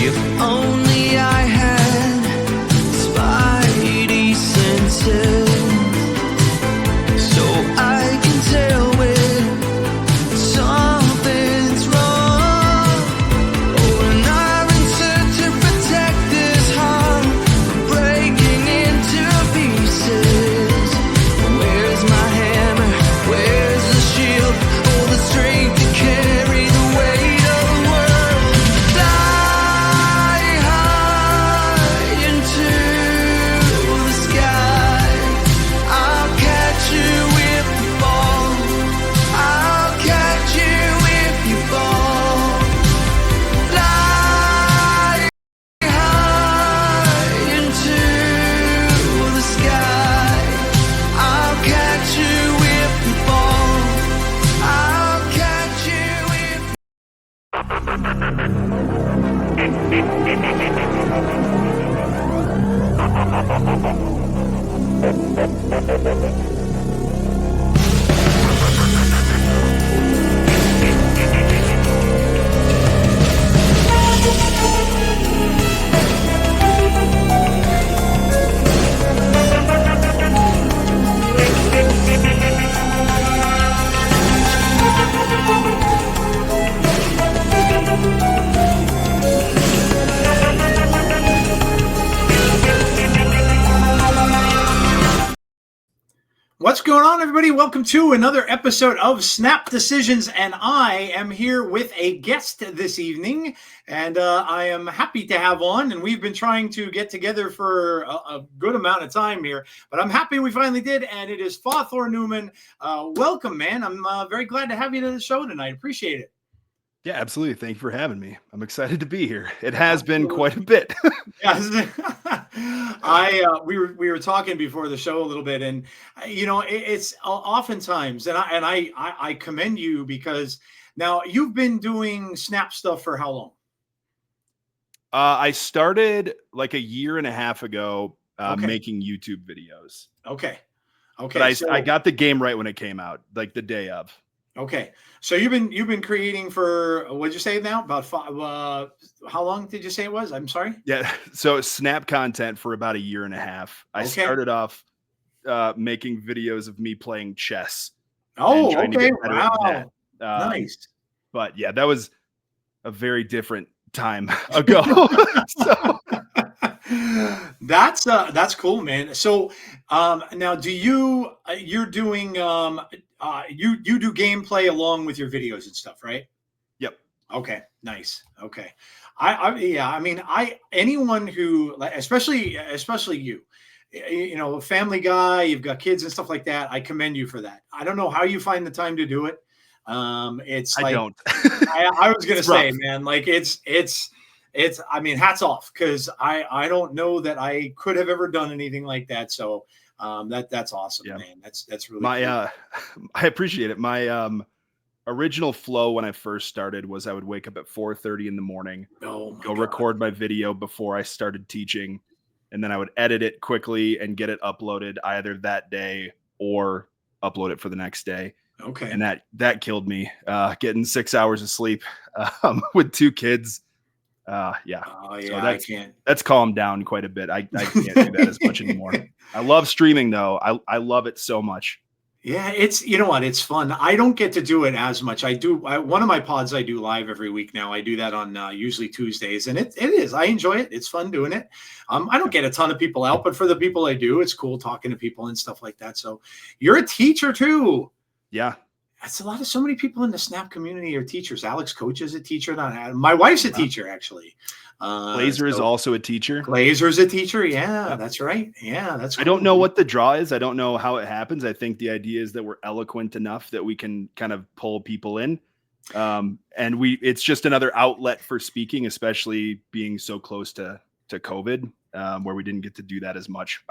If only I had spidey senses, so I can tell when something's wrong. Oh, and I'm in search to protect this heart from breaking into pieces. Where's my hammer? Where's the shield? Oh, the strength to carry the weight of the world. Fly high into the sky. I'll catch you if you fall. I'll catch you if you fall. Fly high into the sky. I'll catch you if you fall. I'll catch you if What's going on, everybody? Welcome to another episode of Snap Decisions, and I am here with a guest this evening, and I am happy to have on, and we've been trying to get together for a good amount of time here, but I'm happy we finally did, and it is FaThorNewman. Welcome, man. I'm very glad to have you to the show tonight. Appreciate it. Yeah, absolutely. Thank you for having me. I'm excited to be here. It has been quite a bit. Yes. We were talking before the show a little bit, and it's oftentimes, and I commend you, because now you've been doing Snap stuff for how long? I started like a year and a half ago Okay. making YouTube videos. Okay. But I got the game right when it came out, like the day of. Okay. So you've been creating for, what'd you say now? About how long did you say it was? I'm sorry. Yeah. So Snap content for about a year and a half. I Okay. started off making videos of me playing chess. Oh, trying to okay. get better at Wow. that. Nice. But yeah, that was a very different time ago. So That's cool, man. So now you're doing you do gameplay along with your videos and stuff, right? Yep. Okay, nice. Okay. Anyone who, like, especially you, family guy, you've got kids and stuff like that, I commend you for that. I don't know how you find the time to do it. It's like, I don't. I was gonna It's say, rough. man, like it's hats off, because I don't know that I could have ever done anything like that. So that's awesome, Yeah. man. That's really My cool. I appreciate it. My original flow when I first started was I would wake up at 4:30 in the morning, Oh my go God. record my video before I started teaching, and then I would edit it quickly and get it uploaded either that day or upload it for the next day. Okay. And that killed me. Getting 6 hours of sleep with two kids. Yeah. Oh yeah, So I can't. that's calmed down quite a bit. I can't do that as much anymore. I love streaming though. I love it so much. Yeah, you know what? It's fun. I don't get to do it as much. One of my pods I do live every week now. I do that on usually Tuesdays, and it is. I enjoy it. It's fun doing it. I don't get a ton of people out, but for the people I do, it's cool talking to people and stuff like that. So you're a teacher too. Yeah. That's so many people in the Snap community are teachers. Alex Coach is a teacher. My wife's a teacher, actually. Glazer is also a teacher. Glazer's a teacher. Yeah, that's right. Yeah, that's cool. I don't know what the draw is. I don't know how it happens. I think the idea is that we're eloquent enough that we can kind of pull people in. And it's just another outlet for speaking, especially being so close to COVID, where we didn't get to do that as much.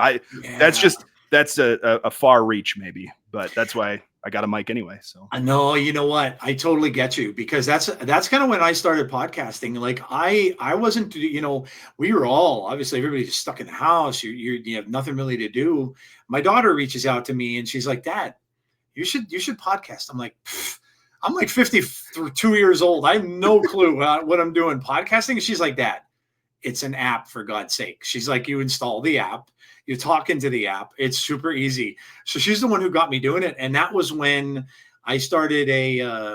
That's a far reach maybe, but that's why I got a mic anyway. So I know, you know what? I totally get you, because that's kind of when I started podcasting. Like I wasn't, we were all, obviously everybody's stuck in the house. You have nothing really to do. My daughter reaches out to me and she's like, Dad, you should podcast. I'm like, I'm like 52 years old. I have no clue what I'm doing podcasting. And she's like, Dad, it's an app, for God's sake. She's like, you install the app, you talk into the app. It's super easy. So she's the one who got me doing it. And that was when I started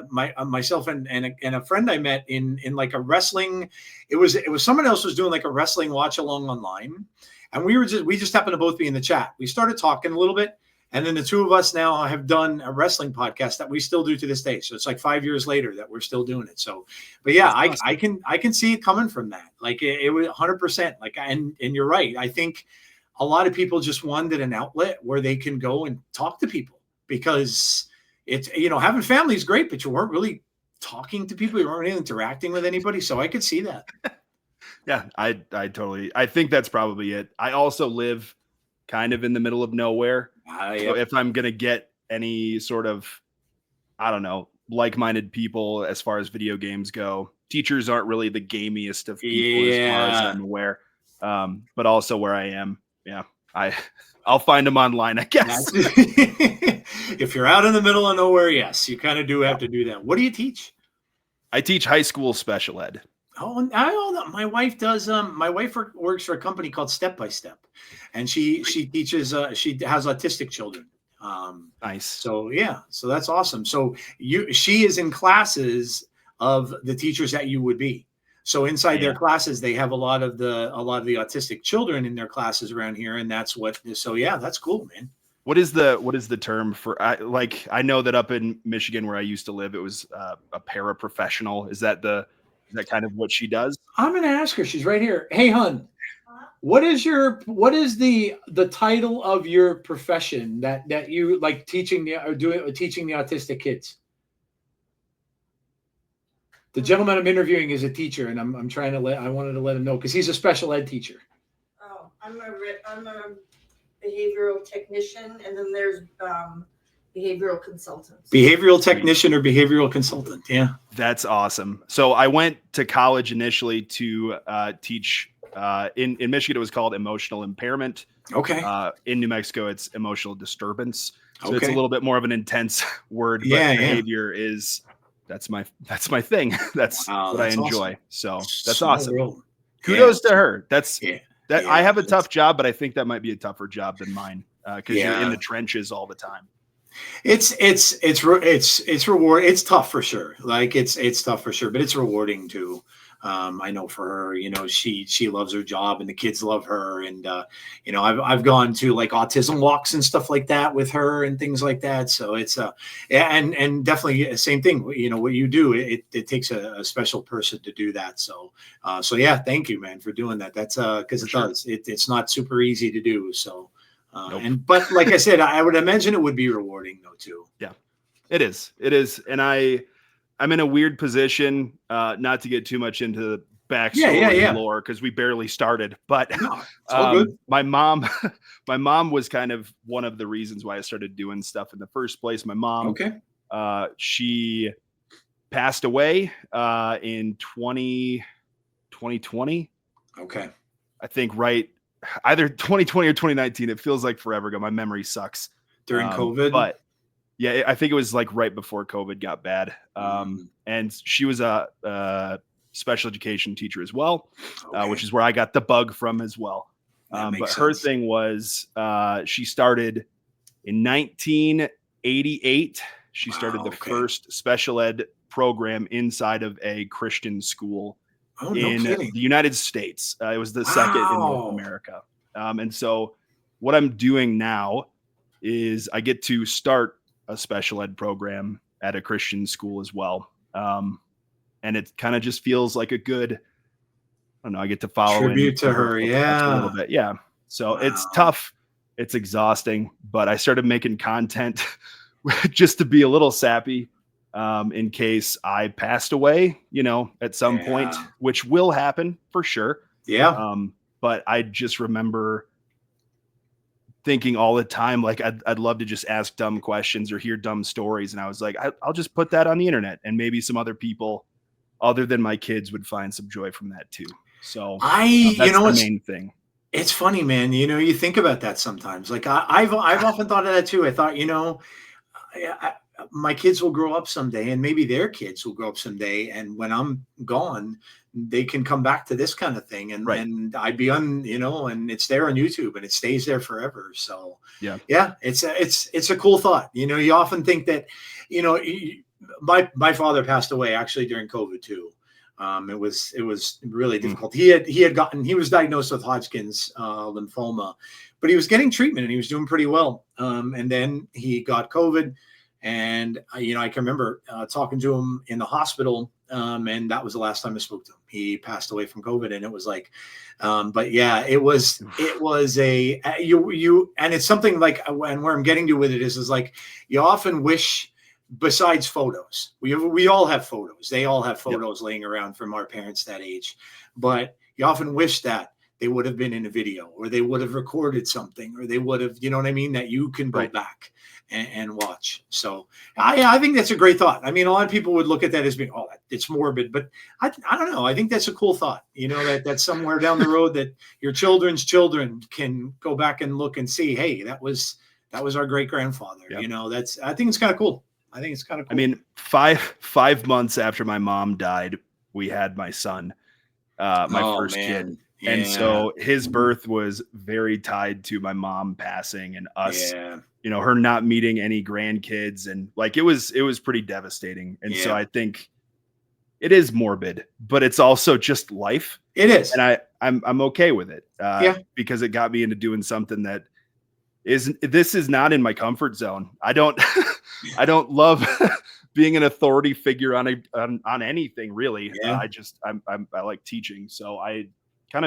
myself and a friend I met in like a wrestling. It was someone else was doing like a wrestling watch along online. And we just happened to both be in the chat. We started talking a little bit. And then the two of us now have done a wrestling podcast that we still do to this day. So it's like 5 years later that we're still doing it. So, but yeah, awesome. I can see it coming from that. Like it was 100%. Like, and you're right. I think a lot of people just wanted an outlet where they can go and talk to people, because it's, having family is great, but you weren't really talking to people. You weren't really interacting with anybody. So I could see that. Yeah, I think that's probably it. I also live kind of in the middle of nowhere. So if I'm going to get any sort of, I don't know, like-minded people as far as video games go, teachers aren't really the gamiest of people as far as I'm aware. But also where I am, I'll find them online, I guess. If you're out in the middle of nowhere, yes, you kind of do have to do that. What do you teach? I teach high school special ed. Oh, I don't know. My wife does. My wife works for a company called Step by Step, and she teaches. She has autistic children. Nice. So that's awesome. So she is in classes of the teachers that you would be. So inside their classes, they have a lot of the autistic children in their classes around here, and that's what. So yeah, that's cool, man. What is the term for? I know that up in Michigan where I used to live, it was a paraprofessional. Is that kind of what she does? I'm going to ask her. She's right here. Hey, hun, what is the title of your profession that you like teaching the autistic kids? The gentleman I'm interviewing is a teacher, and I wanted to let him know because he's a special ed teacher. Oh, I'm a behavioral technician, and then there's behavioral consultants. Behavioral technician or behavioral consultant. Yeah. That's awesome. So I went to college initially to teach in Michigan. It was called emotional impairment. Okay. In New Mexico, it's emotional disturbance. So it's a little bit more of an intense word, but behavior is that's my thing. That's what I enjoy. Awesome. So that's awesome. Real. Kudos to her. I have a tough job, but I think that might be a tougher job than mine because you're in the trenches all the time. It's reward. It's tough for sure. Like it's tough for sure, but it's rewarding too. I know for her, she loves her job and the kids love her. And, I've gone to like autism walks and stuff like that with her and things like that. So it's, and definitely same thing, what you do, it takes a special person to do that. So yeah, thank you, man, for doing that. That's cause it's not super easy to do. So, nope. But like I said, I would imagine it would be rewarding though too. Yeah, it is. And I'm in a weird position, not to get too much into the backstory and lore because we barely started, but my mom was kind of one of the reasons why I started doing stuff in the first place. My mom, she passed away in 2020. Okay. I think either 2020 or 2019. It feels like forever ago. My memory sucks. During COVID? But yeah, I think it was like right before COVID got bad. And she was a special education teacher as well, which is where I got the bug from as well. But her thing was she started in 1988. She started the first special ed program inside of a Christian school in the United States. It was the second in North America. And so what I'm doing now is I get to start a special ed program at a Christian school as well. And it kind of just feels like a good, I don't know, I get to follow tribute to her. A little bit. Yeah. So it's tough. It's exhausting, but I started making content just to be a little sappy in case I passed away, at some point, which will happen for sure. Yeah. But I just remember thinking all the time, like I'd love to just ask dumb questions or hear dumb stories. And I was like, I'll just put that on the internet and maybe some other people other than my kids would find some joy from that too. So that's the main thing. It's funny, man. You think about that sometimes. Like I've often thought of that too. I thought, my kids will grow up someday, and maybe their kids will grow up someday. And when I'm gone, they can come back to this kind of thing, and Right. and I'd be on, and it's there on YouTube, and it stays there forever. So Yeah. it's a cool thought. You often think that, my father passed away actually during COVID too. It was really difficult. He was diagnosed with Hodgkin's lymphoma, but he was getting treatment and he was doing pretty well. And then he got COVID, and I can remember talking to him in the hospital, and that was the last time I spoke to him. He passed away from COVID, and it was like, but yeah, it was and it's something like, and where I'm getting to with it is like, you often wish. Besides photos, we all have photos. They all have photos laying around from our parents that age, but you often wish that they would have been in a video, or they would have recorded something, or they would have, you know what I mean, that you can go back and watch. So I think that's a great thought. I mean, a lot of people would look at that as being, it's morbid, but I don't know. I think that's a cool thought, that somewhere down the road that your children's children can go back and look and see, hey, that was our great grandfather. I think it's kind of cool. I think it's kind of cool. I mean, 5 months after my mom died, we had my son, my first kid. Yeah. And so his birth was very tied to my mom passing and us, her not meeting any grandkids. And like, it was pretty devastating. And so I think it is morbid, but it's also just life. It is. And I'm okay with it because it got me into doing something that this is not in my comfort zone. I don't love being an authority figure on anything really. I like teaching. So I try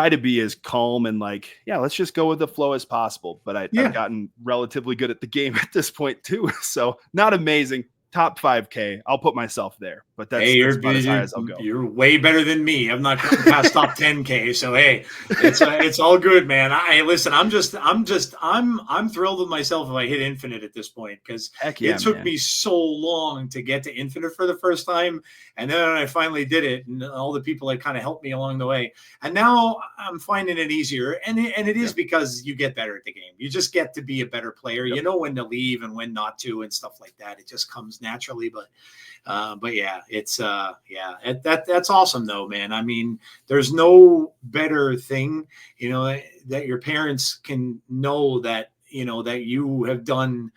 to be as calm and like, let's just go with the flow as possible. But I've gotten relatively good at the game at this point too. So not amazing. Top 5K. I'll put myself there, but that's about as high as I'll go. You're way better than me. I'm not going past top 10K. So, hey, it's all good, man. Listen, I'm thrilled with myself if I hit infinite at this point, because it took me so long to get to infinite for the first time. And then I finally did it, and all the people that kind of helped me along the way. And now I'm finding it easier. And it is because you get better at the game. You just get to be a better player. You know when to leave and when not to and stuff like that. It just comes naturally. But yeah, it's that's awesome though, man. I mean, there's no better thing, that your parents can know that, that you have done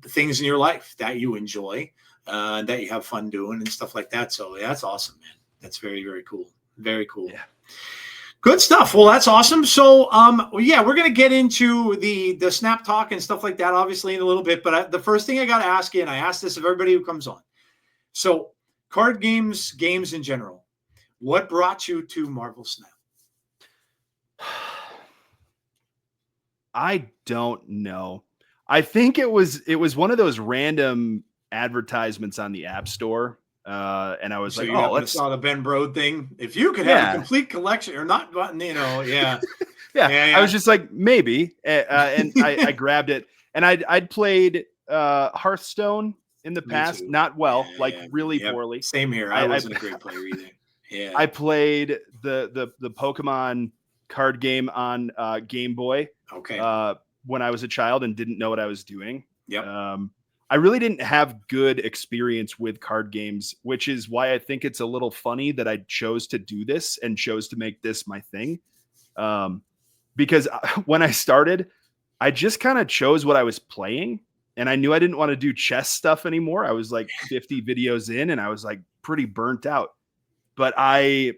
things in your life that you enjoy, that you have fun doing and stuff like that. So that's awesome, man. That's very, very cool. Very cool. Yeah. Good stuff. Well, that's awesome. So, we're going to get into the Snap Talk and stuff like that, obviously, in a little bit. But the first thing I got to ask you, and I ask this of everybody who comes on. So, card games in general, what brought you to Marvel Snap? I don't know. I think it was one of those random advertisements on the App Store. And I was like, let's saw the Ben Brode thing. If you could have a complete collection or not, I was just like, maybe. And I grabbed it, and I'd played Hearthstone in the past, not well, really poorly. Same here. I wasn't a great player either. Yeah. I played the Pokemon card game on Game Boy. Okay. When I was a child and didn't know what I was doing. Yep. I really didn't have good experience with card games, which is why I think it's a little funny that I chose to do this and chose to make this my thing. Because when I started, I just kind of chose what I was playing, and I knew I didn't want to do chess stuff anymore. I was like 50 videos in, and I was like pretty burnt out. But I'd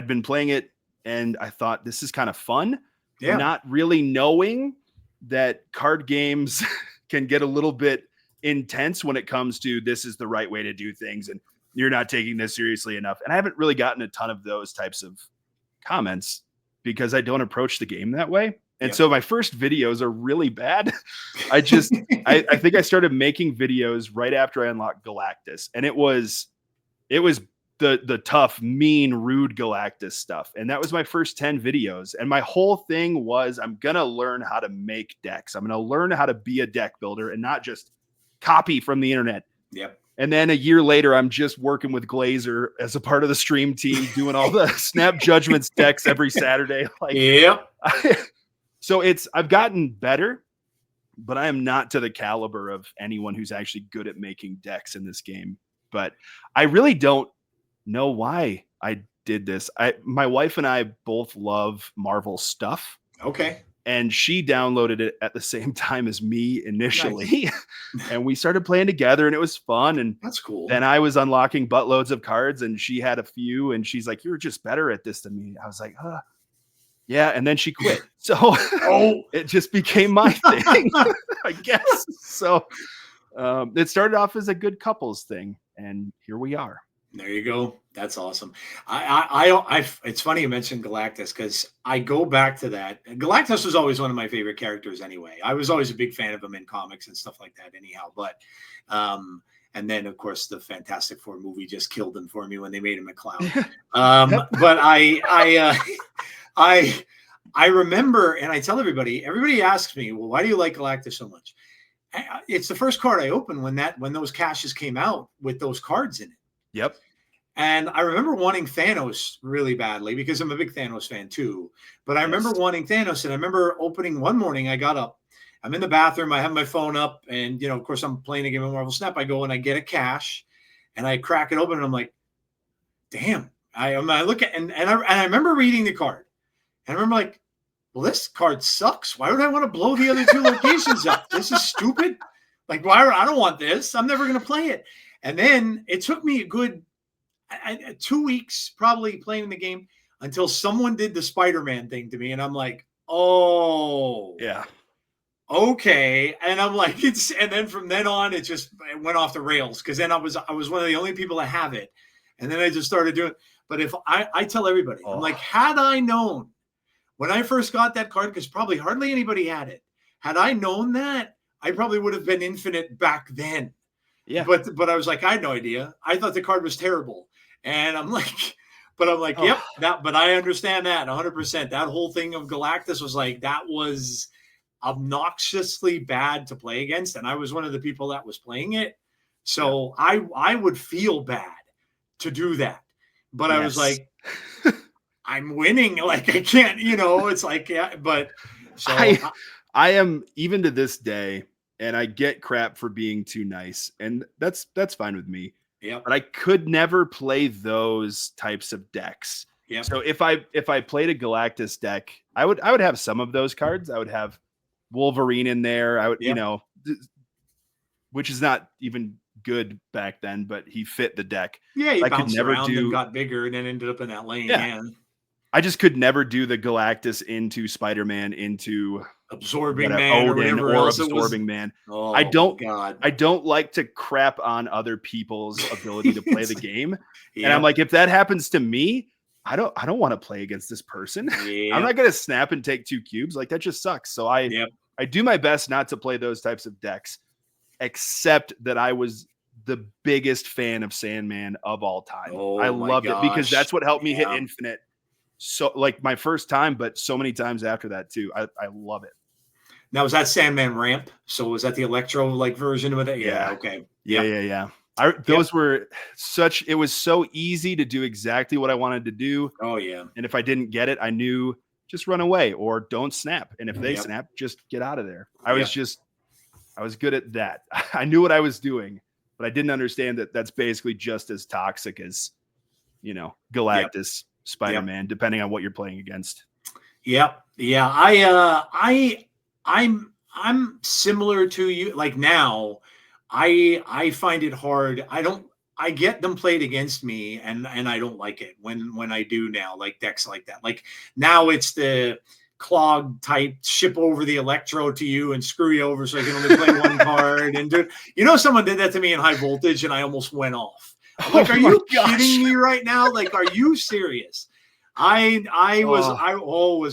been playing it, and I thought this is kind of fun. Yeah. Not really knowing that card games can get a little bit intense when it comes to this is the right way to do things, and you're not taking this seriously enough. And I haven't really gotten a ton of those types of comments because I don't approach the game that way. And so my first videos are really bad. I think I started making videos right after I unlocked Galactus, and it was the tough, mean, rude Galactus stuff. And that was my first 10 videos. And my whole thing was, I'm going to learn how to make decks. I'm going to learn how to be a deck builder and not just copy from the internet. Yep. And then a year later, I'm just working with Glazer as a part of the stream team, doing all the Snap Judgments decks every Saturday. So I've gotten better, but I am not to the caliber of anyone who's actually good at making decks in this game. But I really don't know why I did this. My wife and I both love Marvel stuff. Okay. And she downloaded it at the same time as me initially. Nice. And we started playing together and it was fun. And That's cool. then I was unlocking buttloads of cards and she had a few and she's like, "You're just better at this than me." I was like, yeah. And then she quit. So it just became my thing, I guess. So it started off as a good couples thing. And here we are. There you go. That's awesome. I it's funny you mentioned Galactus because I go back to that. Galactus was always one of my favorite characters anyway. I was always a big fan of him in comics and stuff like that anyhow. But, and then of course the Fantastic Four movie just killed him for me when they made him a clown. But I remember, and I tell everybody asks me, well, why do you like Galactus so much? It's the first card I opened when those caches came out with those cards in it. Yep. And I remember wanting Thanos really badly because I'm a big Thanos fan too. But I remember wanting Thanos, and I remember opening one morning. I got up, I'm in the bathroom, I have my phone up, and of course I'm playing a game of Marvel Snap. I go and I get a cache, and I crack it open, and I'm like, damn. I look at and I remember reading the card, and I remember like, well, this card sucks. Why would I want to blow the other two locations up? This is stupid. Like, I don't want this. I'm never going to play it. And then it took me a good 2 weeks probably playing the game until someone did the Spider-Man thing to me. And I'm like, oh, yeah, okay. And I'm like, and then from then on, it went off the rails. Cause then I was one of the only people that have it. And then I just started doing it. But if I tell everybody, I'm like, had I known when I first got that card, because probably hardly anybody had it. Had I known that, I probably would have been infinite back then. Yeah. But I was like, I had no idea. I thought the card was terrible. And I'm like, yep, but I understand that 100%. That whole thing of Galactus was like, that was obnoxiously bad to play against. And I was one of the people that was playing it. So I would feel bad to do that. But I was like, I'm winning. Like, I can't, it's like, yeah, but so I am, even to this day, and I get crap for being too nice, and that's fine with me. Yeah. But I could never play those types of decks. Yeah. So if I played a Galactus deck, I would have some of those cards. I would have Wolverine in there. I would, which is not even good back then, but he fit the deck. Yeah, he I bounced could never around and got bigger and then ended up in that lane. Yeah. I just could never do the Galactus into Spider-Man into Absorbing Man Odin or else Absorbing Man. Oh, I don't like to crap on other people's ability to play the game. And I'm like, if that happens to me, I don't want to play against this person. I'm not going to snap and take 2 cubes. Like, that just sucks. So I do my best not to play those types of decks, except that I was the biggest fan of Sandman of all time. I loved it because that's what helped me hit infinite. So, like, my first time, but so many times after that too. I love it. Now, was that Sandman ramp? So was that the Electro version of it? Yeah. Okay. Yeah. Those were it was so easy to do exactly what I wanted to do. Oh yeah. And if I didn't get it, I knew just run away or don't snap. And if they snap, just get out of there. I was good at that. I knew what I was doing, but I didn't understand that that's basically just as toxic as, Galactus, Spider-Man, depending on what you're playing against. Yep. Yeah. I'm similar to you. Like, now I find it hard. I get them played against me and I don't like it when I do now, like decks like that. Like, now it's the clog type, ship over the Electro to you and screw you over so I can only play one card and do it. Someone did that to me in High Voltage and I almost went off. I'm like, are you kidding me right now? Like, are you serious? Was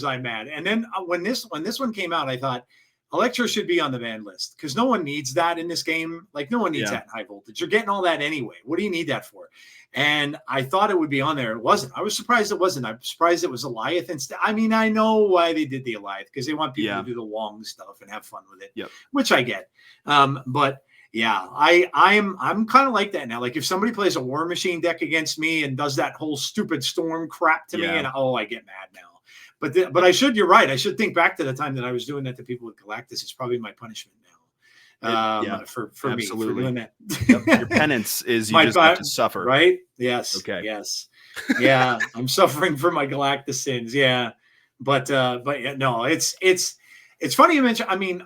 I mad? And then when this one came out, I thought Electro should be on the ban list because no one needs that in this game. Like, no one needs that in High Voltage. You're getting all that anyway. What do you need that for? And I thought it would be on there. It wasn't. I was surprised it wasn't. I'm surprised it was Alioth instead. I mean, I know why they did the Alioth because they want people to do the Wong stuff and have fun with it, which I get. But yeah, I'm kind of like that now. Like, if somebody plays a War Machine deck against me and does that whole stupid storm crap to me, and I get mad now. but you're right. I should think back to the time that I was doing that to people with Galactus. It's probably my punishment now. For me for doing that. Yep. Your penance is you just have to suffer. Right? Yes. Okay. Yes. Yeah. I'm suffering for my Galactus sins. Yeah. But yeah, no, it's funny you mentioned. I mean,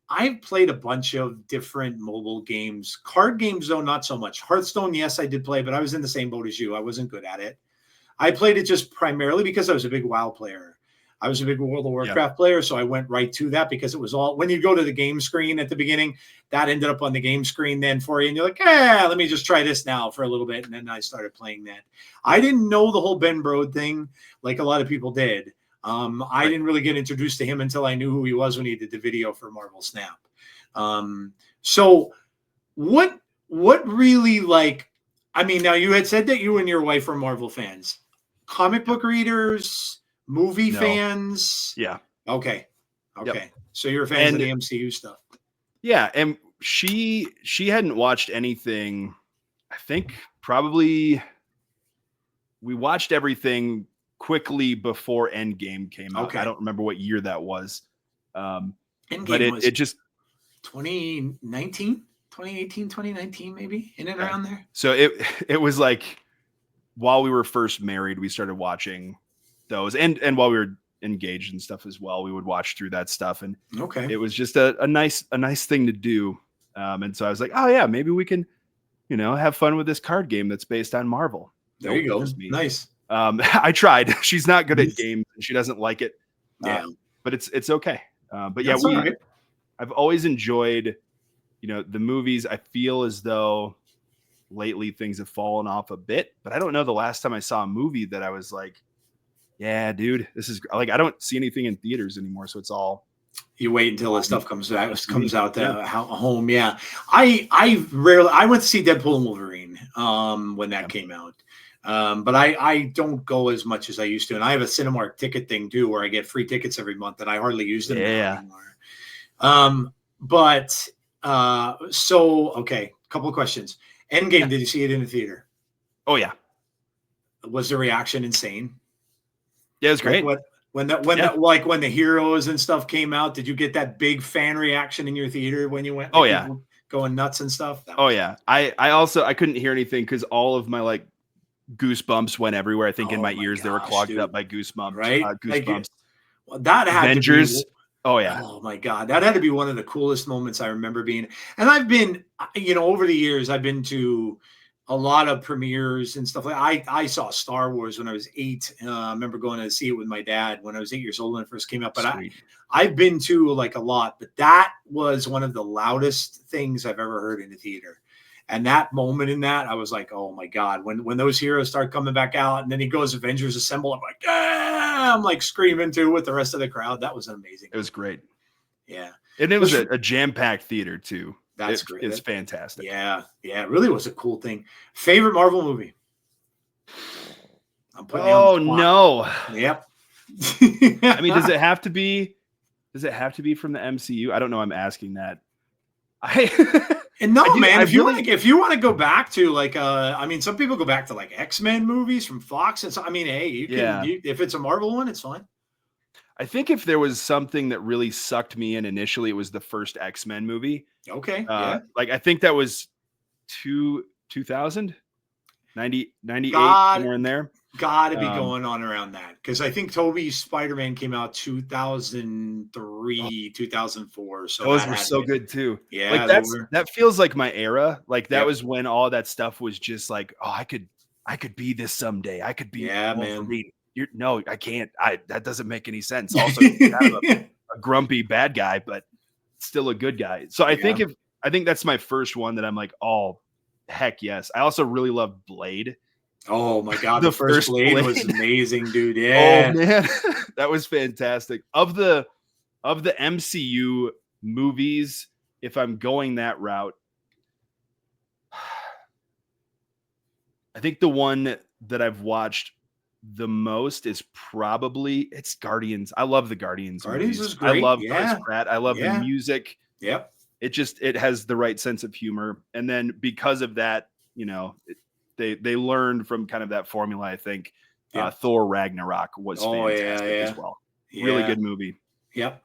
I've played a bunch of different mobile games, card games though, not so much. Hearthstone, yes, I did play, but I was in the same boat as you. I wasn't good at it. I played it just primarily because I was a big WoW player. I was a big World of Warcraft player, so I went right to that because it was all when you go to the game screen at the beginning, that ended up on the game screen then for you, and you're like, let me just try this now for a little bit, and then I started playing that. I didn't know the whole Ben Brode thing like a lot of people did. I didn't really get introduced to him until I knew who he was when he did the video for Marvel Snap. So what really like? I mean, now you had said that you and your wife are Marvel fans, comic book readers. Movie fans. Yeah. Okay. So you're fans of the MCU stuff. Yeah. And she hadn't watched anything. I think probably we watched everything quickly before Endgame came out. Okay. I don't remember what year that was. Endgame but it just 2018, 2019, maybe in and around there. So it was like while we were first married, we started watching those and while we were engaged and stuff as well, we would watch through that stuff. And it was just a nice thing to do. And so I was like, oh yeah, maybe we can, have fun with this card game that's based on Marvel. There you go. Nice. I tried. She's not good at games and she doesn't like it. Yeah. But it's okay. But yeah, I've always enjoyed, the movies. I feel as though lately things have fallen off a bit, but I don't know the last time I saw a movie that I was like, yeah, dude, this is like, I don't see anything in theaters anymore. So it's all you wait until the stuff comes out to home. Yeah. I went to see Deadpool and Wolverine when that came out. But I don't go as much as I used to. And I have a Cinemark ticket thing too, where I get free tickets every month and I hardly use them anymore. Okay. Couple of questions. Endgame, did you see it in the theater? Oh yeah. Was the reaction insane? Yeah, it was great. Like when the heroes and stuff came out, did you get that big fan reaction in your theater when you went? Oh yeah. Going nuts and stuff. Yeah. I couldn't hear anything because all of my like goosebumps went everywhere. I think in my ears they were clogged up by goosebumps. Right? Goosebumps. That had Avengers. To be, oh yeah. Oh my God. That had to be one of the coolest moments I remember being. And I've been, over the years, I've been to a lot of premieres and stuff like I saw Star Wars when I was 8. I remember going to see it with my dad when I was 8 years old when it first came out. But I've been to like a lot, but that was one of the loudest things I've ever heard in the theater. And that moment in that, I was like, oh my God, when those heroes start coming back out and then he goes Avengers Assemble, I'm like, I'm like screaming too with the rest of the crowd. That was amazing. It was great. Yeah. And it was a jam-packed theater too. That's great. It's fantastic. Yeah. Yeah. It really was a cool thing. Favorite Marvel movie? I'm putting no. Yep. I mean, does it have to be from the MCU? I don't know. I'm asking that. Man, if you want to go back to like some people go back to like X-Men movies from Fox and so hey, you can if it's a Marvel one, it's fine. I think if there was something that really sucked me in initially, it was the first X-Men movie. Okay. Like I think that was 2000, 98, somewhere in there. Gotta be going on around that because I think Toby's Spider-Man came out 2003, 2004. So those were so good too. Yeah, like that feels like my era. Like that was when all that stuff was just like, oh, I could be this someday. I could be man. No, I can't. That doesn't make any sense. Also, kind of a grumpy bad guy, but still a good guy. So I think that's my first one that I'm like, oh, heck yes. I also really love Blade. Oh my God, the first Blade was amazing, dude. Yeah. Oh man, that was fantastic. Of the MCU movies, if I'm going that route, I think the one that I've watched the most is probably Guardians. I love the Guardians. Guardians movies. is great. I love Chris Pratt. I love the music. Yep. It has the right sense of humor, and then because of that, they learned from kind of that formula, I think, Thor Ragnarok was fantastic as well. Really good movie. Yep.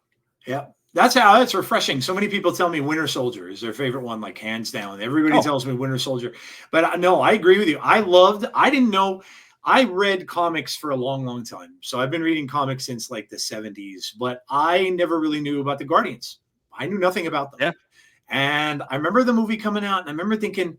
That's refreshing. So many people tell me Winter Soldier is their favorite one, like hands down. Everybody tells me Winter Soldier, but no, I agree with you. I didn't know. I read comics for a long, long time. So I've been reading comics since like the 70s, but I never really knew about the Guardians. I knew nothing about them. Yeah. And I remember the movie coming out and I remember thinking,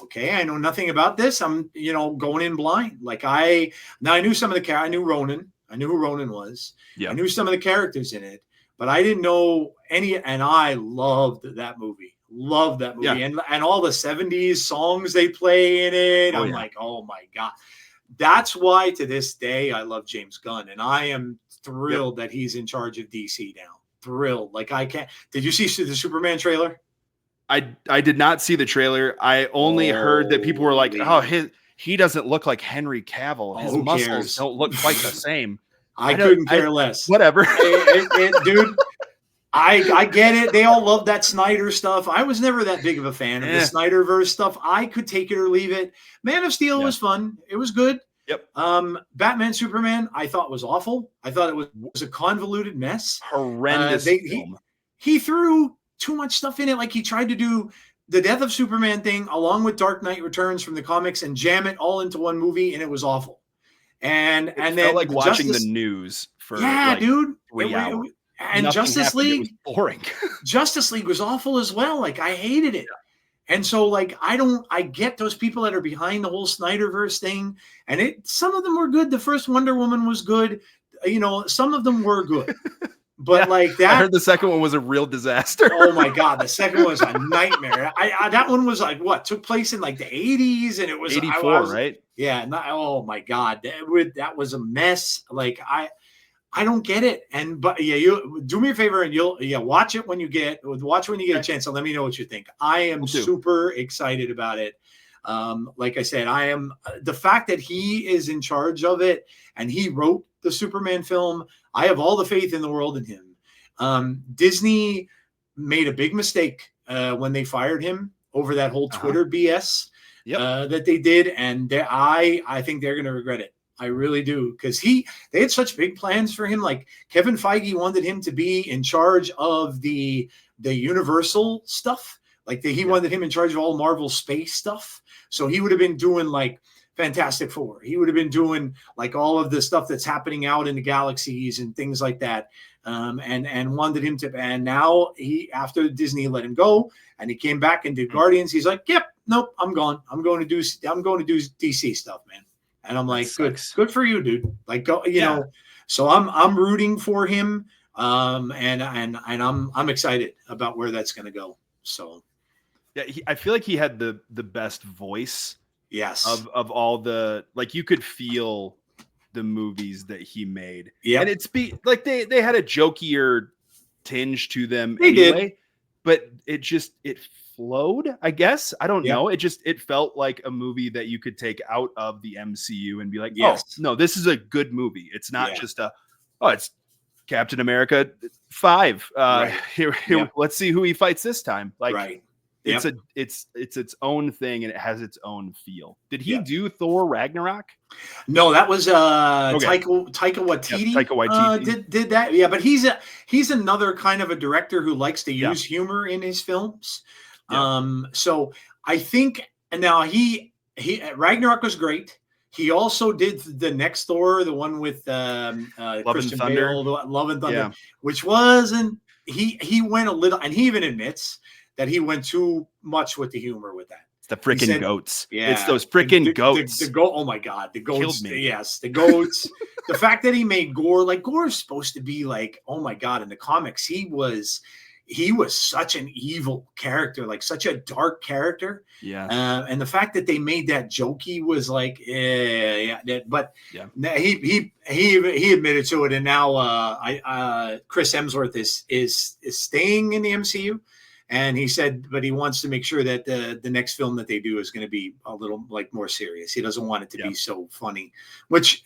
okay, I know nothing about this. I'm, going in blind. Like I knew some of the I knew Ronan. I knew who Ronan was. Yeah. I knew some of the characters in it, but I didn't know any, and I loved that movie. Yeah. And all the 70s songs they play in it. I'm like, oh my God. That's why to this day I love James Gunn, and I am thrilled that he's in charge of DC now. Thrilled. Like I can't. Did you see the Superman trailer? I did not see the trailer. I only heard that people were like, "Oh, he doesn't look like Henry Cavill. His muscles don't look quite the same." I couldn't care less. Whatever, dude. I get it. They all love that Snyder stuff. I was never that big of a fan of the Snyderverse stuff. I could take it or leave it. Man of Steel was fun. It was good. Yep. Batman Superman I thought was awful. I thought it was a convoluted mess. Horrendous film. He threw too much stuff in it. Like he tried to do the Death of Superman thing along with Dark Knight Returns from the comics and jam it all into one movie, and it was awful. And then felt like watching the news for dude. 3 hours. And Justice League, it was boring. Justice League was awful as well. Like I hated it. Yeah. And so like, I get those people that are behind the whole Snyderverse thing. And some of them were good. The first Wonder Woman was good. Some of them were good, but like that, I heard the second one was a real disaster. Oh my God. The second one was a nightmare. That one was like took place in like the 80s and it was 84, right? Yeah. Oh my God. That was a mess. Like I don't get it. But you do me a favor and you'll watch it when you get a chance and let me know what you think. I am super excited about it. Like I said, I am the fact that he is in charge of it and he wrote the Superman film. I have all the faith in the world in him. Disney made a big mistake when they fired him over that whole Twitter BS that they did. And I think they're going to regret it. I really do, because they had such big plans for him. Like Kevin Feige wanted him to be in charge of the Universal stuff. Like he wanted him in charge of all Marvel space stuff. So he would have been doing like Fantastic Four. He would have been doing like all of the stuff that's happening out in the galaxies and things like that. And wanted him to. And now after Disney let him go, and he came back and did Guardians. He's like, "Yep, nope, I'm gone. I'm going to do DC stuff, man." And I'm like, good for you, dude. Like, go, know. So I'm rooting for him, and I'm excited about where that's going to go. So, yeah, I feel like he had the best voice. Yes. Of all the, like, you could feel the movies that he made. Yeah. And like they had a jokier tinge to them they anyway, did. But it flowed, I guess. I don't know. It felt like a movie that you could take out of the MCU and be like, oh no, this is a good movie. It's not just it's Captain America 5. Here, let's see who he fights this time. Like, it's its own thing and it has its own feel. Did he do Thor Ragnarok? No, that was Taika Waititi. Taika Waititi did that. Yeah, but he's another kind of a director who likes to use humor in his films. So I think, and now he Ragnarok was great. He also did the next Thor, the one with Christian Bale, Love and Thunder, which wasn't. He went a little, and he even admits that he went too much with the humor with that. It's the freaking goats. Yeah, it's those freaking goats. The goat. Oh my God, the goats. Killed me. Yes, the goats. The fact that he made Gore, like Gore is supposed to be like, oh my God, in the comics he was such an evil character, like such a dark character. Yeah. And the fact that they made that jokey was like, but he admitted to it. And now Chris Hemsworth is staying in the MCU. And he said, but he wants to make sure that the next film that they do is going to be a little like more serious. He doesn't want it to be so funny, which,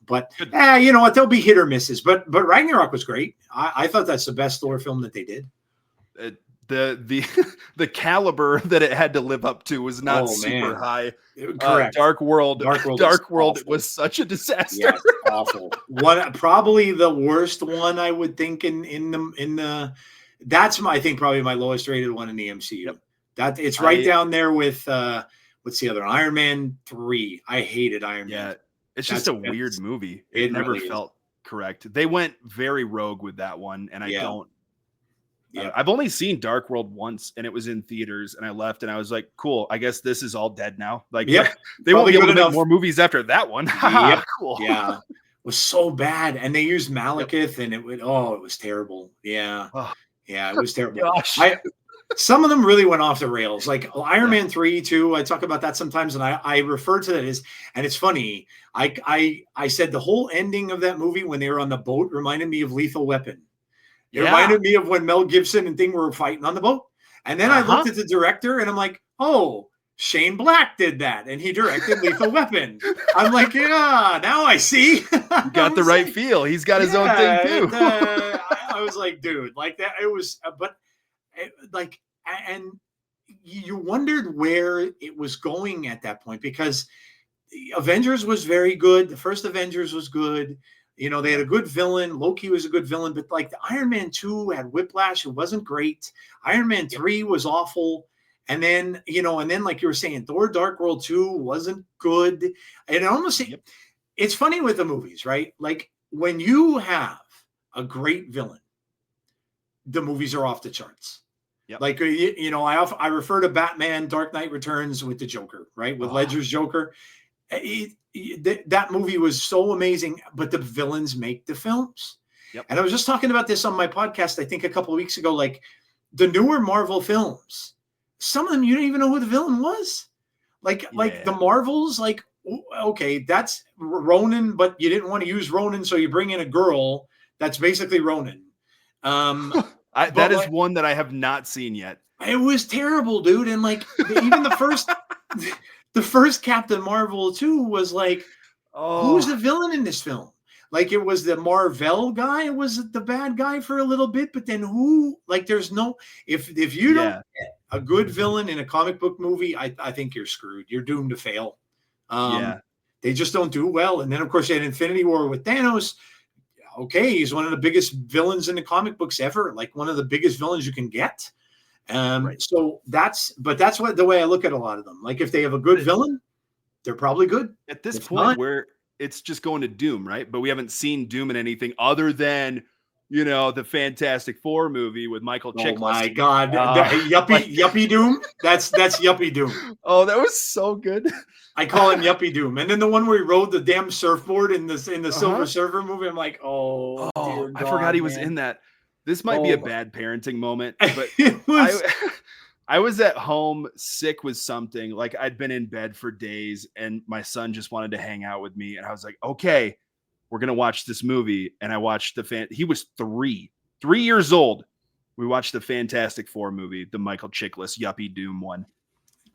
but you know what, there'll be hit or misses, but Ragnarok was great. I thought that's the best Thor film that they did. the caliber that it had to live up to was not Oh, super man. high. Correct. Dark World Dark World was such a disaster. Yes, awful. Probably the worst one I would think in the that's I think probably my lowest rated one in the MCU. Yep. That it's right down there with what's the other one? Iron Man 3. I hated Iron Man. It's just a weird movie. It never really felt correct. They went very rogue with that one, and I don't. Yeah, I've only seen Dark World once, and it was in theaters, and I left, and I was like, "Cool, I guess this is all dead now." Like, they won't be able to make more movies after that one. Cool. Yeah, it was so bad, and they used Malekith, and it was terrible. Yeah, yeah, it was terrible. Gosh. Some of them really went off the rails, like Iron Man 3 too. I talk about that sometimes, and I refer to that as, and it's funny. I said the whole ending of that movie when they were on the boat reminded me of Lethal Weapon. It reminded me of when Mel Gibson and Thing were fighting on the boat. And then I looked at the director and I'm like, oh, Shane Black did that. And he directed Lethal Weapon. I'm like, yeah, now I see. You got the right feel. He's got his own thing too. I was like, dude, like that. It was, and you wondered where it was going at that point, because Avengers was very good. The first Avengers was good. You know, they had a good villain. Loki was a good villain, but like the Iron Man 2 had Whiplash. It wasn't great. Iron Man 3 was awful. And then, like you were saying, Thor Dark World 2 wasn't good. And almost, it's funny with the movies, right? Like when you have a great villain, the movies are off the charts. Yep. Like, I refer to Batman Dark Knight Returns with the Joker, right? With Ledger's Joker. That movie was so amazing, but the villains make the films. Yep. And I was just talking about this on my podcast, I think a couple of weeks ago, like the newer Marvel films, some of them, you don't even know who the villain was. Like the Marvels, like, okay, that's Ronan, but you didn't want to use Ronan. So you bring in a girl that's basically Ronan. That is one that I have not seen yet. It was terrible, dude. And like even the first, the first Captain Marvel 2 was like, who's the villain in this film? Like it was the Marvel guy was the bad guy for a little bit, but then who? Like there's no, if you don't get a good villain in a comic book movie, I think you're screwed. You're doomed to fail. They just don't do well. And then of course you had Infinity War with Thanos. Okay, he's one of the biggest villains in the comic books ever, like one of the biggest villains you can get. So that's what the way I look at a lot of them. Like if they have a good villain, they're probably good. At this point where it's just going to Doom, right? But we haven't seen Doom in anything other than, the Fantastic Four movie with Michael Chiklis. Oh my God. Yuppie Doom. That's Yuppie Doom. Oh, that was so good. I call him Yuppie Doom. And then the one where he rode the damn surfboard in the Silver Surfer movie, I'm like, dear God, I forgot he was in that. This might be a bad parenting moment, but I was at home sick with something. Like I'd been in bed for days and my son just wanted to hang out with me. And I was like, okay, we're going to watch this movie. And I watched he was 3 years old. We watched the Fantastic Four movie, the Michael Chiklis Yuppie Doom one.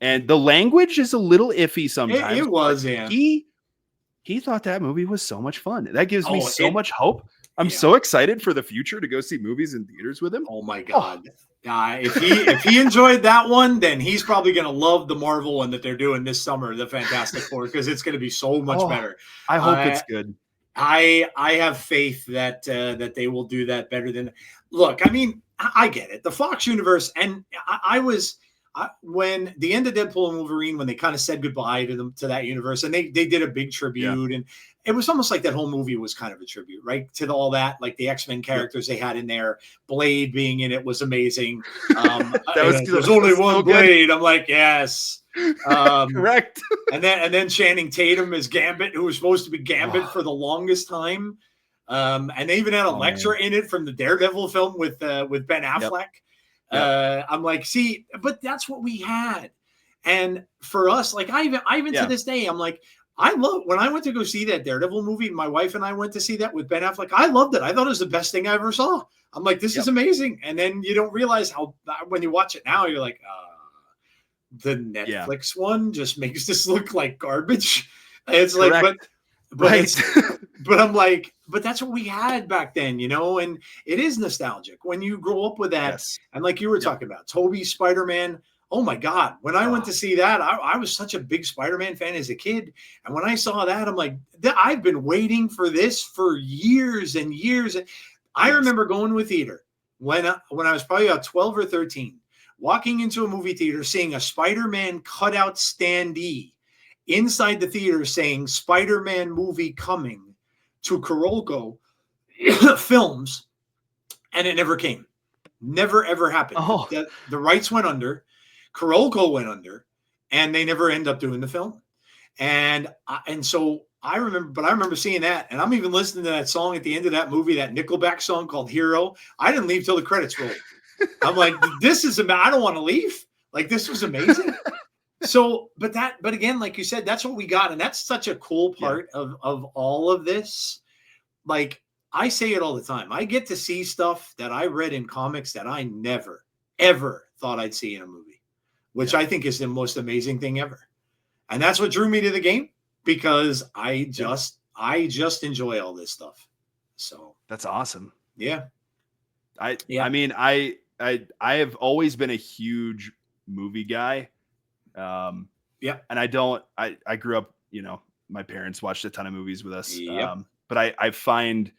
And the language is a little iffy sometimes. It was, yeah. He thought that movie was so much fun. That gives me so much hope. I'm so excited for the future to go see movies in theaters with him. Oh my God. If he enjoyed that one, then he's probably going to love the Marvel one that they're doing this summer, the Fantastic Four, because it's going to be so much better. I hope it's good. I have faith that they will do that better than. Look, I mean, I get it. The Fox universe, and when the end of Deadpool and Wolverine, when they kind of said goodbye to that universe, and they did a big tribute, and it was almost like that whole movie was kind of a tribute, right, to all that, like the X-Men characters they had in there. Blade being in it was amazing. There's only one Blade. I'm like, yes. Correct. and then Channing Tatum is Gambit, who was supposed to be Gambit for the longest time. And they even had Elektra in it from the Daredevil film with Ben Affleck. I'm like, see, but that's what we had. And for us, like I even to this day, I'm like, I love when I went to go see that Daredevil movie. My wife and I went to see that with Ben Affleck. I loved it. I thought it was the best thing I ever saw. I'm like, this is amazing. And then you don't realize how, when you watch it now, you're like, the Netflix one just makes this look like garbage. It's like, but I'm like, but that's what we had back then, you know, and it is nostalgic when you grow up with that. Yes. And like you were talking about, Toby Spider-Man. Oh my God. When I went to see that, I was such a big Spider-Man fan as a kid. And when I saw that, I'm like, I've been waiting for this for years and years. I remember going to a theater when I was probably about 12 or 13, walking into a movie theater, seeing a Spider-Man cutout standee inside the theater saying Spider-Man movie coming to Carolco Films, and it never came. Never, ever happened. Oh. The rights went under, Carolco went under, and they never end up doing the film. And so I remember seeing that, and I'm even listening to that song at the end of that movie, that Nickelback song called Hero. I didn't leave till the credits rolled. I'm like, this is I don't want to leave. Like, this was amazing. So, but again, like you said, that's what we got. And that's such a cool part of all of this. Like, I say it all the time. I get to see stuff that I read in comics that I never, ever thought I'd see in a movie, which I think is the most amazing thing ever. And that's what drew me to the game, because I just enjoy all this stuff. So that's awesome. Yeah. I mean, I have always been a huge movie guy. And I grew up, you know, my parents watched a ton of movies with us. But I find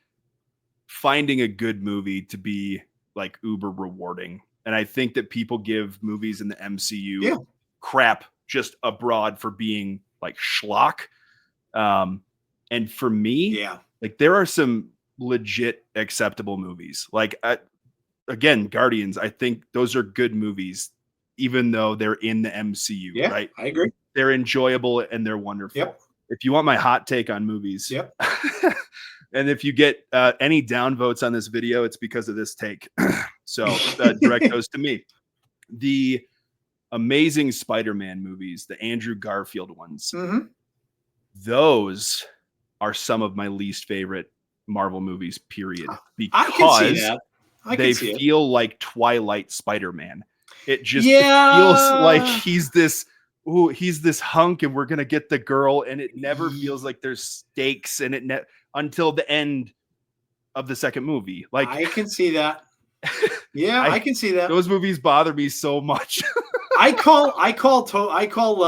finding a good movie to be like uber rewarding. And I think that people give movies in the MCU crap just abroad for being like schlock. And for me, like, there are some legit acceptable movies. Like, again, Guardians, I think those are good movies, even though they're in the MCU, right? I agree. They're enjoyable and they're wonderful. If you want my hot take on movies, and if you get any downvotes on this video, it's because of this take. So direct those to me. The Amazing Spider-Man movies, the Andrew Garfield ones, those are some of my least favorite Marvel movies, period. Because they feel like Twilight Spider-Man. It just feels like he's this hunk and we're gonna get the girl, and it never feels like there's stakes, and it until the end of the second movie. Like, I can see that. I can see that. Those movies bother me so much. I call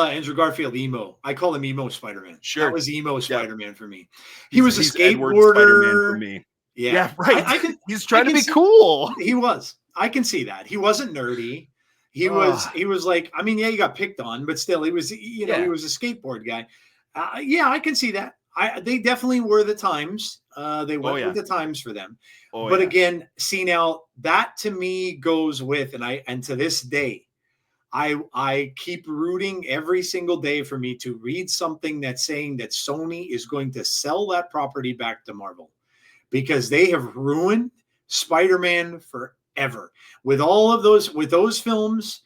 Andrew Garfield emo. I call him emo Spider-Man. Sure, that was emo Spider-Man for me. He's a Spider-Man skateboarder for me. Yeah, right. He's trying to be cool. He was. I can see that. He wasn't nerdy. He was like, I mean, he got picked on, but still, he was, he was a skateboard guy. I can see that. They definitely were the times. They went with the times for them. But again, see, now that to me goes with, and to this day, I keep rooting every single day for me to read something that's saying that Sony is going to sell that property back to Marvel, because they have ruined Spider-Man forever. With all of those films,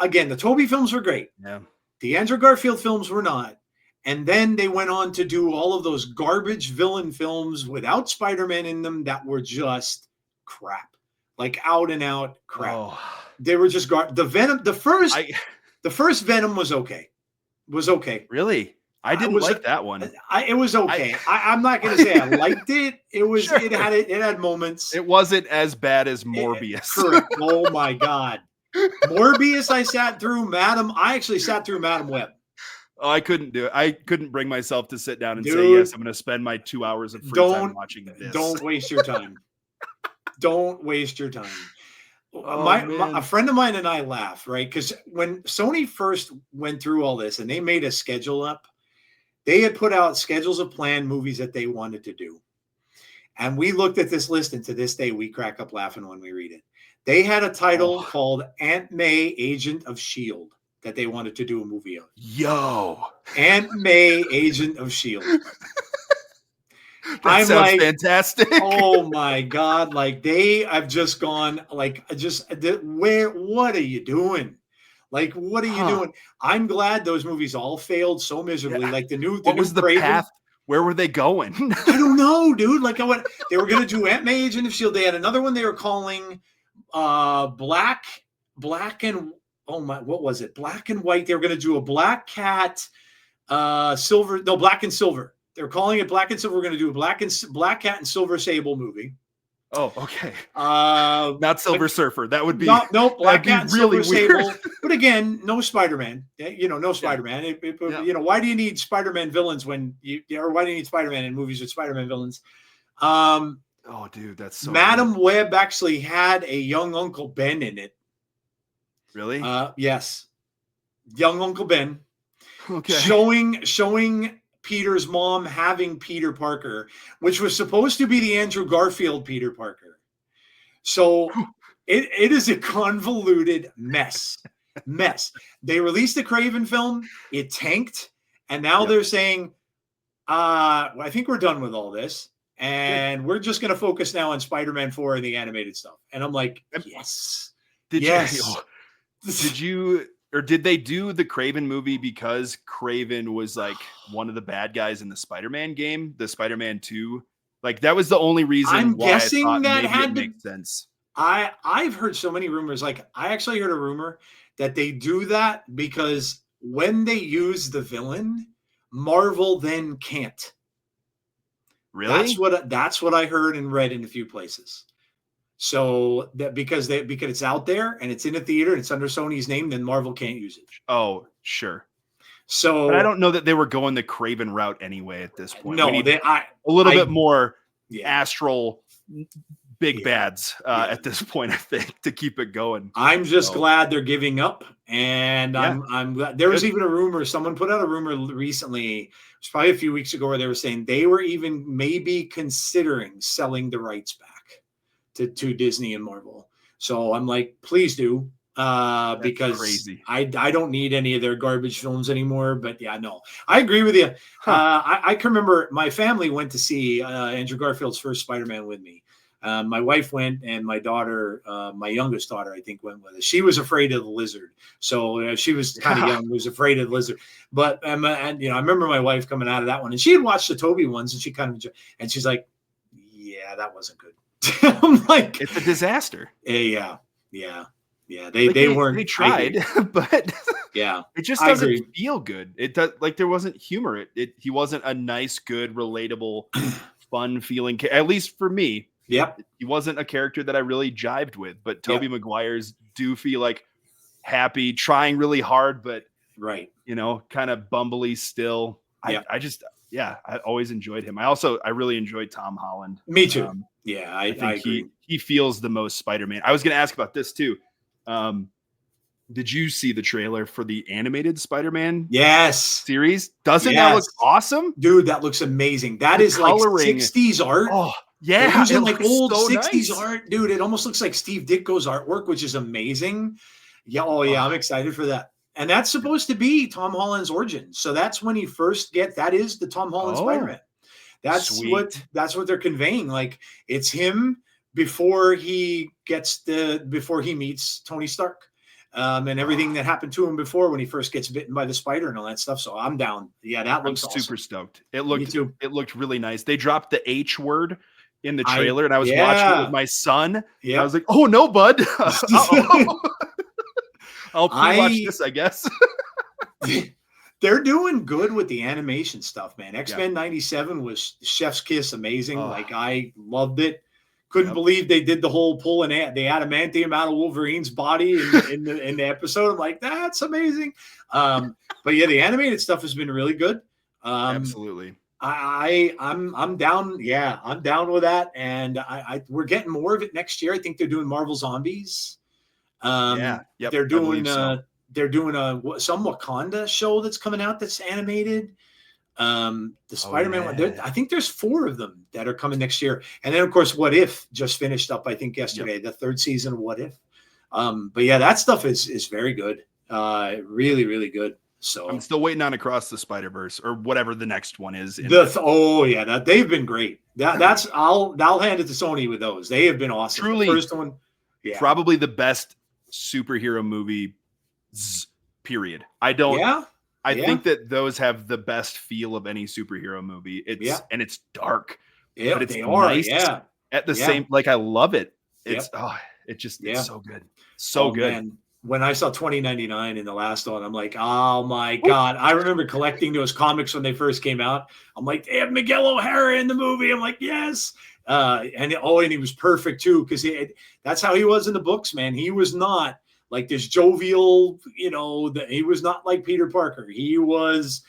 again, the Toby films were great. Yeah. The Andrew Garfield films were not. And then they went on to do all of those garbage villain films without Spider-Man in them that were just crap, like out and out crap. Oh. They were just the first Venom was okay. Really? I didn't like that one. It was okay. I'm not going to say I liked it. It was. Sure. It had moments. It wasn't as bad as Morbius. Correct. Oh my God, Morbius! I actually sat through Madam Web. Oh, I couldn't do it. I couldn't bring myself to sit down and say, yes, I'm going to spend my 2 hours of free time watching this. Don't waste your time. Don't waste your time. A friend of mine and I laugh, right? Because when Sony first went through all this and they made a schedule up, they had put out schedules of planned movies that they wanted to do. And we looked at this list, and to this day, we crack up laughing when we read it. They had a title called Aunt May, Agent of S.H.I.E.L.D. that they wanted to do a movie of. Aunt May, Agent of S.H.I.E.L.D. That sounds fantastic. Oh my God. Like, I've just gone what are you doing? Like, what are you doing? I'm glad those movies all failed so miserably. Like what was the path? Where were they going? I don't know, dude. Like, they were going to do Aunt May, Agent of S.H.I.E.L.D. They had another one they were calling Black and what was it? Black and White. They were going to do a Black Cat, Black and Silver. They're calling it Black and Silver. We're going to do a Black Cat and Silver Sable movie. Oh, okay. Not Silver Surfer. That would be no Black Cat and really Silver weird. Sable. But again, no Spider-Man. No Spider-Man. Yeah. Why do you need Spider-Man villains or why do you need Spider-Man in movies with Spider-Man villains? Oh, dude, that's so. Madam Web actually had a young Uncle Ben in it. Really? Yes, young Uncle Ben. Okay. Showing Peter's mom having Peter Parker, which was supposed to be the Andrew Garfield Peter Parker. So it is a convoluted mess. They released the Craven film, it tanked, and now they're saying, I think we're done with all this, and we're just going to focus now on Spider-Man 4 and the animated stuff. And I'm like, yes. Did they do the Craven movie because Craven was like one of the bad guys in the Spider-Man game, the Spider-Man 2? Like that was the only reason. I'm why guessing I thought that maybe had it to make sense. I've heard so many rumors. Like I actually heard a rumor that they do that because when they use the villain, Marvel then can't. Really? That's what I heard and read in a few places. So that because it's out there and it's in a theater and it's under Sony's name, then Marvel can't use it. Oh, sure. So but I don't know that they were going the Craven route anyway at this point. No, a little bit more astral big bads at this point, I think, to keep it going. I'm just glad they're giving up, and I'm glad. There was even a rumor. Someone put out a rumor recently. It was probably a few weeks ago where they were saying they were even maybe considering selling the rights back to Disney and Marvel. So I'm like, please do, because crazy. I don't need any of their garbage films anymore. But yeah, no, I agree with you. I can remember my family went to see Andrew Garfield's first Spider-Man with me. My wife went, and my daughter, my youngest daughter, I think, went with us. She was afraid of the lizard, so she was kind of young, was afraid of the lizard. But and I remember my wife coming out of that one, and she had watched the Toby ones, and she kind of enjoyed, and she's like, "Yeah, that wasn't good." I'm like, it's a disaster. Yeah. They weren't. They tried, but yeah, it just doesn't feel good. It does, like there wasn't humor. He wasn't a nice, good, relatable, fun feeling. At least for me. Yep. He wasn't a character that I really jived with, but Tobey Maguire's doofy, like happy, trying really hard, but kind of bumbly still. I always enjoyed him. I really enjoyed Tom Holland. Me too. I think he feels the most Spider-Man. I was going to ask about this too. Did you see the trailer for the animated Spider-Man series? Doesn't that look awesome? Dude, that looks amazing. That is coloring. Like 60s art. Oh, yeah. They're using like old so 60s nice. art. Dude, it almost looks like Steve Ditko's artwork, which is amazing. Yeah, I'm excited for that. And that's supposed to be Tom Holland's origin. So that's when he first that is the Tom Holland Spider-Man. That's what they're conveying. Like it's him before he meets Tony Stark. And everything that happened to him before when he first gets bitten by the spider and all that stuff. So I'm down. Yeah, that looks awesome. Super stoked. It looked really nice. They dropped the H word in the trailer, and I was watching it with my son. Yeah, I was like, "Oh no, bud! I'll watch this, I guess." They're doing good with the animation stuff, man. X-Men 97 was chef's kiss, amazing. Like I loved it. Couldn't believe they did the whole pulling the adamantium out of Wolverine's body in the episode. I'm like, that's amazing. But yeah, the animated stuff has been really good. Absolutely. I'm down. Yeah, I'm down with that. And we're getting more of it next year. I think they're doing Marvel Zombies. They're doing some Wakanda show that's coming out that's animated. The Spider-Man one. I think there's 4 of them that are coming next year. And then of course, What If just finished up, I think yesterday, the 3rd season of What If. But yeah, that stuff is very good. Really, really good. So I'm still waiting on Across the Spider-Verse or whatever the next one is. They've been great. I'll hand it to Sony with those. They have been awesome. Truly, the first one, probably the best superhero movie. Period. I think that those have the best feel of any superhero movie. And it's dark. Yeah, but it's nice. At the same, like I love it. It's it's so good. So good. Man. when I saw 2099 in the last one, I'm like, oh my God. I remember collecting those comics when they first came out. I'm like, they have Miguel O'Hara in the movie. I'm like, yes. And he was perfect too, because that's how he was in the books, man. He was not like this jovial, he was not like Peter Parker. He was,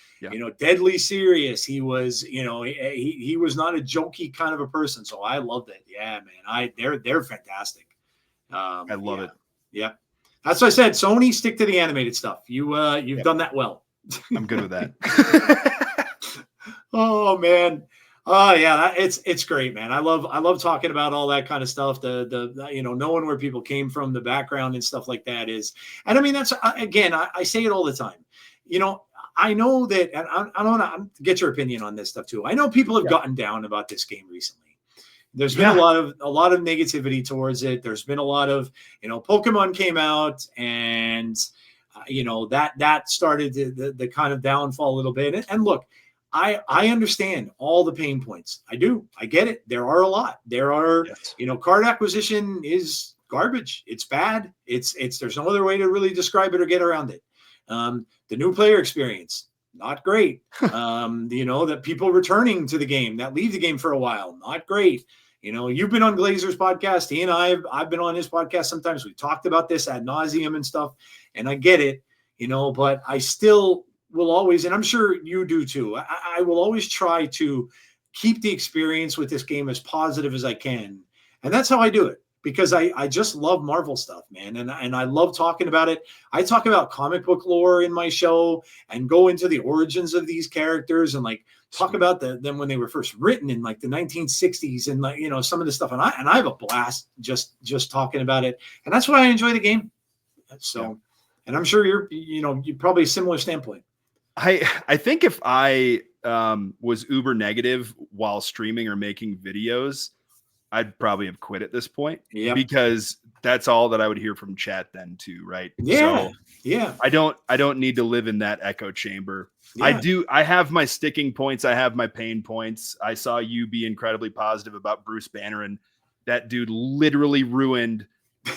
deadly serious. He was, he was not a jokey kind of a person. So I loved it. Yeah, man. They're fantastic. I love it. Yeah. That's what I said. Sony, stick to the animated stuff. You've done that well. I'm good with that. Oh man. Oh yeah, it's great, man. I love talking about all that kind of stuff. The knowing where people came from, the background and stuff like that is. And I mean, that's again, I say it all the time. I know that, and I don't want to get your opinion on this stuff too. I know people have gotten down about this game recently. There's been a lot of negativity towards it. There's been a lot of, Pokemon came out and, that started the kind of downfall a little bit. And look, I understand all the pain points. I do. I get it. There are a lot. There are, card acquisition is garbage. It's bad. There's no other way to really describe it or get around it. The new player experience, not great. That people returning to the game that leave the game for a while, not great. You've been on Glazer's podcast. He and I've been on his podcast. Sometimes we talked about this ad nauseum and stuff, and I get it, but I still will always, and I'm sure you do too. I will always try to keep the experience with this game as positive as I can. And that's how I do it, because I just love Marvel stuff, man. And I love talking about it. I talk about comic book lore in my show and go into the origins of these characters and talk about them when they were first written in the 1960s and some of the stuff. And I have a blast just talking about it. And that's why I enjoy the game. So, and I'm sure you're probably a similar standpoint. I think if I was uber negative while streaming or making videos, I'd probably have quit at this point. Yeah, because that's all that I would hear from chat then too, right? Yeah. So yeah. I don't need to live in that echo chamber. Yeah. I have my sticking points. I have my pain points. I saw you be incredibly positive about Bruce Banner, and that dude literally ruined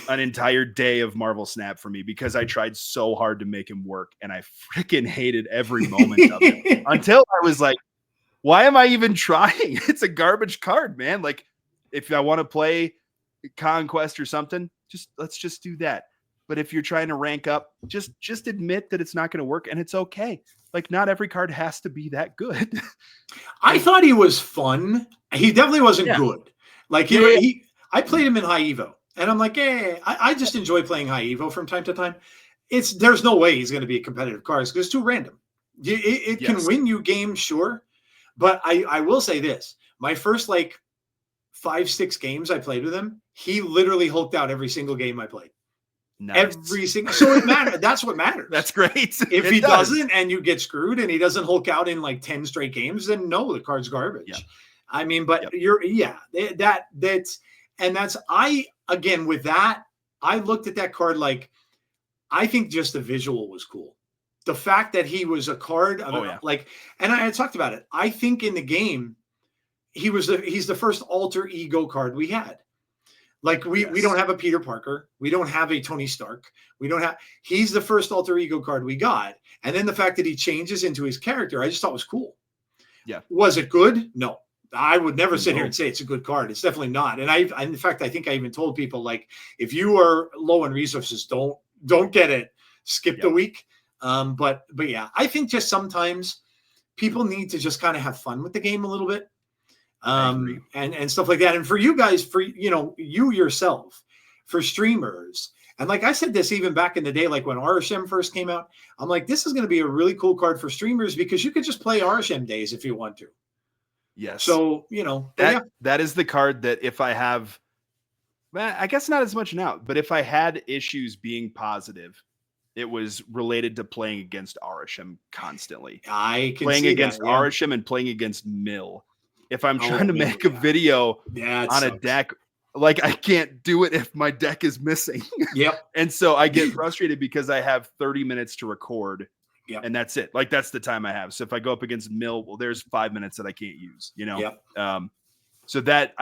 an entire day of Marvel Snap for me because I tried so hard to make him work, and I freaking hated every moment of it until I was like, why am I even trying? It's a garbage card, man. Like, if I want to play Conquest or something, let's just do that. But if you're trying to rank up, just admit that it's not going to work, and it's okay. Like, not every card has to be that good. I thought he was fun. He definitely wasn't good. Like I played him in High Evo, and I'm like, I just enjoy playing High Evo from time to time. There's no way he's going to be a competitive card because it's too random. It can win you games, sure, but I will say this: my first 5-6 games I played with him, he literally hulked out every single game I played. Nice. Every single, so it matters. That's what matters. That's great. If he doesn't, and you get screwed, and he doesn't hulk out in 10 straight games, then no, the card's garbage. Yeah. I mean, but again with that, I looked at that card I think just the visual was cool. The fact that he was a card, and I talked about it. I think in the game, he's the first alter ego card we had. We don't have a Peter Parker. We don't have a Tony Stark. He's the first alter ego card we got. And then the fact that he changes into his character, I just thought was cool. Yeah. Was it good? No, I would never sit here and say it's a good card. It's definitely not. And in fact, I think I even told people, if you are low on resources, don't get it. Skip the week. But yeah, I think just sometimes people need to just kind of have fun with the game a little bit. And stuff like that. And for you guys, you yourself, for streamers, and I said this even back in the day, when RSM first came out, I'm like, this is going to be a really cool card for streamers because you could just play RSM days if you want to. Yes. So, that is the card that if I have, I guess not as much now, but if I had issues being positive, it was related to playing against RSM constantly. I can playing see against RSM and playing against Mill. If I'm trying to make a video on a deck, I can't do it if my deck is missing. Yep. And so I get frustrated because I have 30 minutes to record. Yep. And that's it. That's the time I have. So if I go up against Mill, well, there's 5 minutes that I can't use, Yep. So that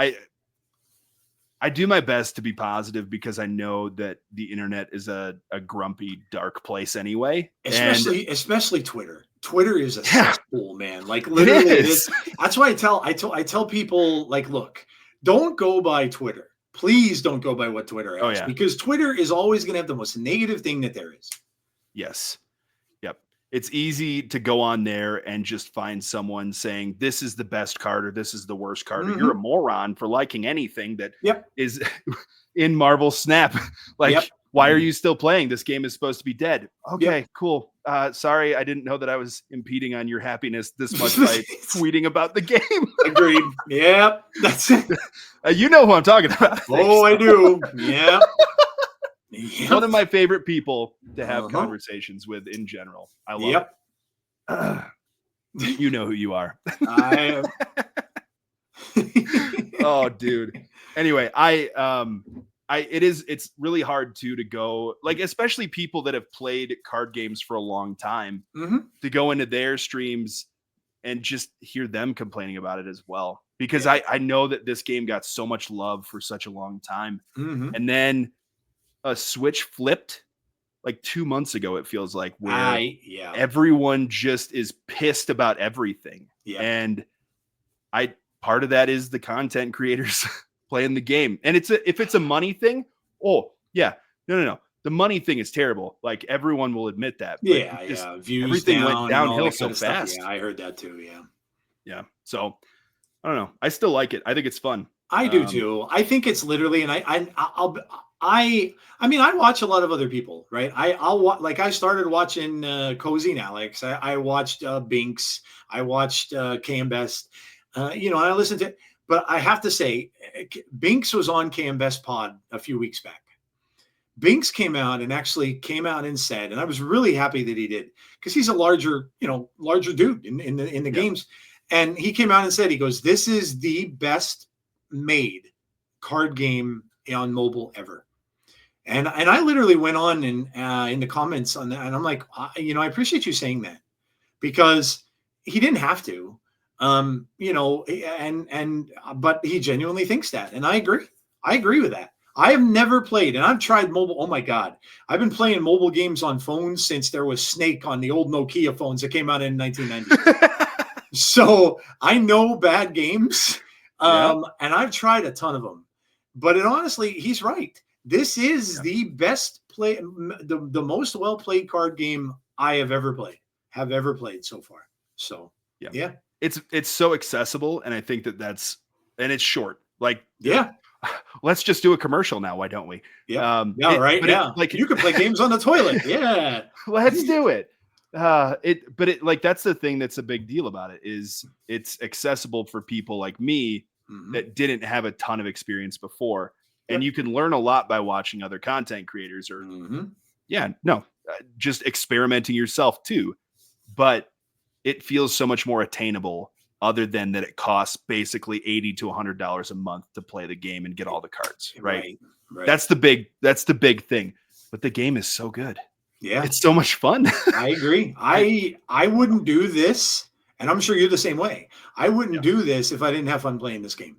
I do my best to be positive because I know that the internet is a grumpy, dark place anyway. Especially Twitter. Twitter is a Yeah. cesspool, man. Like literally, It it is. is. That's why I tell people, like, look, don't go by Twitter. Please don't go by what Twitter has, Oh, yeah. because Twitter is always going to have the most negative thing that there is. Yes. Yep. It's easy to go on there and just find someone saying this is the best card or this is the worst card. Or you're a moron for liking anything that Yep. is in Marvel Snap. Like, Yep. why are you still playing? This game is supposed to be dead. Okay, Yep. cool. Sorry, I didn't know that I was impeding on your happiness this much by tweeting about the game. Agreed. Yep. That's it. You know who I'm talking about. Oh, I do. Yep. Yep. One of my favorite people to have Uh-huh. conversations with in general. I love Yep. it. You know who you are. I Oh, dude. Anyway, it's really hard to go, like, especially people that have played card games for a long time, Mhm. to go into their streams and just hear them complaining about it as well. Because Yeah. I know that this game got so much love for such a long time. Mhm. And then a switch flipped like 2 months ago, it feels like, where Yeah. everyone just is pissed about everything. Yeah. And part of that is the content creators playing the game. And if it's a money thing, oh yeah, no. The money thing is terrible. Like, everyone will admit that. But Yeah. just Yeah. Views everything down went and all downhill that so kind of stuff. fast. Yeah, I heard that too. Yeah. Yeah. So I don't know. I still like it. I think it's fun. I do too. I think it's literally, and I mean, I watch a lot of other people, right? I'll watch, like, I started watching Cozy and Alex. I watched Binks. I watched KM Best. And I listened to, but I have to say, Binks was on KM Best Pod a few weeks back. Binks came out and said, and I was really happy that he did, because he's a larger dude in the games. And he came out and said, he goes, "This is the best made card game on mobile ever." And I literally went on and in the comments on that, and I'm like, I appreciate you saying that, because he didn't have to, but he genuinely thinks that, and I agree with that. I have never played, and I've tried mobile. Oh my God, I've been playing mobile games on phones since there was Snake on the old Nokia phones that came out in 1990. So I know bad games, and I've tried a ton of them. But honestly, he's right. This is the best play, the most well played card game I have ever played so far. So yeah. It's so accessible, and I think that's, and it's short. Like, Yeah. Let's just do a commercial now. Why don't we? Yeah. Right. Yeah. Like, you can play games on the toilet. Yeah. Let's do it. Like, that's the thing that's a big deal about it, is it's accessible for people like me that didn't have a ton of experience before. And you can learn a lot by watching other content creators or just experimenting yourself too. But it feels so much more attainable, other than that it costs basically $80 to $100 a month to play the game and get all the cards. Right. That's the big thing. But the game is so good. Yeah. It's so much fun. I agree. I wouldn't do this, and I'm sure you're the same way. I wouldn't do this if I didn't have fun playing this game.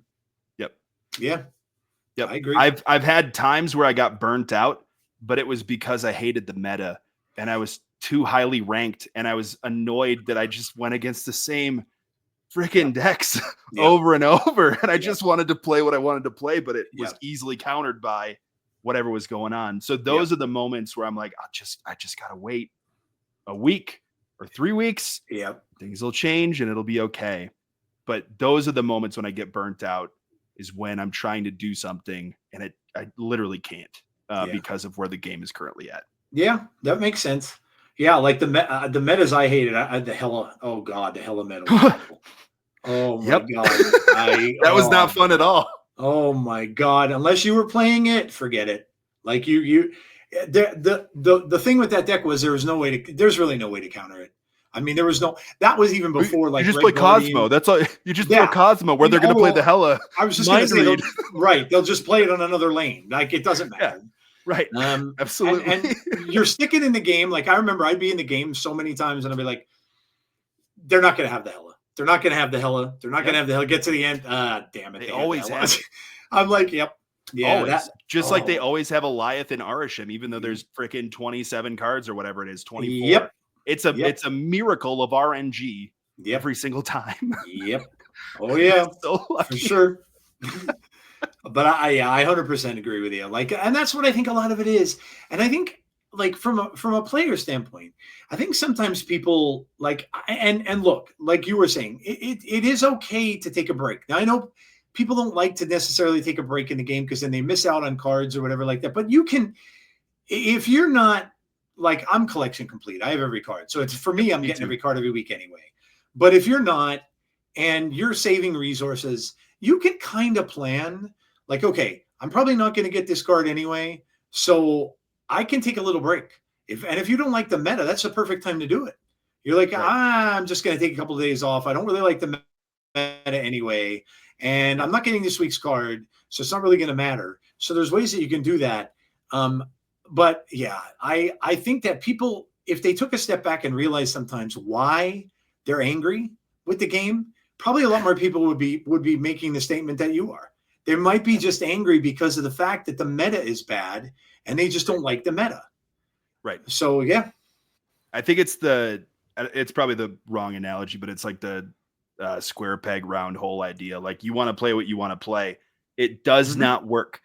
Yep. Yeah. Yep. I agree. I've had times where I got burnt out, but it was because I hated the meta and I was too highly ranked, and I was annoyed that I just went against the same freaking decks over and over, and I just wanted to play what I wanted to play, but it was easily countered by whatever was going on. So those are the moments where I'm like, I just gotta wait a week or 3 weeks. Yeah, things will change and it'll be okay. But those are the moments when I get burnt out, is when I'm trying to do something and I literally can't because of where the game is currently at. Yeah, that makes sense. Yeah, like the metas I hated. The hella meta. Oh my God. That was not fun at all. Oh my God. Unless you were playing it, forget it. Like the thing with that deck was there's really no way to counter it. I mean, that was even before, like, you just play Cosmo. That's all you just throw Cosmo where they're going to play the hella. I was just going to say, right. They'll just play it on another lane. Like, it doesn't matter. Right. Absolutely. And you're sticking in the game. Like, I remember I'd be in the game so many times and I'd be like, they're not going to have the hella. They're not going to have the hella. They're not going to have the hella. Get to the end. Damn it. They always have it. I'm like, yep. Yeah, Always. Just like they oh, always have Eliath and Arisham, even though there's freaking 27 cards or whatever it is, 24. Yep. It's Yep. a miracle of RNG Yep. every single time. Yep. Oh yeah, So for lucky. sure. But I 100% agree with you. Like, and that's what I think a lot of it is. And I think, like, from a player standpoint, I think sometimes people like, and look, like you were saying, it is okay to take a break. Now I know people don't like to necessarily take a break in the game because then they miss out on cards or whatever like that. But you can, if you're not, like, I'm collection complete. I have every card. So it's for me, I'm Me getting too. every card every week anyway. But if you're not and you're saving resources, you can kind of plan like, okay, I'm probably not going to get this card anyway. So I can take a little break. If you don't like the meta, that's the perfect time to do it. You're like, Right. I'm just going to take a couple of days off. I don't really like the meta anyway. And I'm not getting this week's card. So it's not really going to matter. So there's ways that you can do that. But yeah, I think that people, if they took a step back and realized sometimes why they're angry with the game, probably a lot more people would be making the statement that you are. They might be just angry because of the fact that the meta is bad and they just don't like the meta. Right. So yeah, I think it's probably the wrong analogy, but it's like the square peg round hole idea. Like, you want to play what you want to play. It does not work.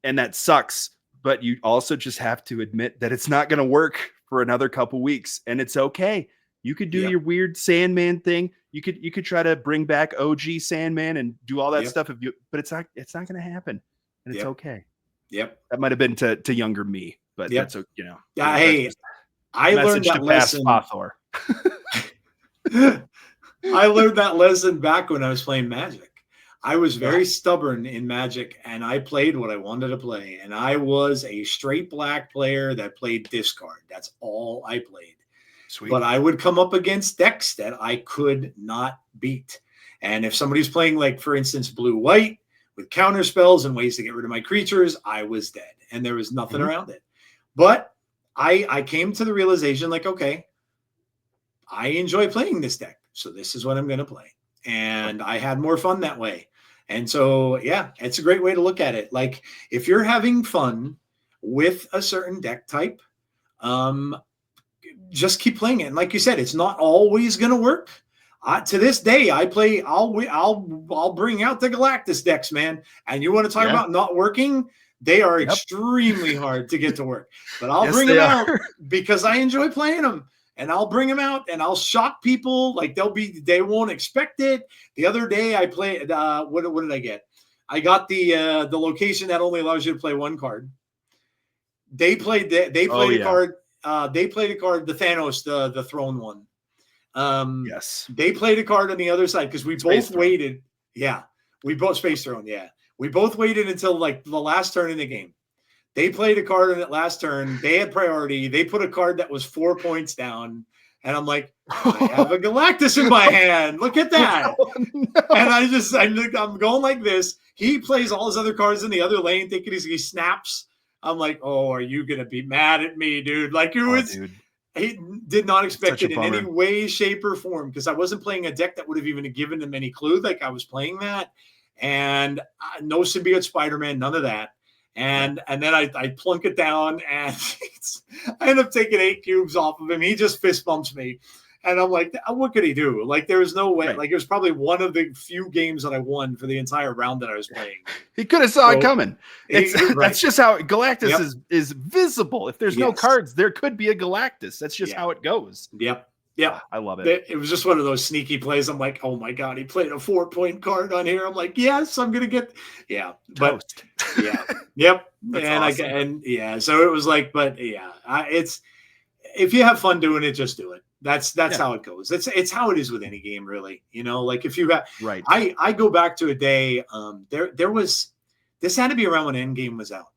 And that sucks. But you also just have to admit that it's not going to work for another couple weeks, and it's okay. You could do your weird Sandman thing. You could try to bring back OG Sandman and do all that stuff but it's not going to happen, and it's okay. Yep. That might have been to younger me, but that's, you know. Hey, I learned that lesson. FaThor. I learned that lesson back when I was playing Magic. I was very stubborn in Magic, and I played what I wanted to play. And I was a straight black player that played discard. That's all I played. Sweet. But I would come up against decks that I could not beat. And if somebody's playing, like, for instance, blue-white with counter spells and ways to get rid of my creatures, I was dead. And there was nothing around it. But I came to the realization, like, okay, I enjoy playing this deck. So this is what I'm going to play. And I had more fun that way. And so, yeah, it's a great way to look at it. Like, if you're having fun with a certain deck type, just keep playing it. And like you said, it's not always going to work. To this day, I'll bring out the Galactus decks, man. And you want to talk about not working? They are extremely hard to get to work. But I'll bring them out because I enjoy playing them. And I'll bring them out and I'll shock people. Like, they won't expect it. The other day I played, what did I get? I got the location that only allows you to play one card. They played a card. They played a card, the Thanos, the throne one. They played a card on the other side because we both waited. Yeah. We both Space Throne. Yeah. We both waited until, like, the last turn in the game. They played a card in that last turn. They had priority. They put a card that was 4 points down. And I'm like, I have a Galactus in my hand. Look at that. And I'm going like this. He plays all his other cards in the other lane, thinking he snaps. I'm like, oh, are you going to be mad at me, dude? Like, he did not expect it in any way, shape, or form, because I wasn't playing a deck that would have even given him any clue like I was playing that. And no Symbiote Spider-Man, none of that. And then I plunk it down, and I end up taking 8 cubes off of him. He just fist bumps me. And I'm like, what could he do? Like, there was no way. Right. Like, it was probably one of the few games that I won for the entire round that I was playing. He could have saw it coming. That's just how Galactus is visible. If there's no cards, there could be a Galactus. That's just how it goes. Yep. Yeah, I love it. It was just one of those sneaky plays. I'm like, oh my God, he played a 4-point card on here. I'm like, yes, I'm gonna get, Toast. But yep. And awesome. So it was like, but it's, if you have fun doing it, just do it. That's how it goes. It's how it is with any game, really. You know, like, if you have, I go back to a day. There was, this had to be around when Endgame was out.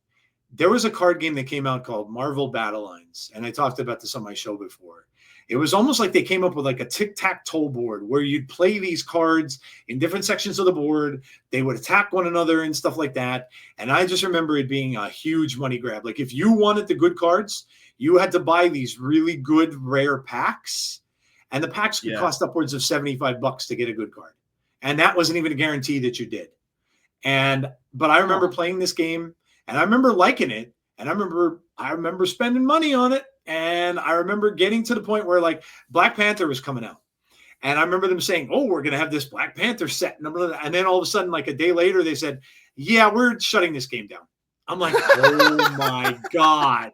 There was a card game that came out called Marvel Battle Lines, and I talked about this on my show before. It was almost like they came up with like a tic-tac-toe board where you'd play these cards in different sections of the board. They would attack one another and stuff like that. And I just remember it being a huge money grab. Like, if you wanted the good cards, you had to buy these really good rare packs. And the packs could cost upwards of $75 to get a good card. And that wasn't even a guarantee that you did. And but I remember playing this game and I remember liking it. And I remember spending money on it. And I remember getting to the point where like Black Panther was coming out. And I remember them saying, oh, we're going to have this Black Panther set. And then all of a sudden, like a day later, they said, yeah, we're shutting this game down. I'm like, oh my God.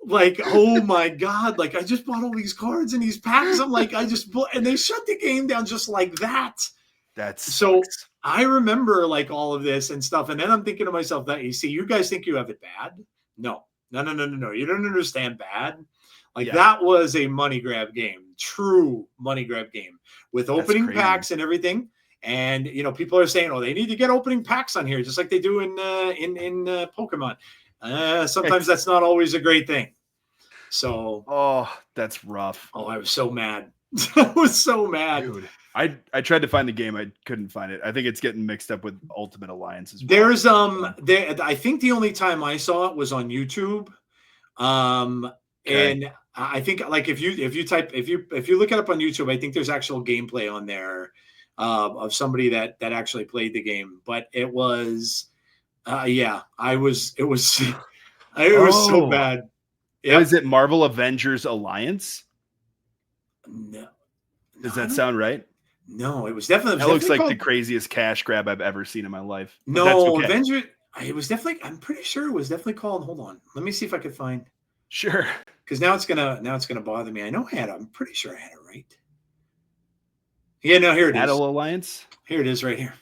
Like, oh my God. Like, I just bought all these cards and these packs. I'm like, and they shut the game down just like that. That's so I remember like all of this and stuff. And then I'm thinking to myself that you guys think you have it bad? No. You don't understand bad. Like that was a money grab game, true money grab game with opening packs and everything. And, people are saying, oh, they need to get opening packs on here, just like they do in Pokemon. Sometimes that's not always a great thing. So. Oh, that's rough. Oh, I was so mad. I was so mad. Dude, I tried to find the game. I couldn't find it. I think it's getting mixed up with Ultimate Alliance as well. There's, I think the only time I saw it was on YouTube. And I think like if you look it up on YouTube, I think there's actual gameplay on there of somebody that actually played the game. But it was, it was so bad. Yep. Is it Marvel Avengers Alliance? No. Does that sound right? No, it was definitely. That looks like the craziest cash grab I've ever seen in my life. But no, Avengers. It was definitely. I'm pretty sure it was definitely called. Hold on, let me see if I could find. Sure. Because now it's gonna bother me. I know I had it. I'm pretty sure I had it right. Yeah, no, here it is. Battle Alliance. Here it is, right here.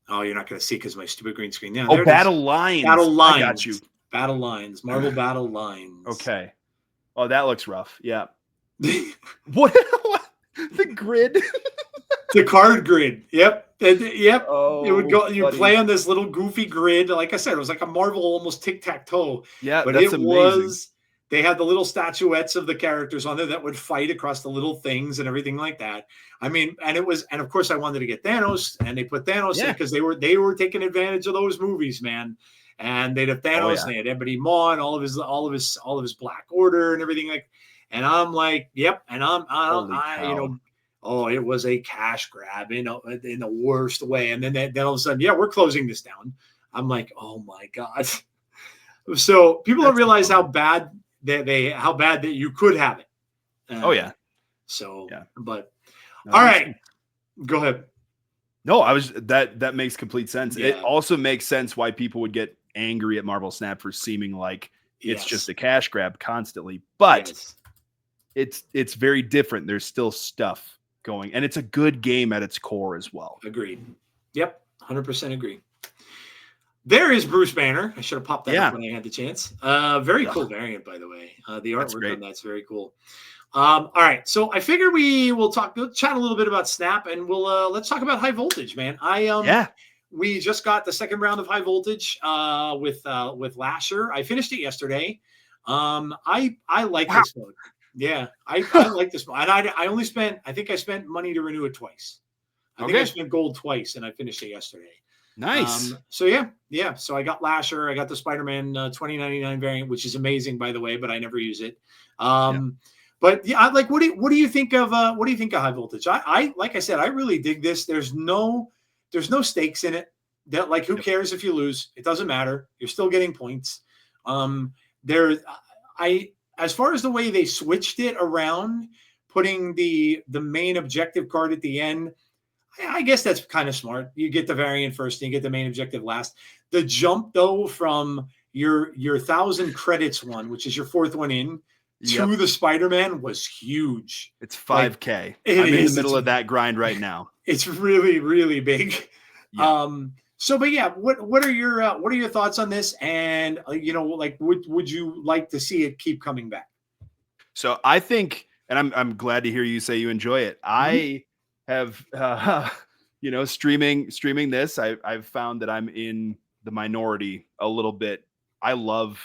Oh, you're not gonna see because my stupid green screen. Now, oh, Battle Lines. Battle Lines. I got you. Battle Lines. Marvel Battle Lines. Okay. Oh, that looks rough. Yeah. What? The grid. The card grid. Yep. Yep. Oh, it would go. You play on this little goofy grid. Like I said, it was like a Marvel almost tic-tac-toe. Yeah, but that's amazing. They had the little statuettes of the characters on there that would fight across the little things and everything like that. I mean, and of course I wanted to get Thanos, and they put Thanos in because they were taking advantage of those movies, man. And they'd have Thanos, and they had Ebony Maw and all of his Black Order and everything like. And I'm like, yep. And it was a cash grab, in the worst way. And then all of a sudden, we're closing this down. I'm like, oh my God. So people don't realize how bad that you could have it. So, but all right, go ahead. No, that makes complete sense. Yeah. It also makes sense why people would get angry at Marvel Snap for seeming like it's just a cash grab constantly, but it's very different. There's still stuff going, and it's a good game at its core as well. Agreed. Yep. 100% agree. There is Bruce Banner. I should have popped that up when I had the chance. Very cool variant, by the way. The artwork on that's very cool. All right, so I figure we will chat a little bit about Snap, and let's talk about High Voltage, man. We just got the second round of High Voltage with Lasher. I finished it yesterday. I like this mode. Yeah, I like this mode, and I think I spent money to renew it twice. I think I spent gold twice, and I finished it yesterday. Nice. So I got Lasher. I got the Spider-Man 2099 variant, which is amazing, by the way, but I never use it. But like, what do you think of High Voltage? I like I said, I really dig this. There's no stakes in it. That, like, who cares if you lose? It doesn't matter. You're still getting points. As far as the way they switched it around, putting the main objective card at the end, I guess that's kind of smart. You get the variant first, and you get the main objective last. The jump, though, from your 1,000 credits one, which is your fourth one in, to the Spider-Man was huge. It's 5K. I'm in the middle of that grind right now. It's really, really big. But yeah, what are your thoughts on this? And like, would you like to see it keep coming back? So I think, and I'm glad to hear you say you enjoy it. I have, streaming this. I've found that I'm in the minority a little bit. I love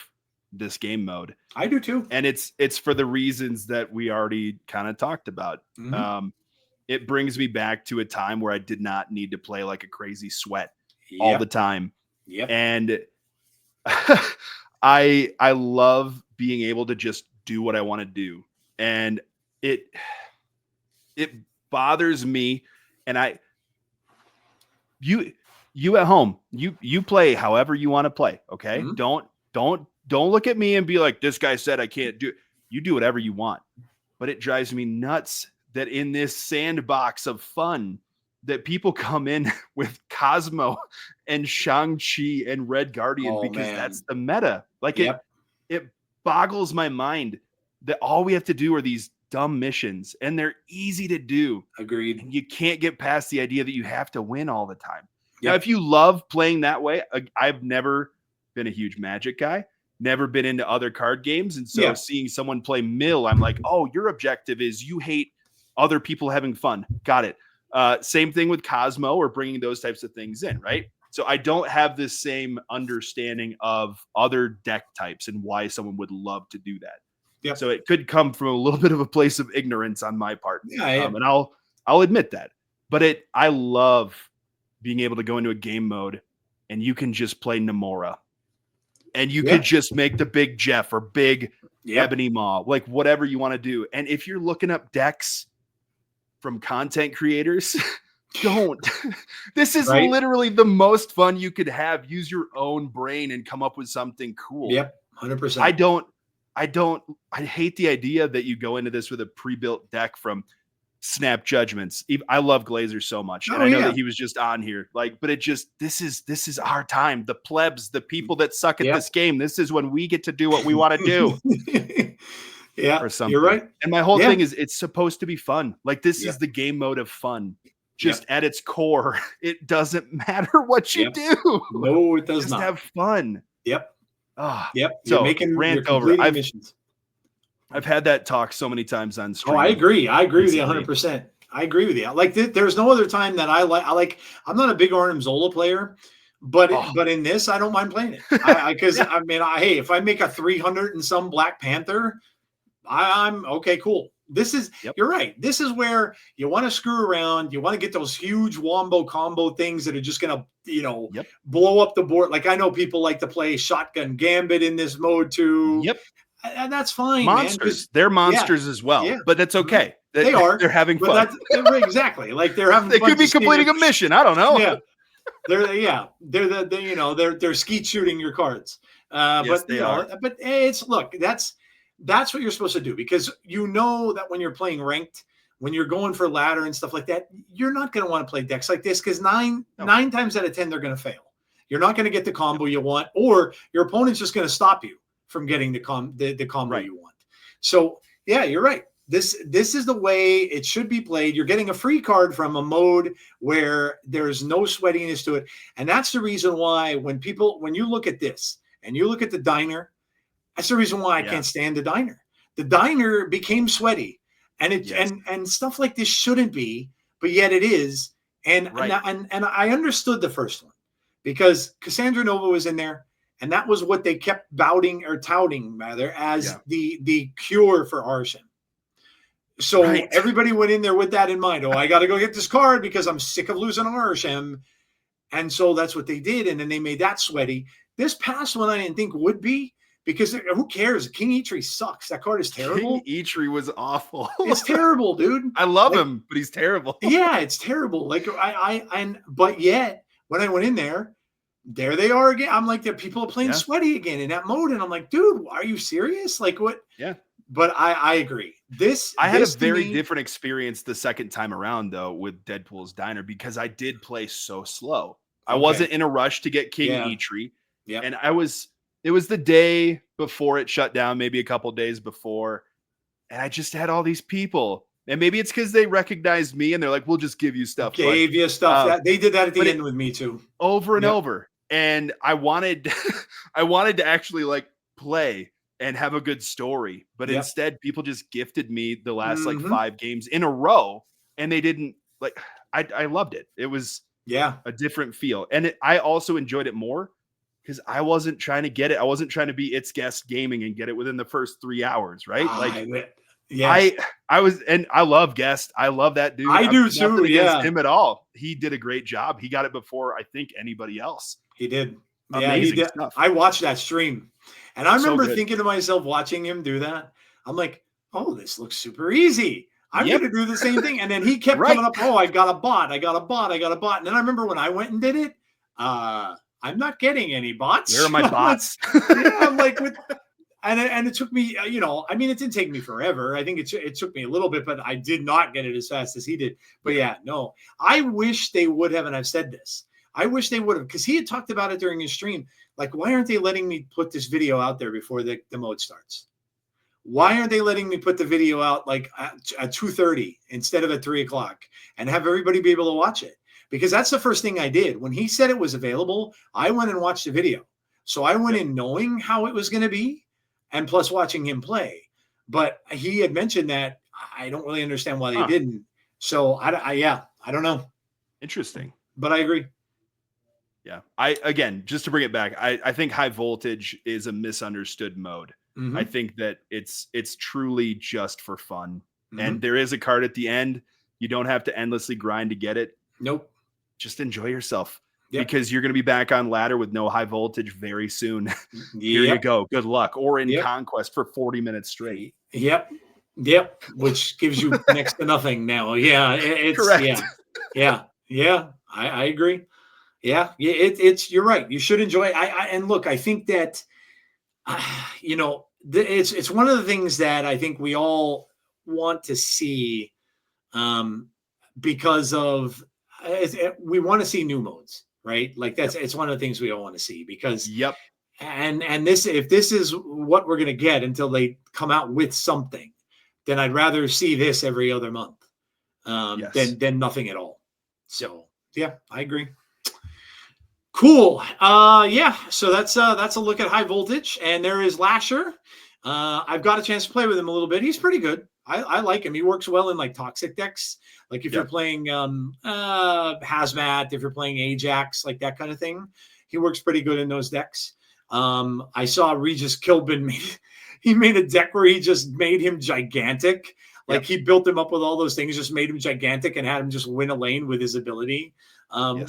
this game mode. I do too. And it's for the reasons that we already kind of talked about. It brings me back to a time where I did not need to play like a crazy sweat all the time. Yep. And I love being able to just do what I want to do. And it bothers me. And you at home, you play however you want to play. Okay. Mhm. Don't look at me and be like, this guy said I can't do it. You do whatever you want. But it drives me nuts that in this sandbox of fun that people come in with Cosmo and Shang-Chi and Red Guardian because that's the meta. Like it boggles my mind that all we have to do are these dumb missions and they're easy to do. Agreed. And you can't get past the idea that you have to win all the time. Yep. Now, if you love playing that way, I've never been a huge Magic guy, never been into other card games. And so seeing someone play Mill, I'm like, oh, your objective is you hate other people having fun. Got it. Same thing with Cosmo or bringing those types of things in, right? So I don't have this same understanding of other deck types and why someone would love to do that. Yep. So it could come from a little bit of a place of ignorance on my part. Yeah, and I'll admit that. But I love being able to go into a game mode and you can just play Namora. And you could just make the big Jeff or big Ebony Maw, like whatever you want to do. And if you're looking up decks from content creators, don't. This is literally the most fun you could have. Use your own brain and come up with something cool. Yep, 100%. I hate the idea that you go into this with a pre-built deck from Snap Judgments. I love Glazer so much. And I know that he was just on here. But this is our time. The plebs, the people that suck at this game. This is when we get to do what we want to do. Or something. You're right. And my whole thing is it's supposed to be fun. Like this is the game mode of fun. Just at its core, it doesn't matter what you do. No, it does not. Just have fun. Yep. So rant over. I've had that talk so many times on stream. Oh, I agree. I agree with you 100%. I agree with you. Like there's no other time that I like. I'm not a big Arnim Zola player, but in this, I don't mind playing it because hey, if I make a 300 and some Black Panther, I'm okay. Cool. This is you're right. This is where you want to screw around. You want to get those huge wombo combo things that are just gonna blow up the board. Like I know people like to play Shotgun Gambit in this mode too. Yep. And that's fine. Monsters. They're monsters as well, but that's okay. They are. They're having fun. Exactly. Like they're having. They fun could be completing a mission. I don't know. Yeah. They're skeet shooting your cards. But they are. But that's what you're supposed to do because you know that when you're playing ranked, when you're going for ladder and stuff like that, you're not going to want to play decks like this because nine times out of 10 they're going to fail. You're not going to get the combo you want, or your opponent's just going to stop you from getting the combo you want. So yeah, you're right. This is the way it should be played. You're getting a free card from a mode where there's no sweatiness to it. And that's the reason why when you look at this and you look at the diner, that's the reason why I can't stand the diner. The diner became sweaty and and stuff like this shouldn't be, but yet it is. And I understood the first one because Cassandra Nova was in there. And that was what they kept touting as the cure for Arshan. So everybody went in there with that in mind. Oh, I got to go get this card because I'm sick of losing Arshan. And so that's what they did. And then they made that sweaty. This past one I didn't think would be because who cares? King Eitri sucks. That card is terrible. King Eitri was awful. It's terrible, dude. I love him, but he's terrible. Yeah, it's terrible. Like but yet when I went in there they are again. I'm like, people are playing sweaty again in that mode. And I'm like, dude, are you serious? Like what? Yeah. But I agree. I had a very different experience the second time around though with Deadpool's Diner because I did play so slow. I wasn't in a rush to get King Eitri. Yeah. And it was the day before it shut down, maybe a couple days before. And I just had all these people. And maybe it's because they recognized me and they're like, we'll just give you stuff. Gave you stuff. They did that at the end with me too. Over and over. And I wanted to actually like play and have a good story. But instead, people just gifted me the last like 5 games in a row. And they didn't like, I loved it. It was a different feel. And I also enjoyed it more because I wasn't trying to get it. I wasn't trying to be It's Guest Gaming and get it within the first 3 hours, right? I was, and I love Guest. I love that dude. I do too. Against him at all. He did a great job. He got it before I think anybody else. He did. Amazing he did. Stuff. I watched that stream, and I remember thinking to myself, watching him do that. I'm like, oh, this looks super easy. I'm going to do the same thing. And then he kept coming up. Oh, I got a bot. And then I remember when I went and did it, I'm not getting any bots. Where are my bots? Yeah, I'm like, and it took me, I mean, it didn't take me forever. I think it took me a little bit, but I did not get it as fast as he did. But yeah, no, I wish they would have, and I've said this, I wish they would have, because he had talked about it during his stream. Like, why aren't they letting me put this video out there before the mode starts? Why aren't they letting me put the video out like at 2:30 instead of at 3 o'clock and have everybody be able to watch it? Because that's the first thing I did. When he said it was available, I went and watched the video. So I went in knowing how it was going to be, and plus watching him play. But he had mentioned that. I don't really understand why they didn't. So I don't know. Interesting. But I agree. Yeah. Again, just to bring it back, I think high voltage is a misunderstood mode. Mm-hmm. I think that it's truly just for fun. Mm-hmm. And there is a card at the end. You don't have to endlessly grind to get it. Nope. Just enjoy yourself. Yep. Because you're going to be back on ladder with no high voltage very soon. Here you go. Good luck. Or in Conquest for 40 minutes straight. Yep. Which gives you next to nothing now. Yeah. It's correct. Yeah. I agree. Yeah. It's you're right. You should enjoy it. And look, I think that, it's one of the things that I think we all want to see, because of we want to see new modes. Right. Like it's one of the things we all want to see because and if this is what we're going to get until they come out with something, then I'd rather see this every other month than nothing at all. So yeah, I agree. Cool. So that's a look at high voltage, and there is Lasher. I've got a chance to play with him a little bit. He's pretty good. I like him. He works well in like toxic decks. Like if you're playing Hazmat, if you're playing Ajax, like that kind of thing, he works pretty good in those decks. I saw Regis Kilbin made a deck where he just made him gigantic. Like he built him up with all those things, just made him gigantic and had him just win a lane with his ability,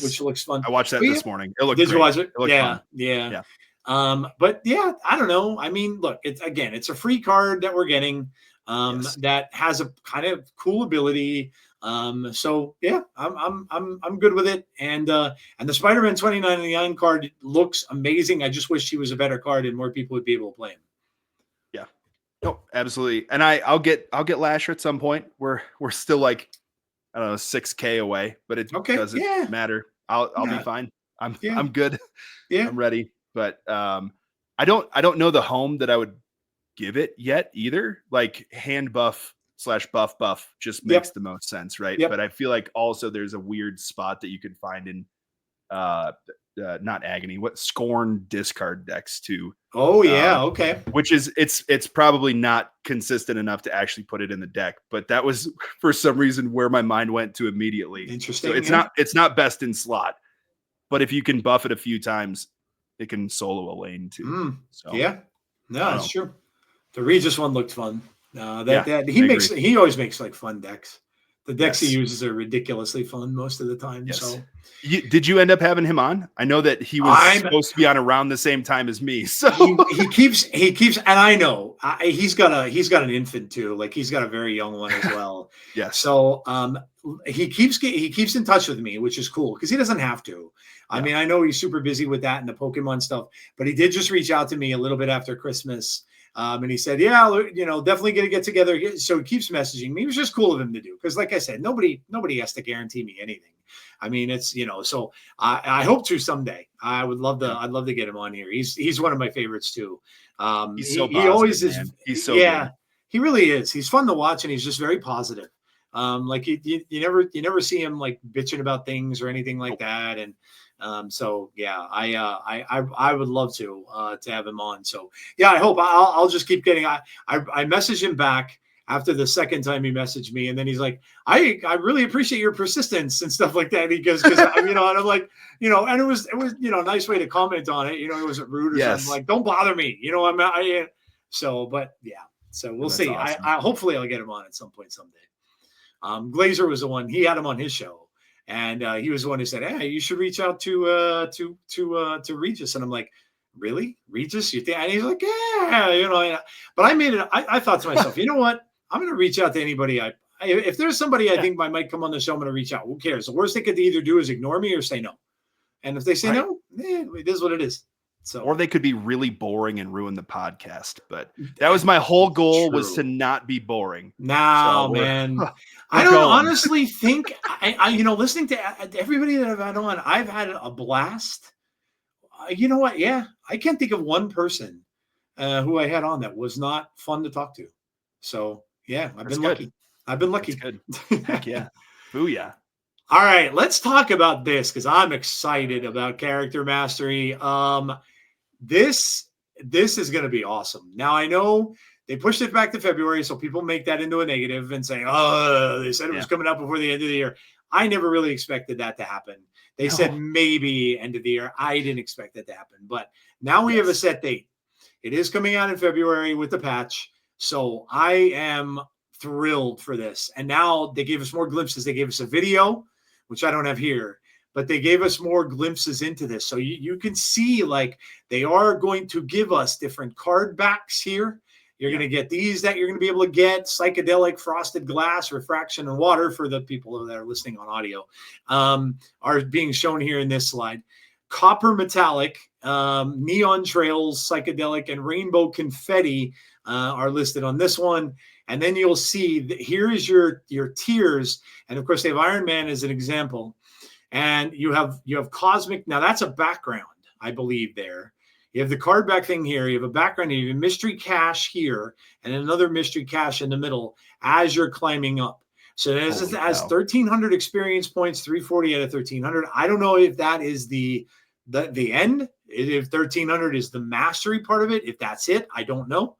which looks fun. I watched that this morning. It looked Did great. You watch it? It fun. Yeah. But yeah, I don't know. I mean, look, it's a free card that we're getting that has a kind of cool ability. So yeah, I'm good with it. And the Spider-Man 2099 card looks amazing. I just wish he was a better card and more people would be able to play him. Yeah. No, absolutely. And I'll get Lasher at some point. We're still like, I don't know, 6K away, but it doesn't matter. I'll be fine. I'm good. Yeah. I'm ready. But I don't know the home that I would give it yet either. Like hand buff / buff just makes the most sense, right? But I feel like also there's a weird spot that you could find in not Agony, Scorn discard decks too. Oh yeah, okay. Which is it's probably not consistent enough to actually put it in the deck, but that was for some reason where my mind went to immediately. Interesting. So it's not best in slot, but if you can buff it a few times, it can solo a lane too. So yeah, no, that's true. The Regis one looked fun. He he always makes like fun decks. The decks he uses are ridiculously fun most of the time. Yes. So did you end up having him on? I know that he was supposed to be on around the same time as me. So he keeps, and I know he's got an infant too. Like he's got a very young one as well. Yes. So he keeps in touch with me, which is cool because he doesn't have to. I mean, I know he's super busy with that and the Pokemon stuff, but he did just reach out to me a little bit after Christmas. And he said, definitely going to get together. So he keeps messaging me. It was just cool of him to do. Cause like I said, nobody has to guarantee me anything. I mean, it's, so I hope to someday. I'd love to get him on here. He's one of my favorites too. He's so he always is. Man. He's so good. He really is. He's fun to watch and he's just very positive. Like you never see him like bitching about things or anything like that. And, so yeah, I would love to have him on. So yeah, I hope I'll just keep getting, I messaged him back after the second time he messaged me. And then he's like, I really appreciate your persistence and stuff like that. He goes, cause and I'm like, and it was, a nice way to comment on it. It wasn't rude or something like, don't bother me. But yeah, so we'll see. Awesome. I hopefully I'll get him on at some point someday. Glazer was the one, he had him on his show. And he was the one who said, "Hey, you should reach out to Regis." And I'm like, "Really, Regis? You think?" And he's like, "Yeah, But I made it. I thought to myself, you know what? I'm going to reach out to anybody. If there's somebody I think might come on the show, I'm going to reach out. Who cares? The worst they could either do is ignore me or say no. And if they say Right. no, it is what it is. So, Or they could be really boring and ruin the podcast. But that was my whole goal, was to True. not be boring. No, So we're- man. we're I don't going. honestly think listening to everybody that I've had on, I've had a blast. You know what? Yeah, I can't think of one person who I had on that was not fun to talk to. So yeah, I've That's been good. lucky. I've been lucky. That's good. Heck yeah. Booyah. All right, let's talk about this because I'm excited about character mastery. This is going to be awesome. Now I know they pushed it back to February, so people make that into a negative and say, "Oh, they said it was coming out before the end of the year." I never really expected that to happen. They said maybe end of the year. I didn't expect that to happen, but now we have a set date. It is coming out in February with the patch, so I am thrilled for this. And now they gave us more glimpses. They gave us a video, which I don't have here, but they gave us more glimpses into this. So you can see like they are going to give us different card backs here. You're going to get these that you're going to be able to get, psychedelic, frosted glass, refraction, and water for the people that are listening on audio, are being shown here in this slide. Copper metallic, neon trails, psychedelic, and rainbow confetti are listed on this one. And then you'll see that here is your tiers. And of course, they have Iron Man as an example. And you have cosmic. Now that's a background, I believe there. You have the card back thing here. You have a background. You have a mystery cache here and another mystery cache in the middle as you're climbing up. So as 1,300 experience points, 340 out of 1,300. I don't know if that is the end. If 1,300 is the mastery part of it, if that's it, I don't know.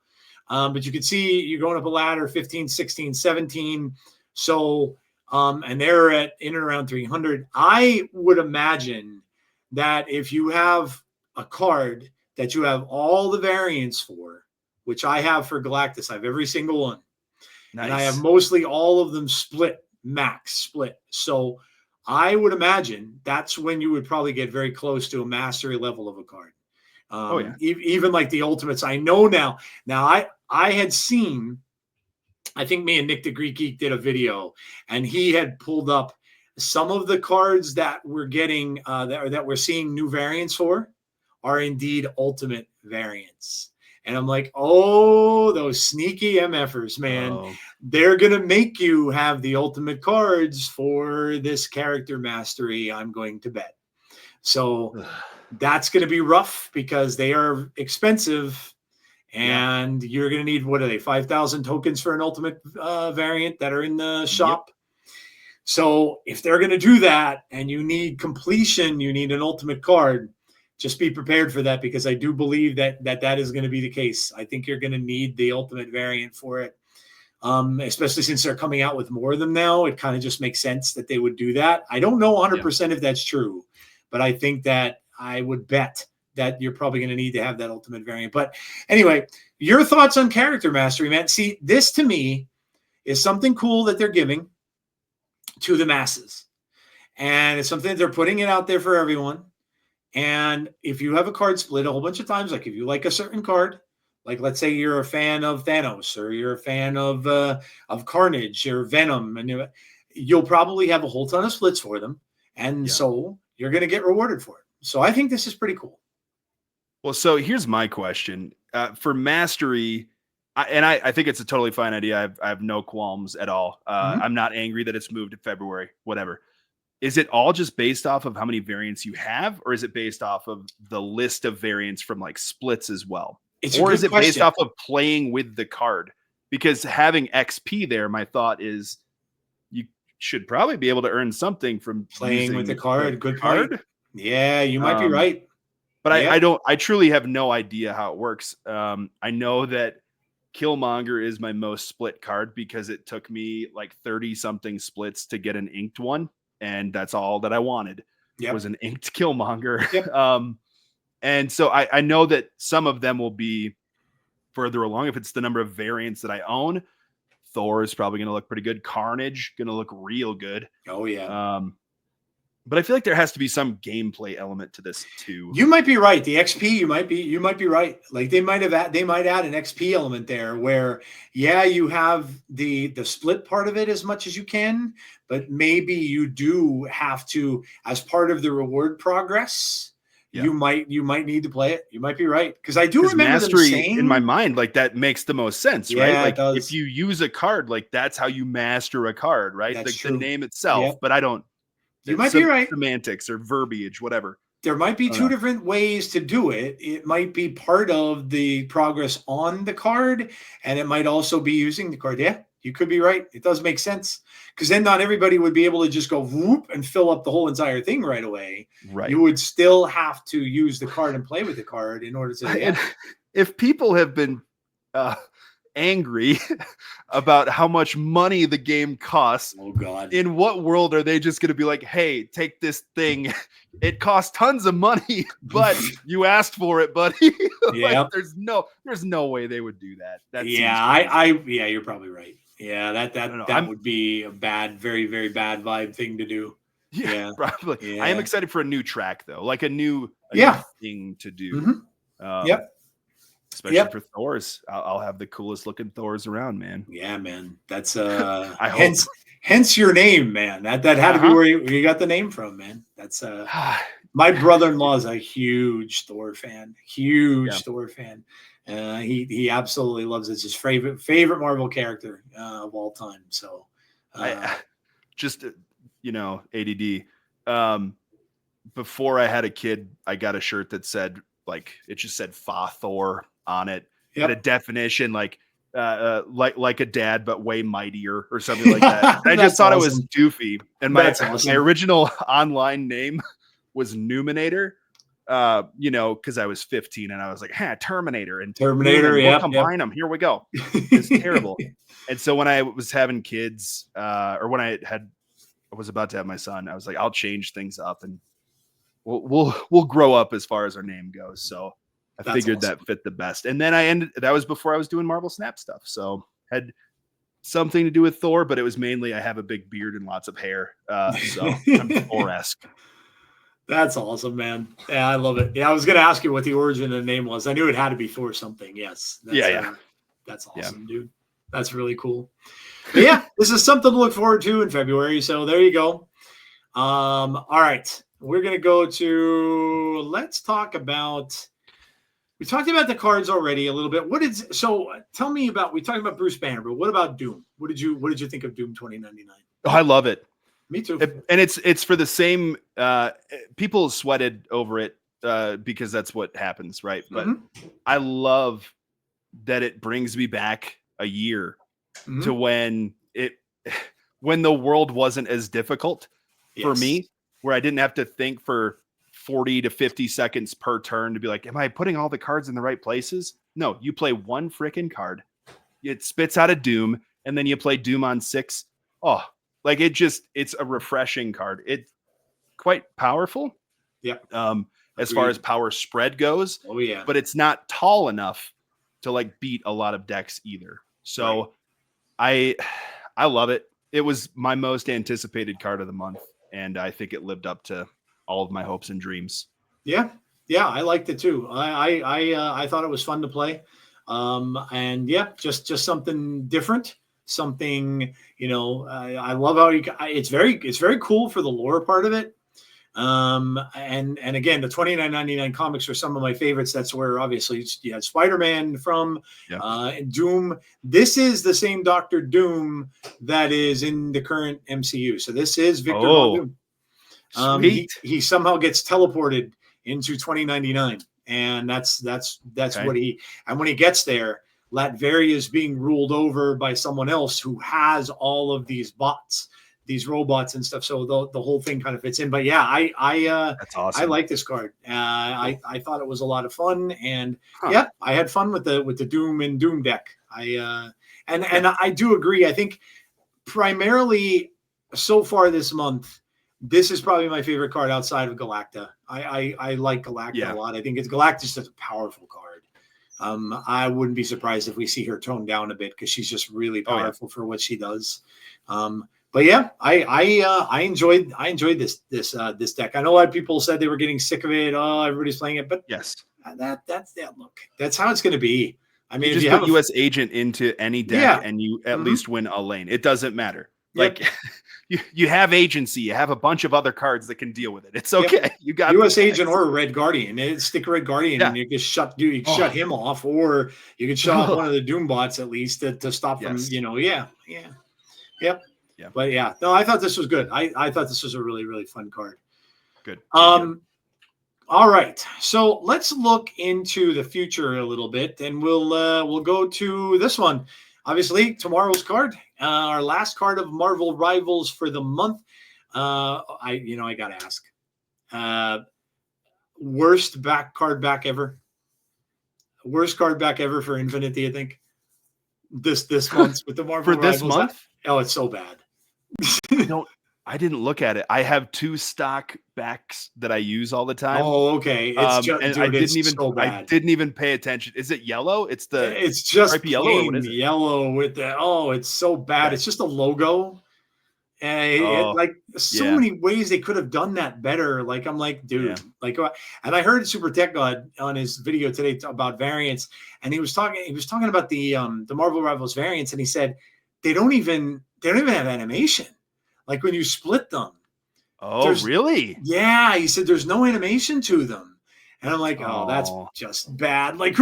But you can see you're going up a ladder, 15, 16, 17. So, and they're in and around 300. I would imagine that if you have a card that you have all the variants for, which I have for Galactus, I have every single one. Nice. And I have mostly all of them max split. So I would imagine that's when you would probably get very close to a mastery level of a card. Even like the ultimates. I know now. Now I had seen, I think me and Nick the Greek Geek did a video, and he had pulled up some of the cards that we're getting that we're seeing new variants for are indeed ultimate variants. And I'm like, oh, those sneaky MFers, man. Oh. They're going to make you have the ultimate cards for this character mastery, I'm going to bet. So that's going to be rough because they are expensive. And you're going to need, what are they, 5,000 tokens for an ultimate variant that are in the shop? Yep. So if they're going to do that and you need completion, you need an ultimate card, just be prepared for that because I do believe that is going to be the case. I think you're going to need the ultimate variant for it, especially since they're coming out with more of them now. It kind of just makes sense that they would do that. I don't know 100% if that's true, but I think that I would bet that you're probably going to need to have that ultimate variant. But anyway, your thoughts on character mastery, man. See, this to me is something cool that they're giving to the masses. And it's something that they're putting it out there for everyone. And if you have a card split a whole bunch of times, like if you like a certain card, like let's say you're a fan of Thanos or you're a fan of Carnage or Venom, and you'll probably have a whole ton of splits for them. And so you're going to get rewarded for it. So I think this is pretty cool. Well, so here's my question. For mastery, I think it's a totally fine idea. I have no qualms at all. I'm not angry that it's moved to February, whatever. Is it all just based off of how many variants you have, or is it based off of the list of variants from like splits as well? Or is it based off of playing with the card? Because having XP there, my thought is you should probably be able to earn something from playing with the card. Good card. Yeah, you might be right. But I truly have no idea how it works. I know that Killmonger is my most split card because it took me like 30 something splits to get an inked one. And that's all that I wanted was an inked Killmonger. Yep. And so I know that some of them will be further along. If it's the number of variants that I own, Thor is probably going to look pretty good. Carnage going to look real good. Oh yeah. But I feel like there has to be some gameplay element to this too. You might be right. The XP, you might be right. Like they might add an XP element there where, yeah, you have the split part of it as much as you can, but maybe you do have to, as part of the reward progress, you might need to play it. You might be right. Because I do remember mastery them saying, in my mind, like that makes the most sense, right? Yeah, Like it does. if you use a card, like that's how you master a card, right? That's The true. name itself, Yep. but I don't. You might be right. Semantics or verbiage, whatever. There might be I don't two know. different ways to do it. It might be part of the progress on the card, and it might also be using the card. Yeah, you could be right. It does make sense. Because then not everybody would be able to just go whoop and fill up the whole entire thing right away. Right. You would still have to use the card and play with the card in order to. And if people have been angry about how much money the game costs, Oh God! in what world are they just going to be like, hey, take this thing, it costs tons of money, but you asked for it, buddy? Yeah. Like, there's no way they would do that. Yeah, you're probably right. Yeah, know. that would be a bad, very, very bad vibe thing to do. Yeah. Probably. Yeah. I am excited for a new track though, like a new thing to do. Mhm. Yep. Especially for Thors. I'll have the coolest looking Thors around, man. Yeah, man. That's I hope. hence your name, man. That had to be where you got the name from, man. That's my brother-in-law is a huge Thor fan. Thor fan. He absolutely loves it. It's his favorite Marvel character of all time. So I just ADD. Before I had a kid, I got a shirt that said, like, it just said FaThor on it. Had a definition like a dad but way mightier or something like that. I just thought it was goofy. And my original online name was Numinator. Because I was 15 and I was like, Terminator and Terminator, we'll combine them. Here we go. It's terrible. And so when I was having kids, or when I was about to have my son, I was like, I'll change things up and we'll grow up as far as our name goes. So I figured that fit the best. And then that was before I was doing Marvel Snap stuff. So had something to do with Thor, but it was mainly I have a big beard and lots of hair. So I'm Thor-esque. That's awesome, man. Yeah, I love it. Yeah, I was going to ask you what the origin of the name was. I knew it had to be Thor something. Yes. That's awesome, dude. That's really cool. But yeah, this is something to look forward to in February. So there you go. All right. We're going to go to, let's talk about, we talked about the cards already a little bit. Tell me about, we talked about Bruce Banner, but what about Doom? What did you think of Doom 2099? Oh, I love it. Me too. And it's for the same, people sweated over it because that's what happens, right? But I love that it brings me back a year to when the world wasn't as difficult for me, where I didn't have to think for 40 to 50 seconds per turn to be like, am I putting all the cards in the right places? No, you play one freaking card. It spits out a Doom, and then you play Doom on 6. Oh, like it's a refreshing card. It's quite powerful. Yeah. As far as power spread goes. Oh yeah. But it's not tall enough to like beat a lot of decks either. So I love it. It was my most anticipated card of the month, and I think it lived up to all of my hopes and dreams. Yeah, I liked it too. I thought it was fun to play, and just something different. Something, I love how it's very cool for the lore part of it. And again, the 29.99 comics are some of my favorites. That's where obviously you had Spider-Man from, Doom. This is the same Dr. Doom that is in the current MCU. So this is Victor Von Doom. He somehow gets teleported into 2099, and that's what and when he gets there, Latveria is being ruled over by someone else who has all of these bots, these robots and stuff. So the whole thing kind of fits in. But yeah, that's awesome. I like this card. I thought it was a lot of fun, and I had fun with the Doom and Doom deck. And I do agree. I think primarily so far this month, this is probably my favorite card outside of Galacta. I like Galacta a lot. I think Galacta's just a powerful card. I wouldn't be surprised if we see her toned down a bit because she's just really powerful for what she does. But yeah, I enjoyed this deck. I know a lot of people said they were getting sick of it. Oh, everybody's playing it, but Yes. That's look. That's how it's going to be. I mean, You if just you put have US Agent into any deck Yeah. and you at Mhm. least win a lane. It doesn't matter. Yep. Like you have agency. You have a bunch of other cards that can deal with it. It's Yep. okay. You got US the Agent decks. or a Red Guardian. Stick a Red Guardian Yeah. and you can shut him off, or you can shut off one of the Doom bots at least to stop from, Yes. Yep. Yeah. But yeah, no, I thought this was good. I thought this was a really, really fun card. Good. All right, so let's look into the future a little bit, and we'll go to this one. Obviously, tomorrow's card, our last card of Marvel Rivals for the month. I gotta ask, worst card back ever. Worst card back ever for Infinite. Do you think this month with the Marvel For this Rivals? month? Oh, it's so bad. I didn't look at it. I have 2 stock backs that I use all the time. Oh, okay. It's just, and dude, I didn't even pay attention. Is it yellow? It's just stripy yellow, or what is it? yellow with the it's so bad. Okay. It's just a logo. And many ways they could have done that better. Like, I'm like, dude, and I heard Super Tech God on his video today about variants, and he was talking about the Marvel Rivals variants, and he said they don't even have animation. Like when you split them. Oh, really? Yeah, he said there's no animation to them. And I'm like, that's just bad. Like,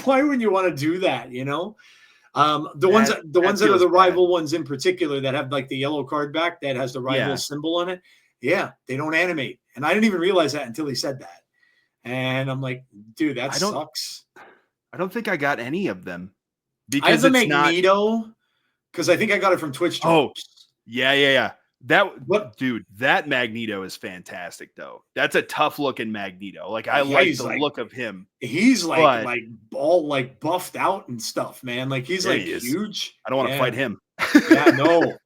why wouldn't you want to do that, The ones that are the rival ones in particular that have like the yellow card back that has the rival symbol on it. Yeah, they don't animate. And I didn't even realize that until he said that. And I'm like, dude, that sucks. I don't think I got any of them. I have the Magneto because I think I got it from Twitch. Oh, yeah. That Magneto is fantastic though. That's a tough looking Magneto. Like I like the look of him. He's like all like buffed out and stuff, man. Like he's huge. I don't want to fight him. Yeah, no.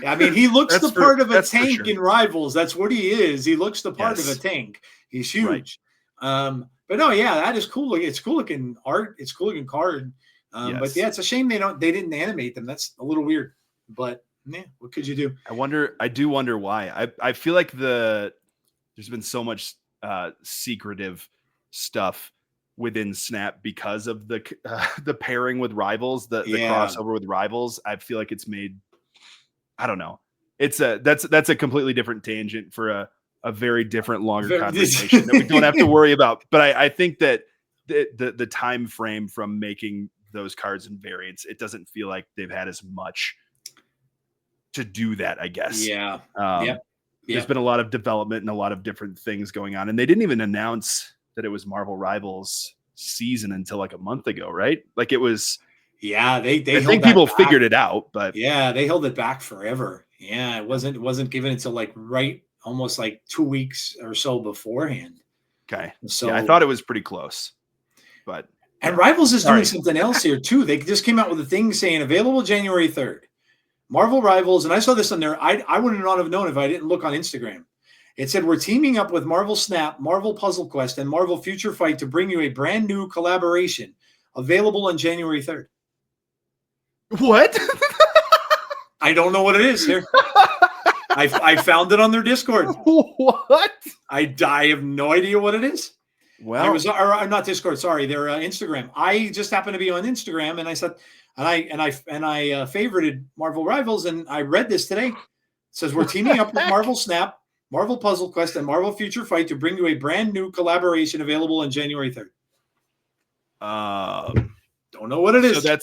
I mean, he looks the part of a tank in Rivals. That's what he is. He looks the part of a tank. He's huge. Right. But no, yeah, that is cool. It's cool looking art. It's cool looking card. But yeah, it's a shame they didn't animate them. That's a little weird. But yeah, what could you do? I do wonder why. I feel like there's been so much secretive stuff within Snap because of the pairing with Rivals, the crossover with Rivals. I feel like it's made, I don't know. That's a completely different tangent for a very different, longer conversation that we don't have to worry about. But I think that the time frame from making those cards and variants, it doesn't feel like they've had as much to do that, I guess. Yeah. There's been a lot of development and a lot of different things going on. And they didn't even announce that it was Marvel Rivals season until like a month ago, right? Like it was. Yeah, I think people figured it out, but yeah, they held it back forever. Yeah, it wasn't given until like almost like 2 weeks or so beforehand. Okay. So I thought it was pretty close. But Rivals is doing something else here too. They just came out with a thing saying available January 3rd. Marvel Rivals, and I saw this on there. I would not have known if I didn't look on Instagram. It said, we're teaming up with Marvel Snap, Marvel Puzzle Quest, and Marvel Future Fight to bring you a brand new collaboration available on January 3rd. What? I don't know what it is here. I found it on their Discord. What? I have no idea what it is. Well, I was not Discord. Sorry, their Instagram. I just happened to be on Instagram, and I said, and I favorited Marvel Rivals, and I read this today. It says we're teaming up with Marvel Snap, Marvel Puzzle Quest, and Marvel Future Fight to bring you a brand new collaboration available on January 3rd. Don't know what it is. So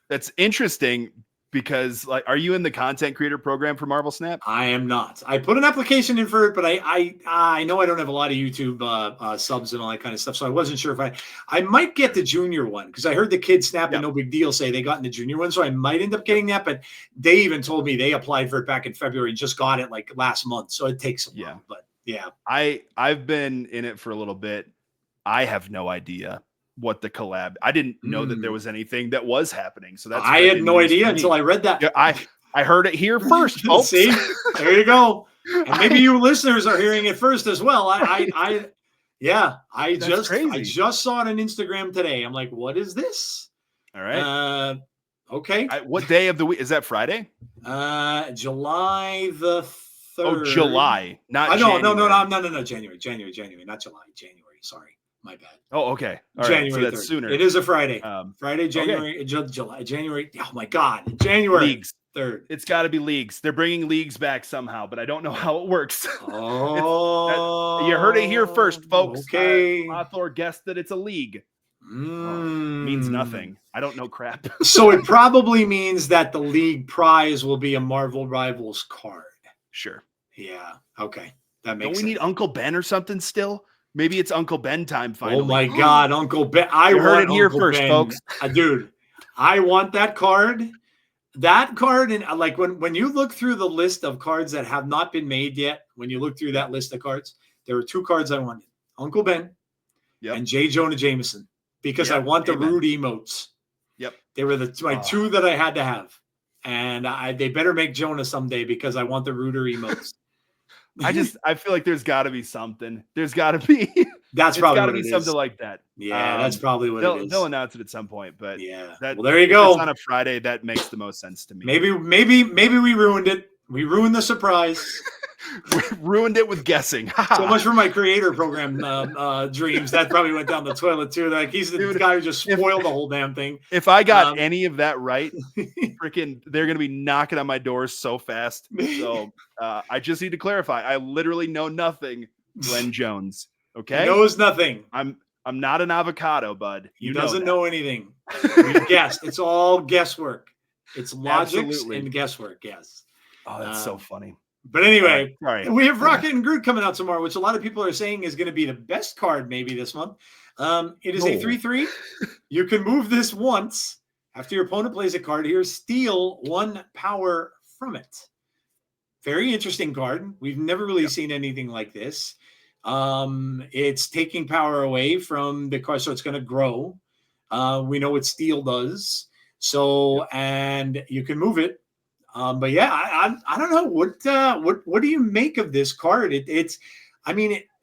that's interesting. Because, like, are you in the content creator program for Marvel Snap? I am not. I put an application in for it, but I know I don't have a lot of YouTube subs and all that kind of stuff, so I wasn't sure if I might get the junior one because I heard the kids Snap and No Big Deal say they got in the junior one, so I might end up getting that. But they even told me they applied for it back in February and just got it like last month, so it takes a while. But yeah, I've been in it for a little bit. I have no idea what the collab. I didn't know that there was anything that was happening. So that's I had no idea until I read that. Yeah, I heard it here first, folks. See, there you go. And maybe you listeners are hearing it first as well. I just saw it on Instagram today. I'm like, what is this? All right. Okay. What day of the week is that? Friday? July the 3rd. Oh, July, not no, January. January, not July, January. Sorry, my bad. Oh, okay. All right. January So that's 3rd. sooner. It is a Friday. Friday, okay. January, July, January. Oh my God, January Leagues. 3rd. It's got to be leagues. They're bringing leagues back somehow, but I don't know how it works. Oh, you heard it here first, folks. Okay. FaThor guessed that it's a league. Means nothing. I don't know crap. So it probably means that the league prize will be a Marvel Rivals card. Sure. Yeah. Okay. That makes Don't we sense. need Uncle Ben or something still? Maybe it's Uncle Ben time finally. Oh my God, Uncle Ben. You heard it here Uncle first, Ben. folks. Dude, I want that card. That card, and like when you look through the list of cards that have not been made yet, when you look through that list of cards, there were 2 cards I wanted: Uncle Ben and J. Jonah Jameson, because I want the Rude emotes. Yep, they were my 2 that I had to have, and they better make Jonah someday because I want the ruder emotes. I feel like there's got to be something. There's got to be. That's probably what it is. Something like that. Yeah, that's probably what it is. They'll announce it at some point, but yeah. Well, there you go. It's on a Friday. That makes the most sense to me. Maybe we ruined it. We ruined the surprise. We ruined it with guessing. So much for my creator program dreams. That probably went down the toilet too. Like he's the guy who just spoiled the whole damn thing. If I got any of that right, freaking, they're gonna be knocking on my doors so fast. So I just need to clarify. I literally know nothing. Glenn Jones. Okay, he knows nothing. I'm not an avocado, bud. He doesn't know anything. We guessed. It's all guesswork. It's logics and guesswork. Yes. Oh, that's so funny. But anyway, right. We have Rocket and Groot coming out tomorrow, which a lot of people are saying is going to be the best card maybe this month. It is a 3/3. You can move this once. After your opponent plays a card here, steal 1 power from it. Very interesting card. We've never really seen anything like this. It's taking power away from the card, so it's going to grow. We know what steal does. So, and you can move it. But yeah, I don't know what do you make of this card?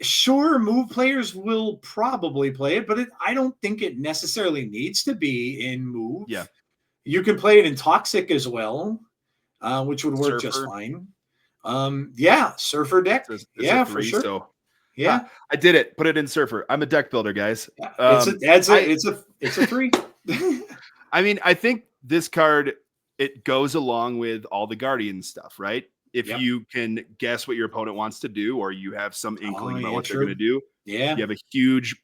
Sure, move players will probably play it, but I don't think it necessarily needs to be in move. Yeah, you can play it in toxic as well, which would work Surfer. Just fine. Surfer deck. It's for sure. So. Yeah, I did it. Put it in Surfer. I'm a deck builder, guys. It's a 3. I mean, I think this card, it goes along with all the Guardian stuff, right? If you can guess what your opponent wants to do, or you have some inkling about what they're going to do, you have a huge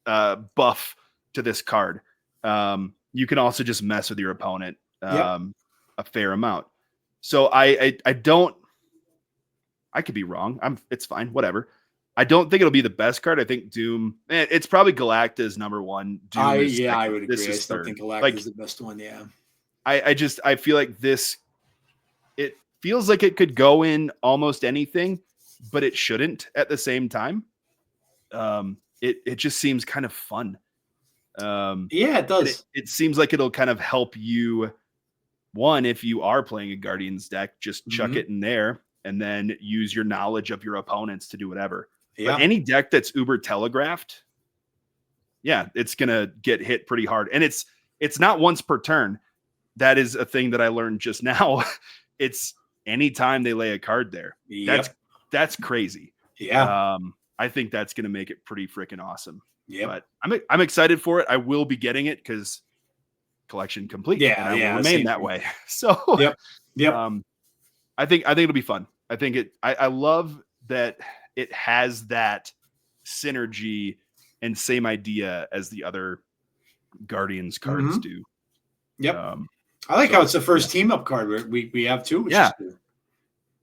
buff to this card. You can also just mess with your opponent a fair amount. So I don't. I could be wrong. It's fine. Whatever. I don't think it'll be the best card. I think Doom. It's probably Galacta's number 1. Doom I would agree. This I is still third. think Galacta is the best one. Yeah. I feel like this. It feels like it could go in almost anything, but it shouldn't at the same time. It just seems kind of fun. It does. It seems like it'll kind of help you. One, if you are playing a Guardians deck, just chuck it in there and then use your knowledge of your opponents to do whatever. But any deck that's uber telegraphed, it's gonna get hit pretty hard. And it's not once per turn. That is a thing that I learned just now. It's anytime they lay a card there. That's crazy. Yeah. I think that's gonna make it pretty freaking awesome. Yeah. But I'm excited for it. I will be getting it because collection complete. Yeah. And I will remain that way. So I think it'll be fun. I think I love that it has that synergy and same idea as the other Guardians cards do. Yep. I like how it's the first team up card we have too. Which is cool.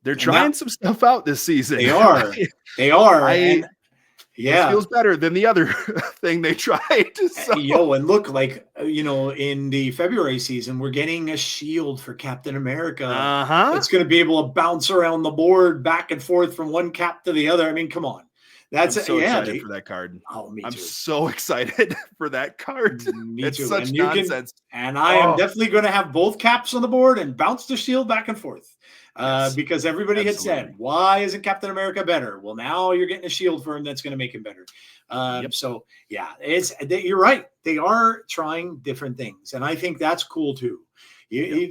They're trying some stuff out this season. They are. It feels better than the other thing they tried. So. And look, like, in the February season, we're getting a shield for Captain America. It's going to be able to bounce around the board back and forth from one cap to the other. I mean, come on. I'm so excited for that card. Oh, me too. I'm so excited for that card. Me too. Such nonsense. And I am definitely going to have both caps on the board and bounce the shield back and forth. Yes. because everybody had said, Absolutely. why isn't Captain America better? Well, now you're getting a shield for him that's going to make him better. Yep. So yeah, you're right. They are trying different things, and I think that's cool too.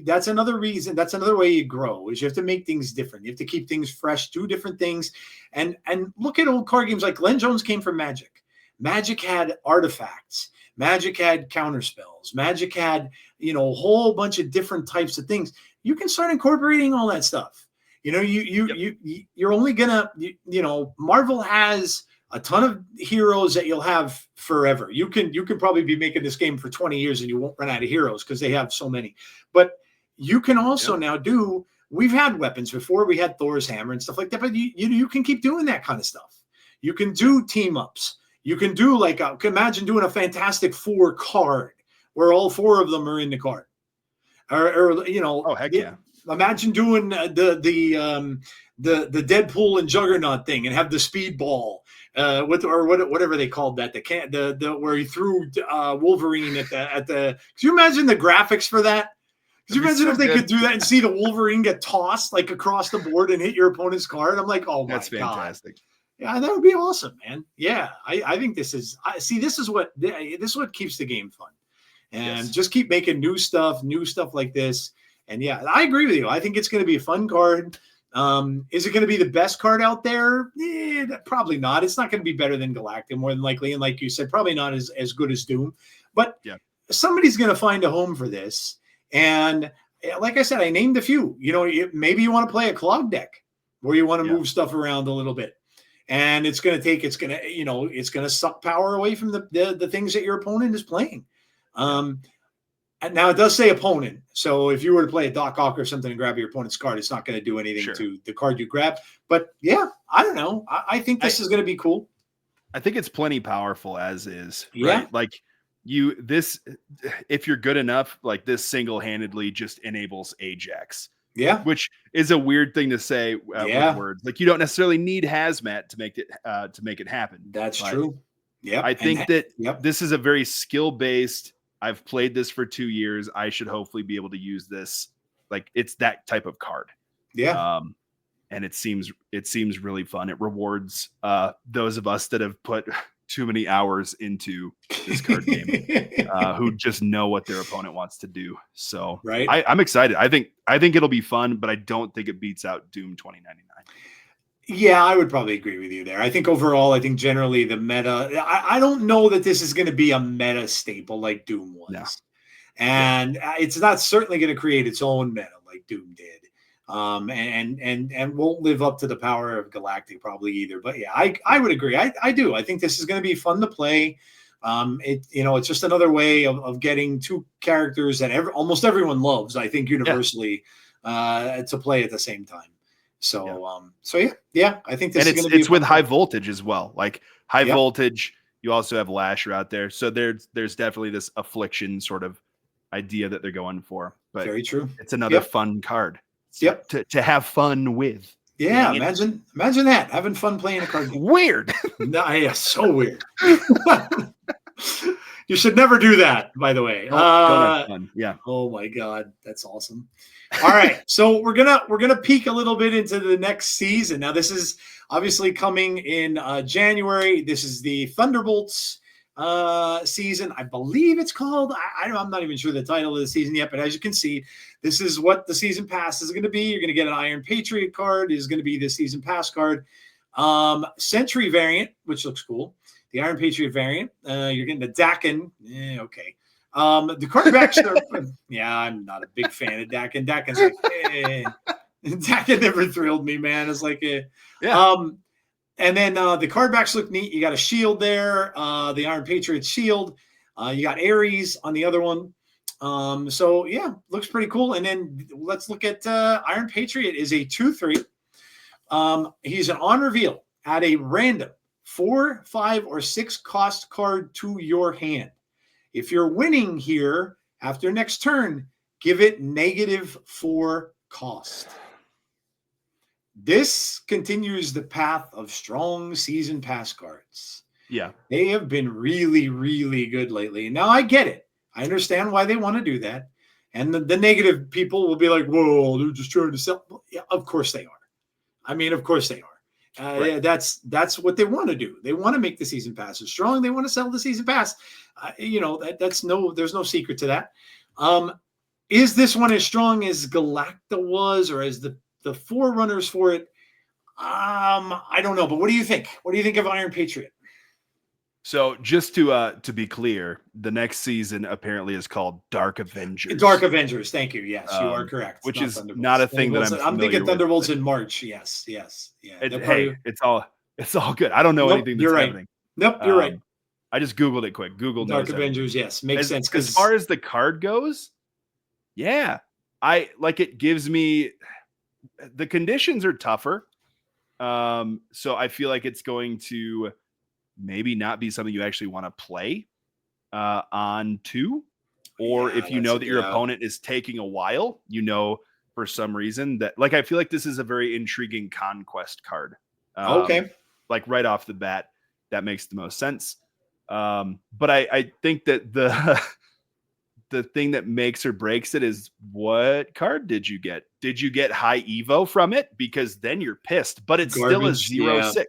That's another reason. That's another way you grow, is you have to make things different. You have to keep things fresh, do different things, and look at old card games. Like Glenn Jones came from Magic. Magic had artifacts. Magic had counterspells. Magic had, a whole bunch of different types of things. You can start incorporating all that stuff. You're only gonna, Marvel has a ton of heroes that you'll have forever. You can probably be making this game for 20 years and you won't run out of heroes because they have so many. But you can also now do, we've had weapons before, we had Thor's hammer and stuff like that, but you can keep doing that kind of stuff. You can do team ups. You can do imagine doing a Fantastic Four card where all 4 of them are in the card. Or Oh, heck yeah. Imagine doing the Deadpool and Juggernaut thing and have the speedball whatever they called that, the where he threw Wolverine at the. Could you imagine the graphics for that? Could you imagine if they could do that and see the Wolverine get tossed across the board and hit your opponent's card? I'm like, oh my god, that's fantastic. Yeah, that would be awesome, man. Yeah, I think this is what keeps the game fun, and just keep making new stuff like this. And yeah, I agree with you. I think it's going to be a fun card. Is it going to be the best card out there? Probably not. It's not going to be better than Galactic, more than likely. And like you said, probably not as good as Doom. But somebody's going to find a home for this. And like I said, I named a few. Maybe you want to play a clog deck where you want to move stuff around a little bit. And it's going to suck power away from the things that your opponent is playing. Now it does say opponent. So if you were to play a Doc Ock or something and grab your opponent's card, it's not going to do anything to the card you grab. But yeah, I don't know. I think this is going to be cool. I think it's plenty powerful as is. Yeah. Right? If you're good enough, this single-handedly just enables Ajax. Yeah. Which is a weird thing to say with words. You don't necessarily need Hazmat to make it happen. That's true. Yeah. I think this is a very skill-based. I've played this for 2 years. I should hopefully be able to use this. It's that type of card. Yeah. And it seems really fun. It rewards those of us that have put too many hours into this card game, who just know what their opponent wants to do. So I'm excited. I think it'll be fun, but I don't think it beats out Doom 2099. Yeah, I would probably agree with you there. I think overall, I think generally the meta, I don't know that this is going to be a meta staple like Doom was. No. And it's not certainly going to create its own meta like Doom did. And won't live up to the power of Galactic probably either. But yeah, I would agree. I do. I think this is going to be fun to play. It's just another way of getting 2 characters that almost everyone loves, I think universally, to play at the same time. So, I think this is going to be. It's with high voltage as well. High voltage, you also have Lasher out there. So there's definitely this affliction sort of idea that they're going for. But very true. It's another fun card. To have fun with. Yeah, imagine that, having fun playing a card game. Weird. No, yeah, so weird. You should never do that, by the way. Don't have fun. Yeah. Oh my God, that's awesome. All right, so we're gonna peek a little bit into the next season. Now, this is obviously coming in January. This is the Thunderbolts season, I believe it's called. I'm not even sure the title of the season yet, but as you can see, this is what the season pass is going to be. You're going to get an Iron Patriot card. Is going to be the season pass card. Sentry variant, which looks cool. The Iron Patriot variant. You're getting the Dakin. Okay. The card backs are. Yeah, I'm not a big fan of Dakin. Dakin's Dakin never thrilled me, man. It's and then the card backs look neat. You got a shield there, the Iron Patriot shield. You got Ares on the other one. So yeah, looks pretty cool. And then let's look at Iron Patriot is a 2/3. He's an on reveal. Add a random 4, 5, or 6 cost card to your hand. If you're winning here after next turn, give it -4 cost. This continues the path of strong season pass cards. Yeah. They have been really, really good lately. Now, I get it. I understand why they want to do that. And the negative people will be like, whoa, they're just trying to sell. Well, yeah, of course they are. I mean, of course they are. Right. That's what they want to do. They want to make the season passes strong. They want to sell the season pass. There's no secret to that. Is this one as strong as Galacta was, or as the forerunners for it? I don't know. But what do you think? What do you think of Iron Patriot? So just to be clear, the next season apparently is called Dark Avengers. Dark Avengers. Thank you. Yes, you are correct. Which is not a thing that I'm thinking Thunderbolts with. in March. Yes. Yeah. It's all good. I don't know anything that's happening. Nope, you're right. I just Googled it quick. Google Dark knows Avengers. everything. Yes, makes sense. As far as the card goes, yeah, it gives me the conditions are tougher. So I feel like it's going to maybe not be something you actually want to play on 2, or if you know that your opponent is taking a while, for some reason that I feel like this is a very intriguing conquest card. Okay. Like right off the bat, that makes the most sense. But I think that the thing that makes or breaks it is, what card did you get? Did you get high Evo from it? Because then you're pissed, but it's still a 0-6.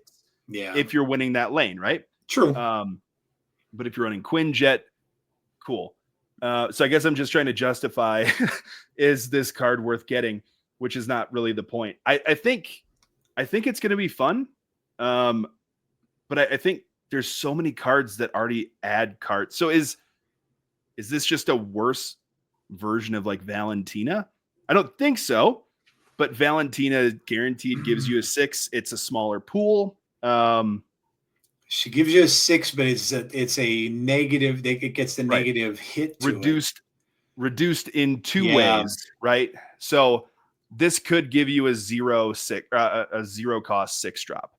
Yeah. If you're winning that lane, right? True. But if you're running Quinjet, cool. So I guess I'm just trying to justify, is this card worth getting? Which is not really the point. I think it's going to be fun. But I think there's so many cards that already add cards. So is this just a worse version of Valentina? I don't think so. But Valentina guaranteed gives you a 6. It's a smaller pool. She gives you a 6, but it's a negative. It gets the negative hit to reduced in 2 ways, right? So this could give you a 0-6, a 0 cost 6 drop,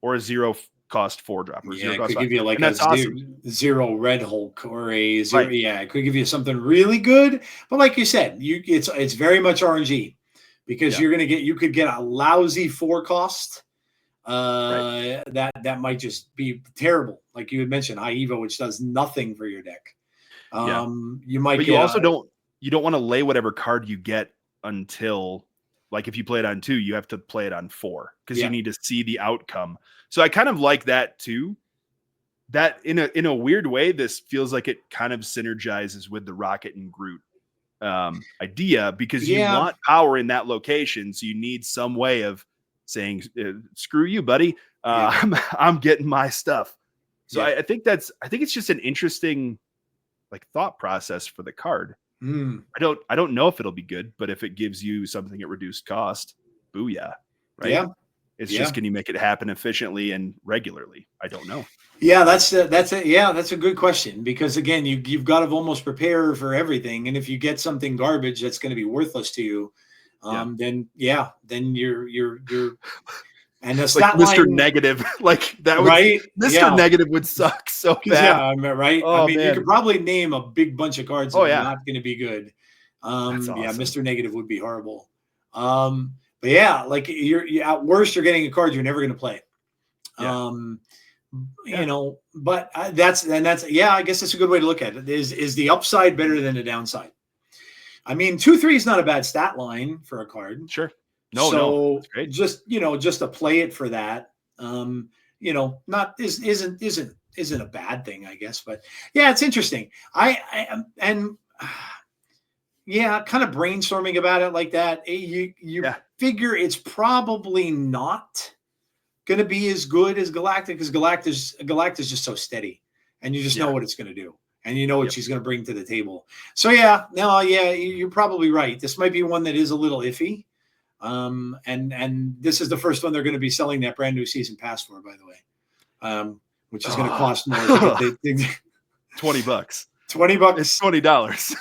or a 0 cost 4 drop, or 0 cost it could 5. give you that's awesome. 0 Red Hulk, or a 0. Right. Yeah, it could give you something really good. But like you said, it's very much RNG, because you could get a lousy 4 cost. That might just be terrible. Like you had mentioned, high Evo, which does nothing for your deck. You might, but you also don't want to lay whatever card you get until, if you play it on 2, you have to play it on 4, because you need to see the outcome. So I kind of like that too. That in a weird way, this feels like it kind of synergizes with the Rocket and Groot idea, because you want power in that location. So you need some way of saying, screw you, buddy. I'm getting my stuff. So I think it's just an interesting thought process for the card. I don't know if it'll be good, but if it gives you something at reduced cost, booyah. Right. Yeah. It's just, can you make it happen efficiently and regularly? I don't know. Yeah, that's a good question, because again, you've got to almost prepare for everything. And if you get something garbage that's going to be worthless to you, then you're and that's Mr. Negative, that would, right? Mr. Negative would suck so bad. Yeah, right. Oh, you could probably name a big bunch of cards that are not going to be good. That's awesome. Yeah, Mr. Negative would be horrible. But you're at worst, you're getting a card you're never going to play. But I guess that's a good way to look at it. Is the upside better than the downside? I mean, 2-3 is not a bad stat line for a card. Sure. No, great. Just to play it for that, not isn't a bad thing, I guess. But yeah, it's interesting. Kind of brainstorming about it like that. You figure it's probably not going to be as good as Galactic, because Galacta's just so steady, and you just know what it's going to do. And you know what she's going to bring to the table. So you're probably right. This might be one that is a little iffy. And this is the first one they're going to be selling that brand new season pass for, by the way, which is going to cost more. $20. $20. It's $20.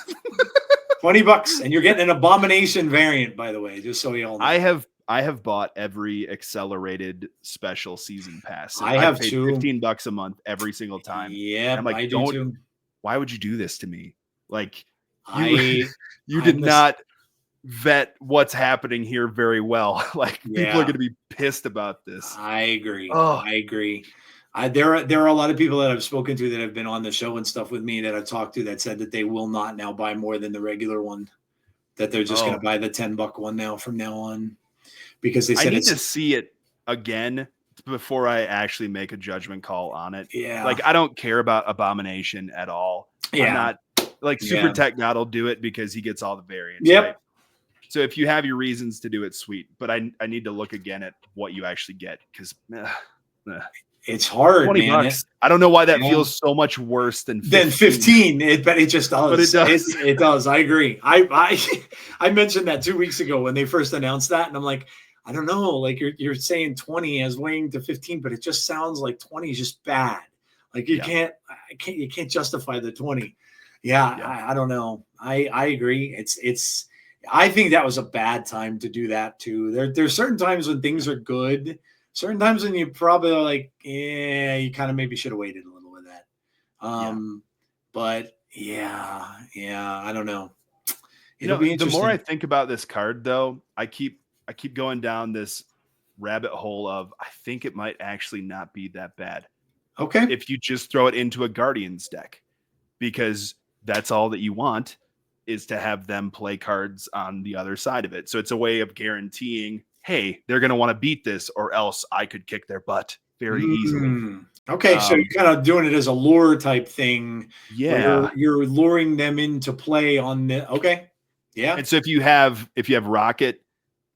$20, and you're getting an abomination variant, by the way, just so you all know. I have bought every accelerated special season pass. I have paid too. $15 a month every single time. Yeah, I'm like, I do too. Why would you do this to me? You did not vet what's happening here very well. People are going to be pissed about this. I agree. I agree. There are a lot of people that I've spoken to that have been on the show and stuff with me that I've talked to that said that they will not now buy more than the regular one. that they're just going Oh. to buy the $10 one from now on, because they I said need it's to see it again before I actually make a judgment call on it. yeah, Like, I don't care about Abomination at all. I'm yeah, not like Yeah. Super Tech God will do it because he gets all the variants, Yep. right? So if you have your reasons to do it, sweet. But I need to look again at what you actually get, because it's hard, man. $20. I don't know why that Yeah. feels so much worse than 15. But it just does. But it does. It does. I agree. I mentioned that 2 weeks ago when they first announced that, and I'm like, I don't know. Like you're saying 20 as weighing to 15, but it just sounds like 20 is just bad. Like you can't justify the 20. Yeah. I don't know. I agree. I think that was a bad time to do that too. There's certain times when things are good. Certain times when you probably are like, yeah, you kind of maybe should have waited a little with that. But yeah, I don't know. It'll be interesting. The more I think about this card, though, I keep going down this rabbit hole of, I think it might actually not be that bad. Okay. If you just throw it into a Guardians deck, because that's all that you want, is to have them play cards on the other side of it. So it's a way of guaranteeing, hey, they're going to want to beat this, or else I could kick their butt very easily. Okay, so you're kind of doing it as a lure type thing. Yeah. Where you're luring them into play on the. Okay. Yeah. And so if you have Rocket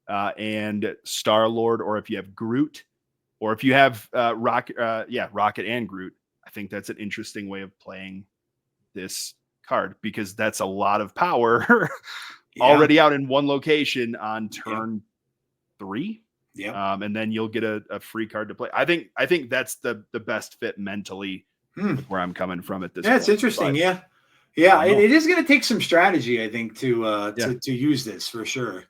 and Star-Lord, or if you have Groot, or if you have Rocket and Groot, I think that's an interesting way of playing this card, because that's a lot of power already out in one location on turn 3. Yeah. And then you'll get a free card to play. I think that's the best fit mentally with where I'm coming from at this point. It's interesting. But, it is going to take some strategy, I think, to use this for sure.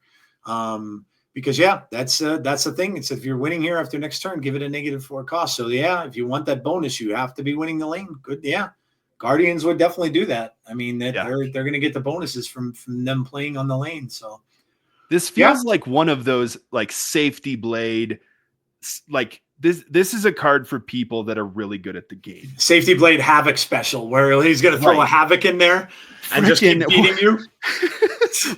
Because that's the thing. It's if you're winning here after next turn, give it a -4 cost. So if you want that bonus, you have to be winning the lane. Good. Yeah. Guardians would definitely do that. I mean, they're going to get the bonuses from them playing on the lane. So this feels like one of those like safety blade, like this is a card for people that are really good at the game. Safety blade Havoc special, where he's going to throw a Havoc in there and just keep beating you.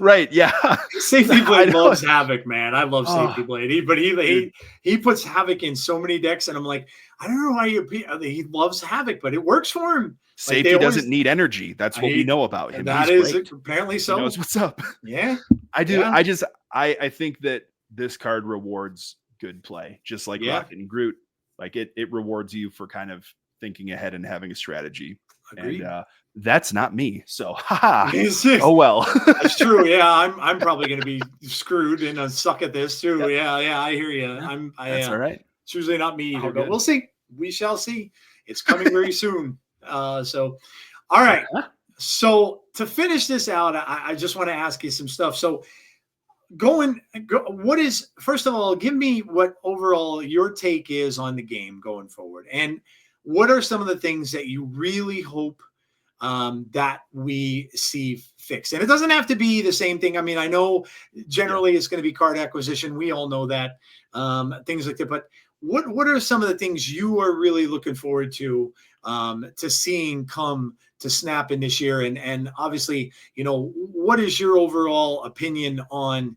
Right. Yeah. Safety blade loves Havoc, man. I love Safety blade. He puts Havoc in so many decks, and I'm like, I don't know why he loves Havoc, but it works for him. Safety doesn't need energy. That's what we know about him. That is apparently so. He knows what's up. Yeah. I do. Yeah. I think that this card rewards good play, just like Rocket and Groot. Like it rewards you for kind of thinking ahead and having a strategy. Agreed. And that's not me. So oh well. That's true. Yeah, I'm probably gonna be screwed and suck at this too. Yeah, I hear you. That's all right. It's usually not me either, but we'll see. We shall see. It's coming very soon. So all right. So to finish this out, I just want to ask you some stuff. So first of all, give me what overall your take is on the game going forward, and what are some of the things that you really hope that we see fixed? And it doesn't have to be the same thing. I mean, I know generally it's going to be card acquisition. We all know that, things like that. But what are some of the things you are really looking forward to seeing come to Snap in this year? And obviously, what is your overall opinion on,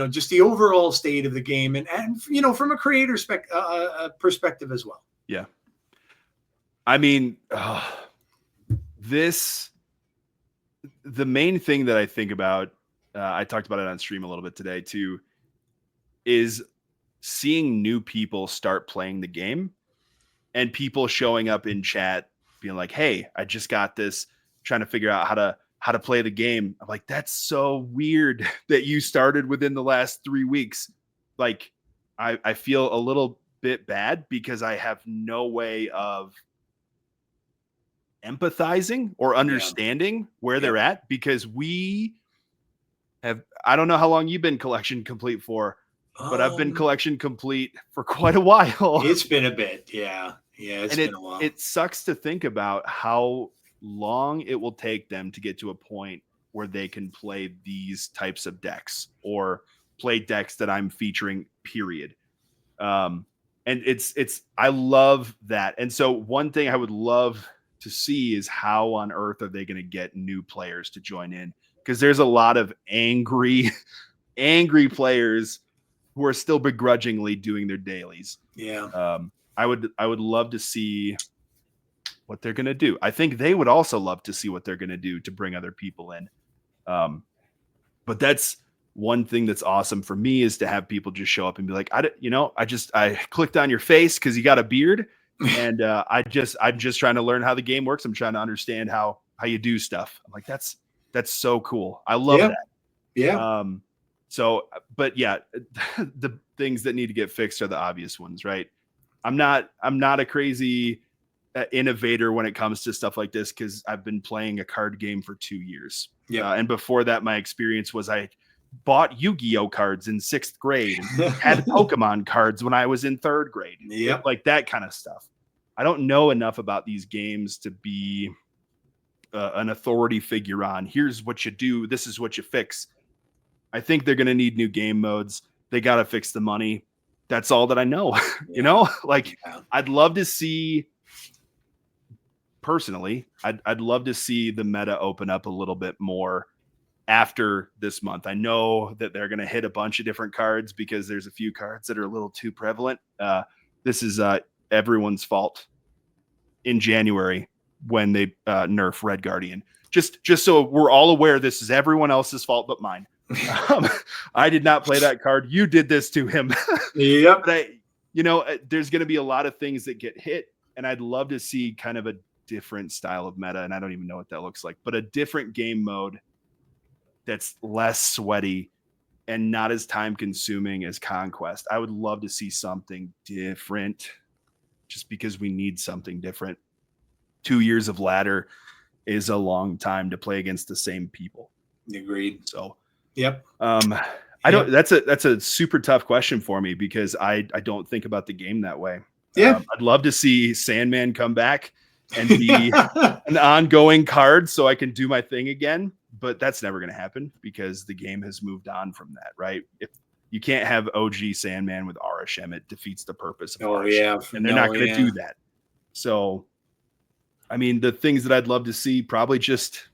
just the overall state of the game and from a creator perspective as well? Yeah. I mean, the main thing that I think about, I talked about it on stream a little bit today too, is seeing new people start playing the game and people showing up in chat being like, hey, I just got this, trying to figure out how to play the game. I'm like, that's so weird that you started within the last 3 weeks. Like I feel a little bit bad because I have no way of empathizing or understanding where they're at, because I don't know how long you've been collection complete for, but I've been collection complete for quite a while. It's been a bit. It's been a while. It sucks to think about how long it will take them to get to a point where they can play these types of decks or play decks that I'm featuring, period. And I love that. And so one thing I would love to see is how on earth are they going to get new players to join in? because there's a lot of angry players who are still begrudgingly doing their dailies. Yeah. I would love to see what they're going to do. I think they would also love to see what they're going to do to bring other people in. But that's one thing that's awesome for me, is to have people just show up and be like, I clicked on your face because you got a beard, and I'm just trying to learn how the game works. I'm trying to understand how you do stuff. I'm like, that's so cool. I love that. Yeah. But yeah, the things that need to get fixed are the obvious ones, right? I'm not a crazy innovator when it comes to stuff like this, because I've been playing a card game for 2 years. Yeah. And before that, my experience was I bought Yu-Gi-Oh cards in 6th grade and had Pokemon cards when I was in 3rd grade. Yep. Like that kind of stuff. I don't know enough about these games to be an authority figure on, here's what you do, this is what you fix. I think they're going to need new game modes. They got to fix the money. That's all that I know. I'd love to see, personally, I'd love to see the meta open up a little bit more after this month. I know that they're going to hit a bunch of different cards because there's a few cards that are a little too prevalent. This is everyone's fault in January when they nerf Red Guardian. Just so we're all aware, this is everyone else's fault but mine. I did not play that card. You did this to him. Yep. But there's going to be a lot of things that get hit, and I'd love to see kind of a different style of meta, and I don't even know what that looks like, but a different game mode that's less sweaty and not as time consuming as Conquest. I would love to see something different, just because we need something different. 2 years of ladder is a long time to play against the same people. Agreed. So, yep. I don't. That's a super tough question for me, because I don't think about the game that way. Yeah. I'd love to see Sandman come back and be an ongoing card so I can do my thing again, but that's never going to happen because the game has moved on from that, right? If you can't have OG Sandman with Arashem, it defeats the purpose of Arashem, and they're not going to do that. So, I mean, the things that I'd love to see, probably just,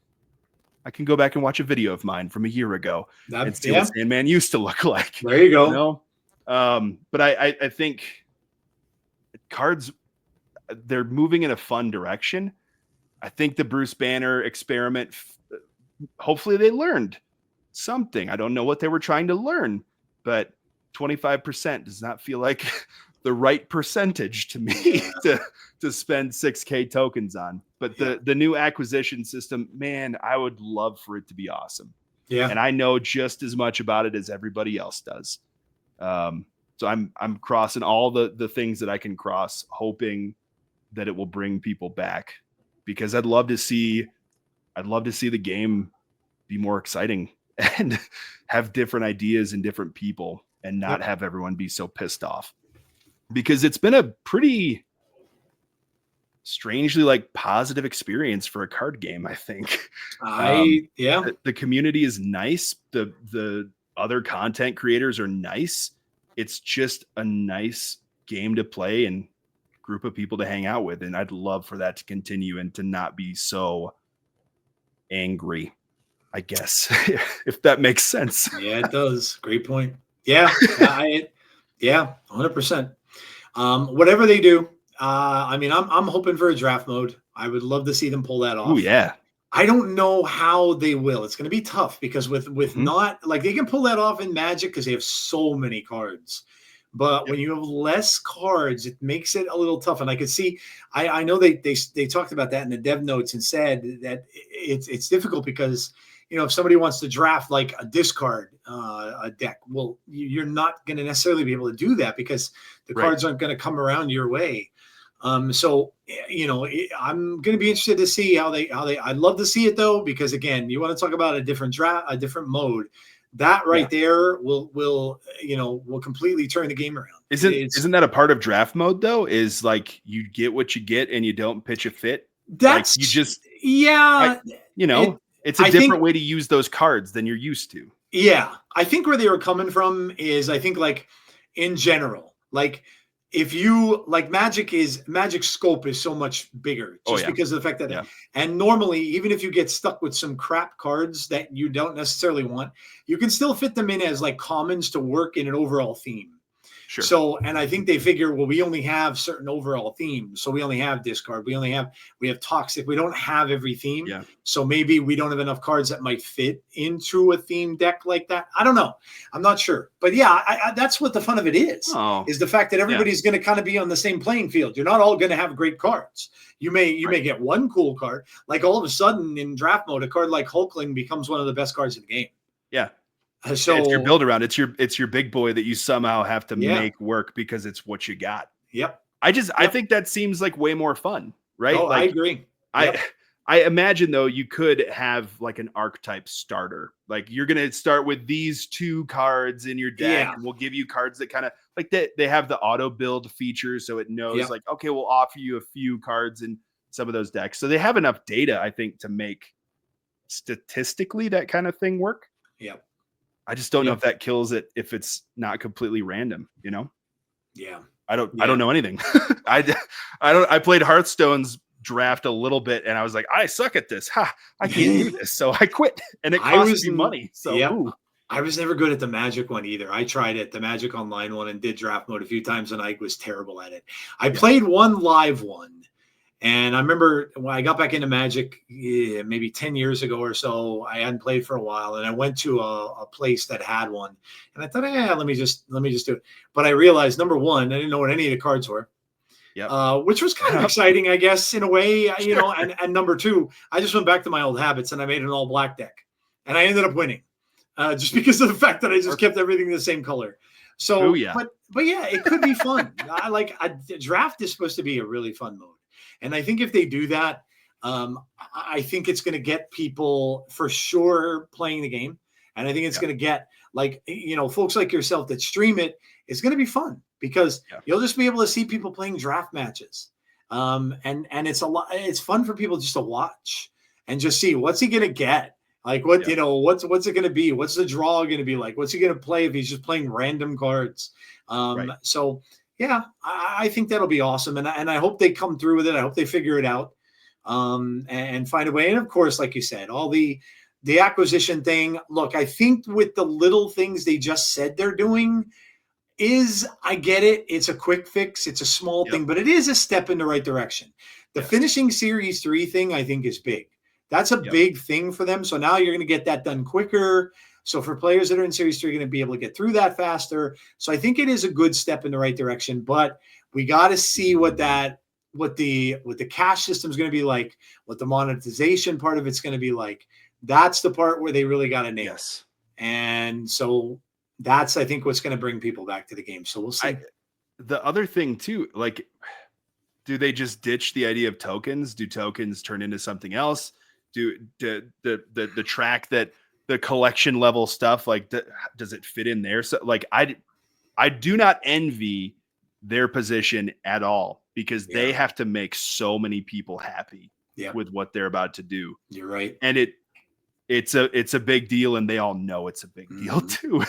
I can go back and watch a video of mine from a year ago and see what Sandman used to look like. There you go. But I think cards, they're moving in a fun direction. I think the Bruce Banner experiment, hopefully they learned something. I don't know what they were trying to learn, but 25% does not feel like the right percentage to me to spend 6K tokens on. But the new acquisition system, man, I would love for it to be awesome. Yeah. And I know just as much about it as everybody else does. So I'm crossing all the things that I can cross, hoping that it will bring people back, because I'd love to see the game be more exciting and have different ideas and different people, and not have everyone be so pissed off, because it's been a pretty strangely positive experience for a card game. I think the community is nice. The other content creators are nice. It's just a nice game to play and group of people to hang out with. And I'd love for that to continue and to not be so angry, I guess, if that makes sense. Yeah, it does. Great point. Yeah. 100%. Whatever they do, I mean, I'm hoping for a draft mode. I would love to see them pull that off. Oh yeah. I don't know how they will. It's going to be tough, because with not they can pull that off in Magic because they have so many cards. But when you have less cards, it makes it a little tough. And I could see, I know they talked about that in the dev notes and said that it's difficult because, if somebody wants to draft a discard a deck, well, you're not going to necessarily be able to do that because the cards aren't going to come around your way. So, I'm going to be interested to see how they, I'd love to see it though, because again, you want to talk about a different different mode. That there will completely turn the game around. Isn't that a part of draft mode though? Is you get what you get and you don't pitch a fit. That's you just it's a different way to use those cards than you're used to. Yeah, I think where they were coming from is I think in general, if you like Magic scope is so much bigger just because of the fact that, and normally, even if you get stuck with some crap cards that you don't necessarily want, you can still fit them in as like commons to work in an overall theme. Sure. So, and I think they figure, well, we only have certain overall themes. So we only have discard. We have toxic. We don't have every theme. Yeah. So maybe we don't have enough cards that might fit into a theme deck like that. I don't know. I'm not sure. But yeah, that's what the fun of it is the fact that everybody's going to kind of be on the same playing field. You're not all going to have great cards. You may get one cool card. Like all of a sudden in draft mode, a card like Hulkling becomes one of the best cards in the game. Yeah. So it's your build around. It's your big boy that you somehow have to make work because it's what you got. Yep. I think that seems like way more fun, right? Oh, like, I agree. Yep. I imagine though you could have like an archetype starter. Like you're gonna start with these 2 cards in your deck, and we'll give you cards that kind of like they have the auto build feature, so it knows like, okay, we'll offer you a few cards in some of those decks. So they have enough data, I think, to make statistically that kind of thing work. Yeah. I just don't know if that kills it if it's not completely random, you know? Yeah. I don't know anything. I played Hearthstone's draft a little bit and I was like, I suck at this. I can't do this. So I quit and it cost me money. So I was never good at the Magic one either. I tried it, the Magic Online one, and did draft mode a few times and I was terrible at it. I played one live one. And I remember when I got back into Magic, maybe 10 years ago or so, I hadn't played for a while, and I went to a place that had one, and I thought, let me just do it. But I realized, number one, I didn't know what any of the cards were, which was kind of exciting, I guess, in a way, you know. And number two, I just went back to my old habits, and I made an all black deck, and I ended up winning, just because of the fact that I just kept everything the same color. So, but yeah, it could be fun. Draft is supposed to be a really fun mode. And I think if they do that, I think it's going to get people for sure playing the game. And I think it's going to get, like, you know, folks like yourself that stream it. It's going to be fun because you'll just be able to see people playing draft matches. And it's fun for people just to watch and just see what's he going to get. Like you know, what's it going to be? What's the draw going to be like? What's he going to play if he's just playing random cards? So yeah, I think that'll be awesome. And I hope they come through with it. I hope they figure it out and find a way. And of course, like you said, all the acquisition thing. Look, I think with the little things they just said they're doing I get it. It's a quick fix. It's a small thing, but it is a step in the right direction. The finishing Series 3 thing, I think, is big. That's a big thing for them. So now you're going to get that done quicker. So for players that are in Series 3, you're going to be able to get through that faster. So I think it is a good step in the right direction, but we got to see what the cash system is going to be like, what the monetization part of it's going to be like. That's the part where they really got to nail. Yes. And so that's, I think, what's going to bring people back to the game. So we'll see. The other thing too, like, do they just ditch the idea of tokens? Do tokens turn into something else? Do the track that the collection level stuff, like, does it fit in there? So like, I do not envy their position at all because they have to make so many people happy with what they're about to do. You're right. And it's a big deal, and they all know it's a big deal too.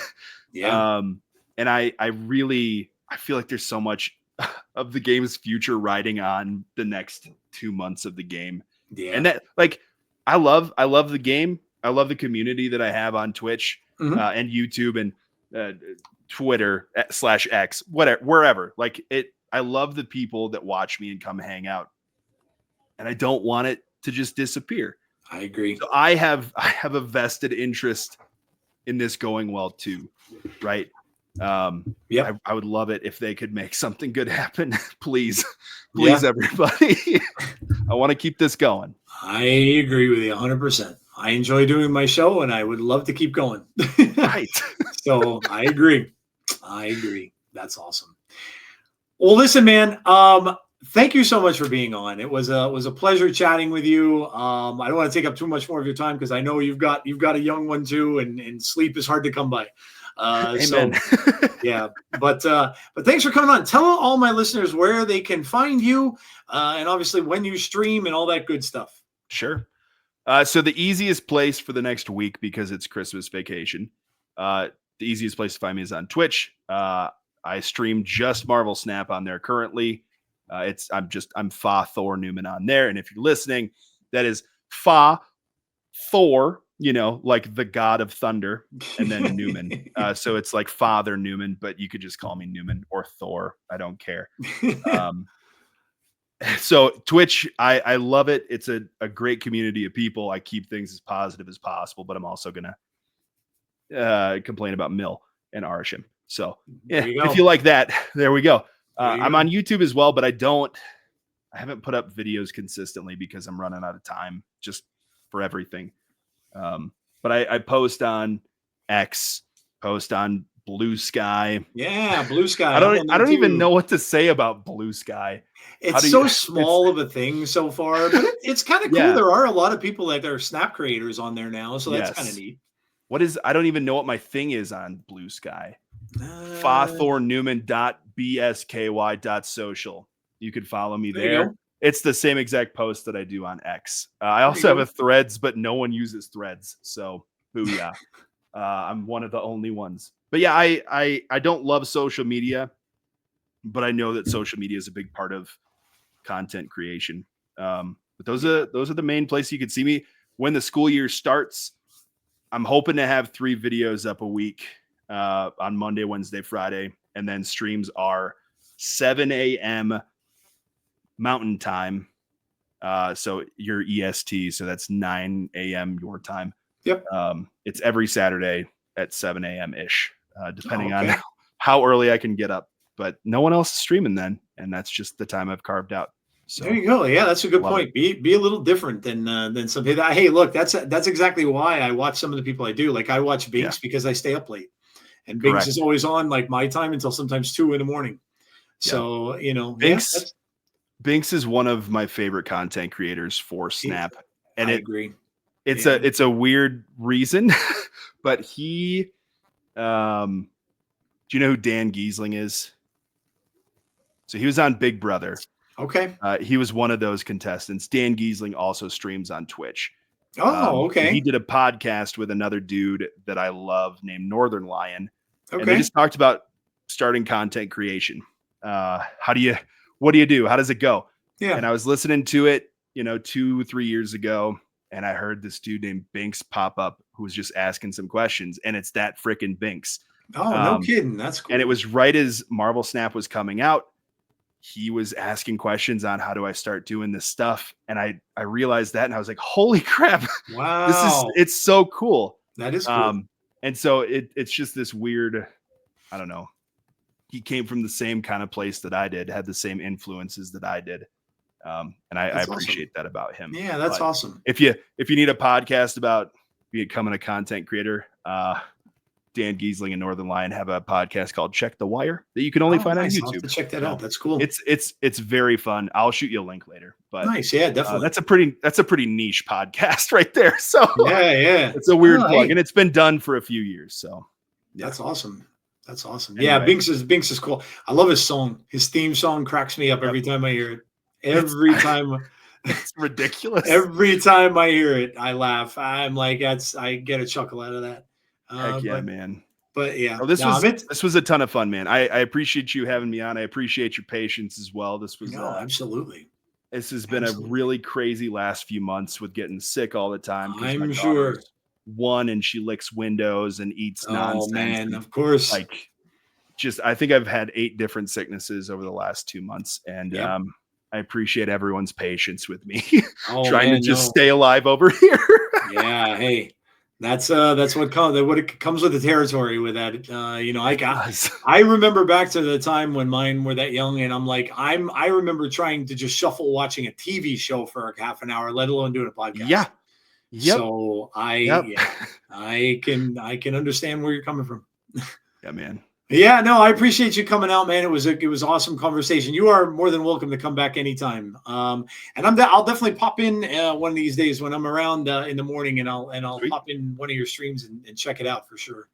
Yeah. And I feel like there's so much of the game's future riding on the next 2 months of the game. Yeah. And that, like, I love the game. I love the community that I have on Twitch and YouTube and Twitter /X, whatever, wherever. Like I love the people that watch me and come hang out, and I don't want it to just disappear. I agree. So I have a vested interest in this going well too, right? I would love it if they could make something good happen. Please, everybody. I want to keep this going. I agree with you 100%. I enjoy doing my show, and I would love to keep going. Right. So I agree. That's awesome. Well, listen, man. Thank you so much for being on. It was a pleasure chatting with you. I don't want to take up too much more of your time because I know you've got a young one too, and sleep is hard to come by. Amen. So, yeah, but thanks for coming on. Tell all my listeners where they can find you, and obviously when you stream and all that good stuff. Sure. So the easiest place for the next week, because it's Christmas vacation, the easiest place to find me is on Twitch. I stream just Marvel Snap on there currently. I'm FaThorNewman on there. And if you're listening, that is Thor, like the god of thunder, and then Newman. So it's like Father Newman, but you could just call me Newman or Thor. I don't care. So Twitch, I love it. It's a great community of people. I keep things as positive as possible, but I'm also going to complain about Mill and Arsham. So if you like that, there we go. I'm on YouTube as well, but I haven't put up videos consistently because I'm running out of time just for everything. But I post on X, post on Blue Sky. Yeah, Blue Sky. I don't even know what to say about Blue Sky. It's so small of a thing so far, but it's kind of cool. There are a lot of people that are Snap creators on there now, so that's kind of neat. I don't even know what my thing is on Blue Sky. FaThorNewman.bsky.social. You could follow me there. It's the same exact post that I do on X. I also have a Threads, but no one uses Threads. So booyah. I'm one of the only ones. But yeah, I don't love social media, but I know that social media is a big part of content creation. But those are the main places you can see me. When the school year starts, I'm hoping to have 3 videos up a week on Monday, Wednesday, Friday. And then streams are 7 a.m. Mountain Time. So your EST. So that's 9 a.m. your time. Yep. It's every Saturday at 7 a.m. ish, depending on how early I can get up. But no one else is streaming then, and that's just the time I've carved out. So there you go. Yeah, that's a good point. Be a little different than some people. Hey, look, that's exactly why I watch some of the people I do. Like I watch Binks because I stay up late, and Binks is always on like my time until sometimes 2 a.m. So Binks is one of my favorite content creators for Snap, and I agree. It's a weird reason, but he, do you know who Dan Giesling is? So he was on Big Brother. Okay. He was one of those contestants. Dan Giesling also streams on Twitch. Oh, okay. He did a podcast with another dude that I love named Northern Lion. Okay. And they just talked about starting content creation. What do you do? How does it go? Yeah. And I was listening to it, 2-3 years ago. And I heard this dude named Binks pop up who was just asking some questions. And it's that freaking Binks. Oh, no kidding. That's cool. And it was right as Marvel Snap was coming out. He was asking questions on how do I start doing this stuff. And I realized that and I was like, holy crap. Wow. It's so cool. That is cool. And so it's just this weird, I don't know. He came from the same kind of place that I did, had the same influences that I did. And I appreciate that about him. Yeah, that's awesome. If you need a podcast about becoming a content creator, Dan Giesling and Northern Lion have a podcast called Check the Wire that you can only find on YouTube. I'll have to check that out. That's cool. It's very fun. I'll shoot you a link later. But nice, yeah, definitely. That's a pretty niche podcast right there. So yeah, it's a weird plug, and it's been done for a few years. So that's awesome. That's awesome. Anyway. Yeah, Binks is cool. I love his song. His theme song cracks me up every time I hear it. Every time. It's ridiculous. Every time I hear it, I laugh. I'm like, I get a chuckle out of that. Heck yeah, man. But yeah, this was a ton of fun, man. I appreciate you having me on. I appreciate your patience as well. This was absolutely. This has been a really crazy last few months with getting sick all the time. I'm sure. 1 and she licks windows and eats nonsense. Oh man, of course. I think I've had 8 different sicknesses over the last 2 months, and I appreciate everyone's patience with me trying to just stay alive over here. Yeah, hey, that's what comes with the territory with that. I remember back to the time when mine were that young, and I'm like, I remember trying to just shuffle watching a TV show for like half an hour, let alone doing a podcast. Yeah. Yep. So I can understand where you're coming from. Yeah, man. Yeah, no, I appreciate you coming out, man. It was awesome conversation. You are more than welcome to come back anytime. And I'll definitely pop in one of these days when I'm around in the morning, and I'll pop in one of your streams and check it out for sure.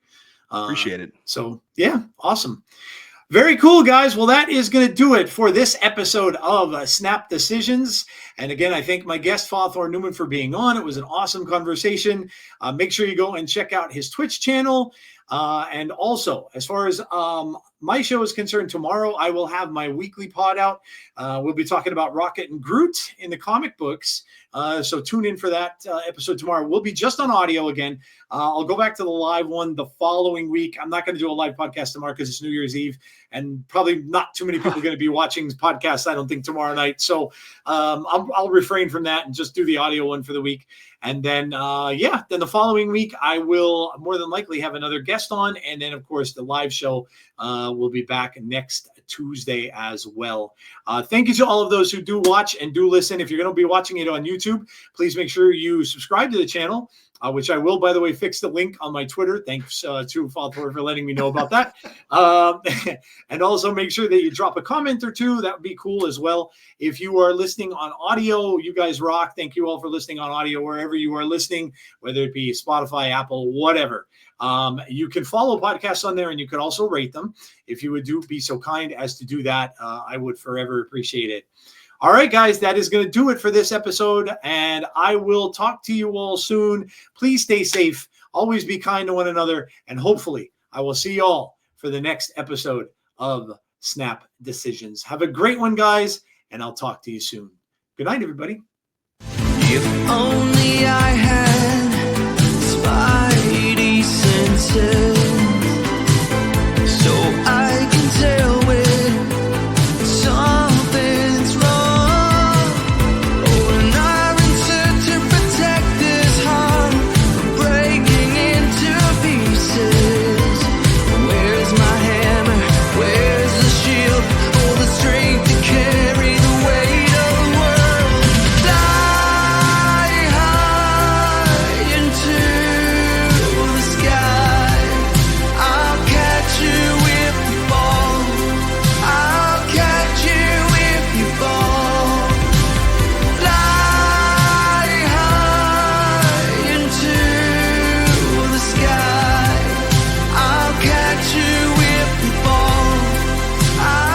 Appreciate it. So yeah, awesome. Very cool, guys. Well, that is going to do it for this episode of Snap Decisions. And again, I thank my guest, FaThorNewman, for being on. It was an awesome conversation. Make sure you go and check out his Twitch channel. And also, as far as my show is concerned, tomorrow I will have my weekly pod out. We'll be talking about Rocket and Groot in the comic books. So tune in for that episode tomorrow. We'll be just on audio again. I'll go back to the live one the following week. I'm not going to do a live podcast tomorrow because it's New Year's Eve, and probably not too many people are going to be watching this podcast, I don't think, tomorrow night. So I'll refrain from that and just do the audio one for the week. And then, then the following week, I will more than likely have another guest on. And then, of course, the live show will be back next Tuesday as well. Thank you to all of those who do watch and do listen. If you're going to be watching it on YouTube, please make sure you subscribe to the channel, which I will, by the way, fix the link on my Twitter. Thanks to FaThor for letting me know about that. And also make sure that you drop a comment or two. That would be cool as well. If you are listening on audio, you guys rock. Thank you all for listening on audio wherever you are listening, whether it be Spotify, Apple, whatever. You can follow podcasts on there, and you can also rate them. If you would be so kind as to do that, I would forever appreciate it. All right, guys, that is going to do it for this episode, and I will talk to you all soon. Please stay safe. Always be kind to one another, and hopefully I will see you all for the next episode of Snap Decisions. Have a great one, guys, and I'll talk to you soon. Good night, everybody. If only I had spidey senses, so I can tell